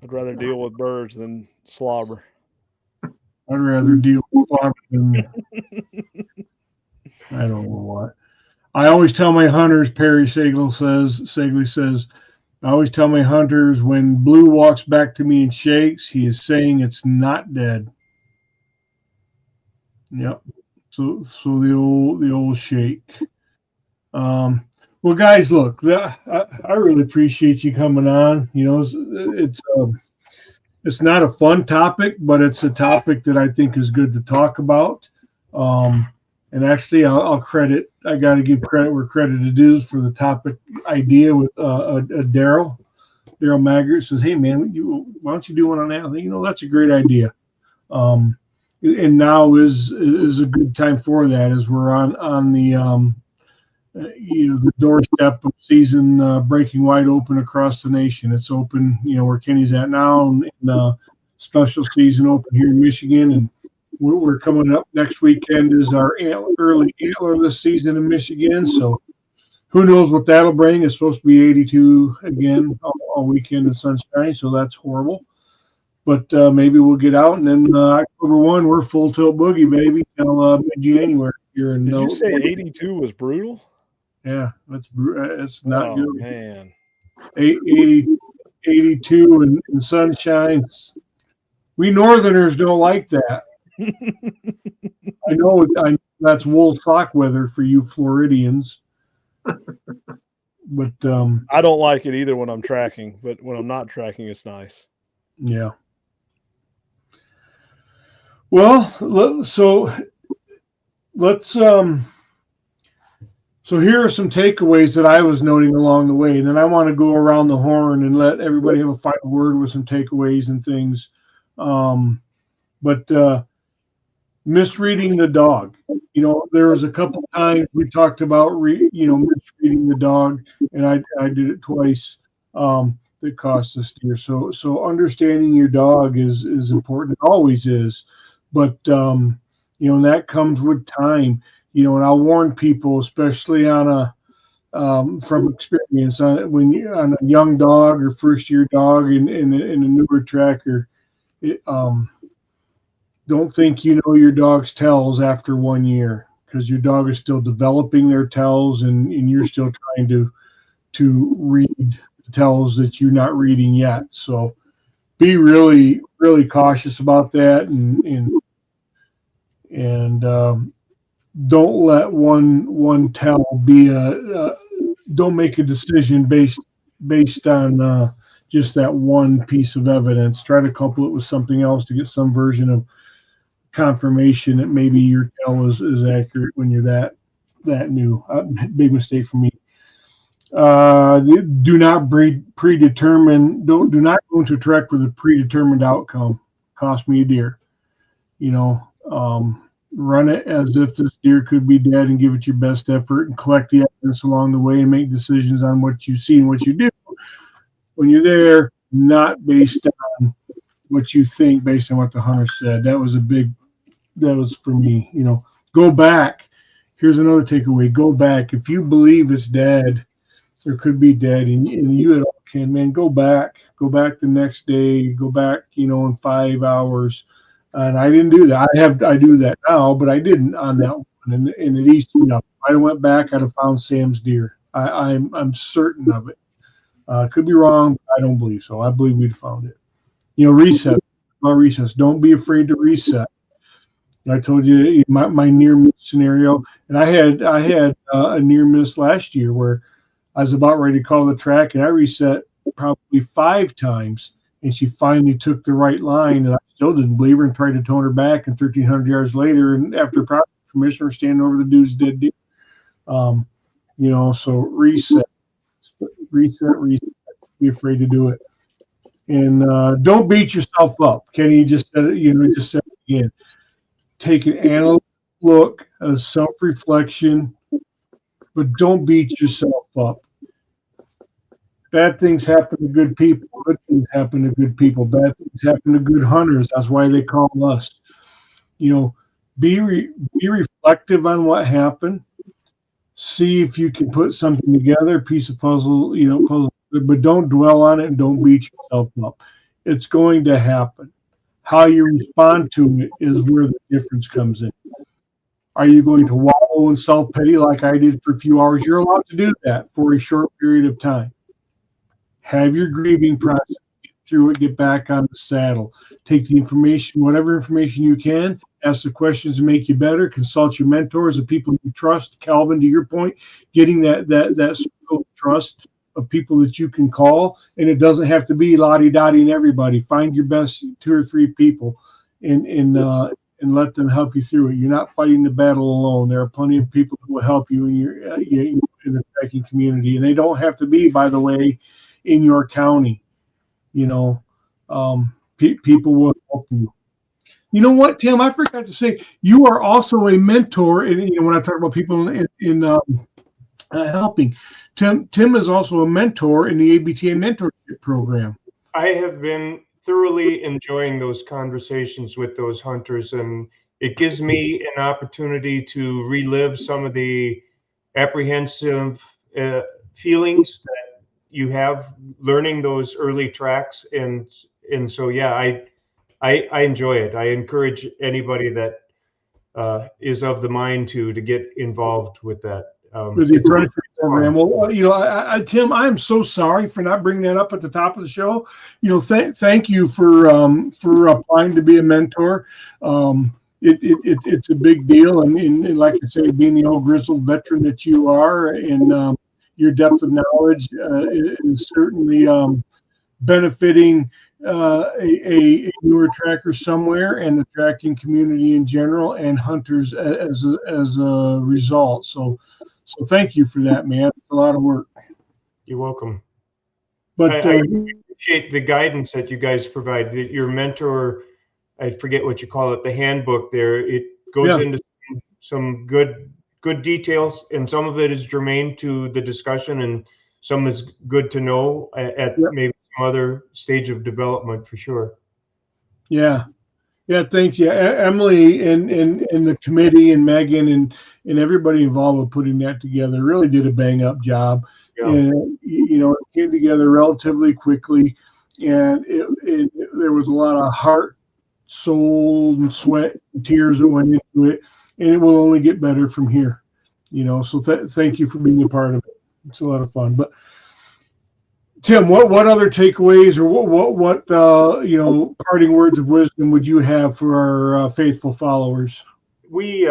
I'd rather deal with birds than slobber. I'd rather deal with slobber than I don't know what. I always tell my hunters, Perry Segley says, I always tell my hunters when Blue walks back to me and shakes, he is saying it's not dead. Yep. So the old shake. Well, guys, look, I really appreciate you coming on. It's not a fun topic, but it's a topic that I think is good to talk about. And actually, I got to give credit where credit is due for the topic idea with Daryl Maggart says, "Hey man, why don't you do one on that?" That's a great idea. And now is a good time for that as we're on the the doorstep of season breaking wide open across the nation. It's open, where Kenny's at now, and special season open here in Michigan, and we're coming up next weekend is our early antler this season in Michigan. So who knows what that'll bring? It's supposed to be 82 again all weekend in sunshine, so that's horrible. But maybe we'll get out, and then October 1, we're full tilt boogie, baby, till mid-January. Did you say 82 was brutal? Yeah, it's not good. Man. 82 in sunshine. We Northerners don't like that. I know that's wool sock weather for you Floridians. But I don't like it either when I'm tracking, but when I'm not tracking, it's nice. Yeah. Well, so let's so here are some takeaways that I was noting along the way, and then I want to go around the horn and let everybody have a final word with some takeaways and things. But misreading the dog. There was a couple times we talked about misreading the dog, and I did it twice. That cost us dear. So understanding your dog is important. It always is, but and that comes with time. And I'll warn people, especially on from experience, when you're on a young dog or first year dog in a newer tracker, don't think you know your dog's tells after 1 year, because your dog is still developing their tells, and you're still trying to read the tells that you're not reading yet. So be really, really cautious about that, and don't let one tell be don't make a decision based on just that one piece of evidence. Try to couple it with something else to get some version of confirmation that maybe your tell is accurate when you're that new. Big mistake for me. Do not predetermine. Do not go into a trek with a predetermined outcome. Cost me a deer. Run it as if this deer could be dead and give it your best effort and collect the evidence along the way and make decisions on what you see and what you do. When you're there, not based on what you think, based on what the hunter said. That was for me. Go back. Here's another takeaway. Go back. If you believe it's dead or could be dead and you at all can, man, go back the next day, go back, in 5 hours. And I didn't do that. I do that now, but I didn't on that one. And at least, I went back, I'd have found Sam's deer. I'm certain of it. Could be wrong, but I don't believe so. I believe we'd found it. Reset. About recess. Don't be afraid to reset. I told you my near miss scenario, and I had a near miss last year where I was about ready to call the track, and I reset probably 5 times, and she finally took the right line, and I still didn't believe her and tried to tone her back. And 1,300 yards later, and after proper commissioner standing over the dude's dead deer, so reset. Be afraid to do it, and don't beat yourself up. Kenny just said it. Just said it again. Take an analytical look, a self-reflection, but don't beat yourself up. Bad things happen to good people. Good things happen to good people. Bad things happen to good hunters. That's why they call us. Be reflective on what happened. See if you can put something together, a piece of puzzle, but don't dwell on it and don't beat yourself up. It's going to happen. How you respond to it is where the difference comes in. Are you going to wallow in self-pity like I did for a few hours? You're allowed to do that for a short period of time. Have your grieving process, get through it, get back on the saddle. Take the information, whatever information you can, ask the questions to make you better, consult your mentors, the people you trust. Calvin, to your point, getting that circle of trust of people that you can call, and it doesn't have to be lottie-dottie and everybody. Find your best 2 or 3 people and let them help you through it. You're not fighting the battle alone. There are plenty of people who will help you in the trekking community, and they don't have to be, by the way, in your county. People will help you. You know what, Tim? I forgot to say, you are also a mentor. And when I talk about people in helping, Tim is also a mentor in the ABTA mentorship program. I have been thoroughly enjoying those conversations with those hunters, and it gives me an opportunity to relive some of the apprehensive feelings that you have learning those early tracks. And so, yeah, I enjoy it. I encourage anybody that is of the mind to get involved with that. With the apprenticeship program. Well, Tim, I'm so sorry for not bringing that up at the top of the show. Thank you for applying to be a mentor. It's a big deal, and like I say, being the old grizzled veteran that you are, and your depth of knowledge is certainly benefiting a newer tracker somewhere, and the tracking community in general, and hunters as a result. So thank you for that, man. It's a lot of work. You're welcome. But I appreciate the guidance that you guys provide. Your mentor, I forget what you call it, the handbook there. It goes into some good details, and some of it is germane to the discussion, and some is good to know at maybe some other stage of development for sure. Yeah, thanks. Yeah, Emily and the committee and Megan and everybody involved with putting that together really did a bang up job. Yeah. And it came together relatively quickly, and there was a lot of heart, soul, and sweat and tears that went into it, and it will only get better from here. So thank you for being a part of it. It's a lot of fun. But Tim, what other takeaways or what parting words of wisdom would you have for our faithful followers? We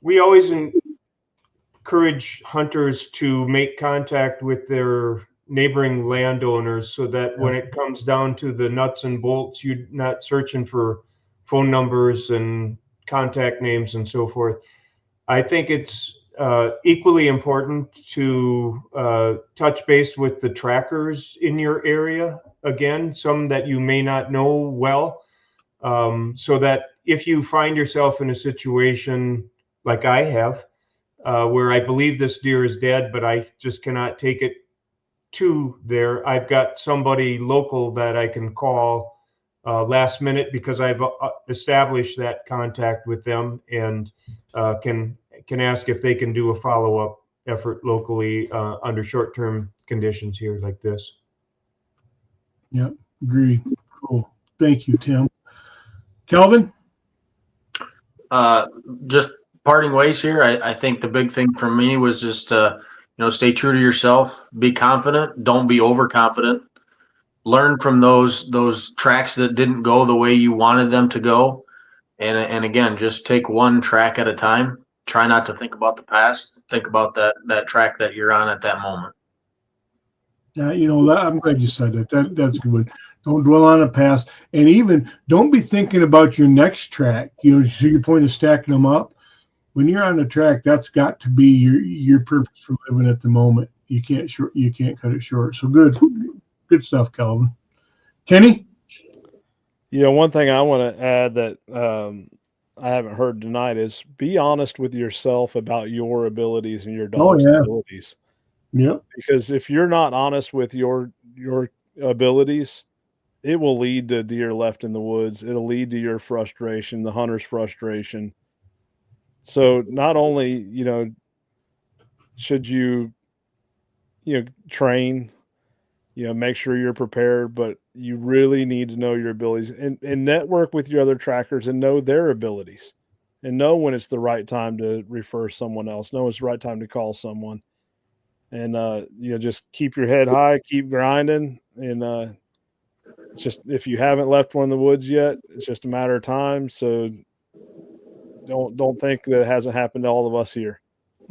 we always encourage hunters to make contact with their neighboring landowners so that when it comes down to the nuts and bolts, you're not searching for phone numbers and contact names and so forth. I think it's equally important to touch base with the trackers in your area, again, some that you may not know well, so that if you find yourself in a situation like I have, where I believe this deer is dead, but I just cannot take it to there, I've got somebody local that I can call last minute because I've established that contact with them, and can ask if they can do a follow-up effort locally under short-term conditions here like this. Yeah, agreed. Cool. Thank you, Tim. Kelvin? Just parting ways here. I think the big thing for me was just stay true to yourself, be confident, don't be overconfident. Learn from those tracks that didn't go the way you wanted them to go. And again, just take one track at a time. Try not to think about the past. Think about that track that you're on at that moment. I'm glad you said that. That's good. Don't dwell on the past, and even don't be thinking about your next track. So your point of stacking them up. When you're on the track, that's got to be your purpose for living at the moment. You can't cut it short. So good stuff, Calvin. Kenny? One thing I want to add that I haven't heard tonight is be honest with yourself about your abilities and your dog's abilities. Yep. Because if you're not honest with your abilities, it will lead to deer left in the woods. It'll lead to your frustration, the hunter's frustration. So not only, should you train, make sure you're prepared, but you really need to know your abilities and network with your other trackers and know their abilities and know when it's the right time to refer someone else, know it's the right time to call someone. And, just keep your head high, keep grinding. And it's just, if you haven't left one in the woods yet, it's just a matter of time. So don't think that it hasn't happened to all of us here.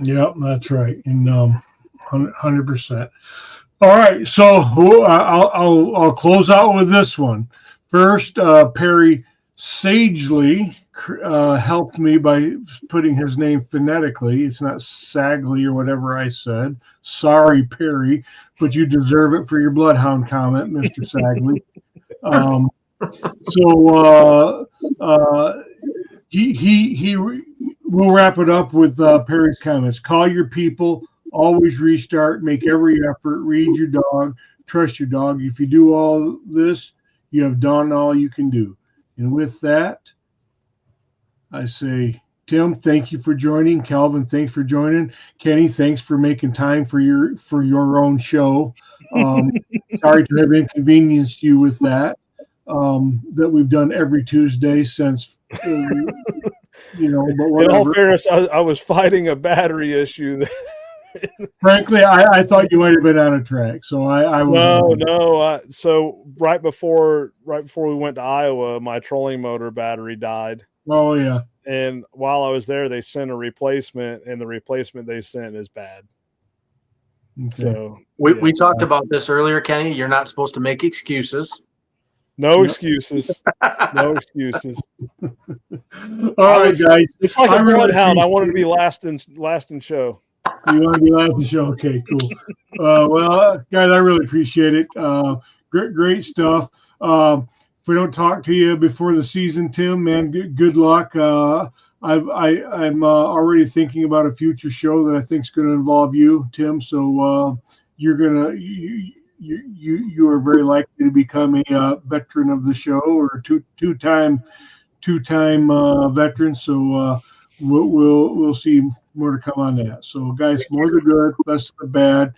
Yep, that's right. And 100%. All right, so I'll close out with this one. First, Perry sagely helped me by putting his name phonetically. It's not Sagley or whatever I said. Sorry, Perry, but you deserve it for your bloodhound comment, Mr. Sagley. We'll wrap it up with Perry's comments. Call your people. Always restart. Make every effort. Read your dog. Trust your dog. If you do all this, you have done all you can do. And with that, I say, Tim, thank you for joining. Calvin, thanks for joining. Kenny, thanks for making time for your own show. Sorry to have inconvenienced you with that. That we've done every Tuesday since. But in all fairness, I was fighting a battery issue. Frankly, I thought you might have been on a track, so I was no. So right before we went to Iowa, my trolling motor battery died. Oh yeah. And while I was there, they sent a replacement, and the replacement they sent is bad. Okay. So we talked about this earlier, Kenny. You're not supposed to make excuses. No excuses. No excuses. All right, guys. It's like a bloodhound. I wanted to be last in show. You want to be last in show? Okay, cool. Well, guys, I really appreciate it. Great stuff. If we don't talk to you before the season, Tim, man, good luck. I'm already thinking about a future show that I think is going to involve you, Tim. So you are very likely to become a veteran of the show, or two-time veteran. So we'll see more to come on that. So guys, more the good, less the bad.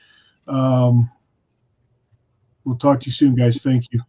We'll talk to you soon, guys. Thank you.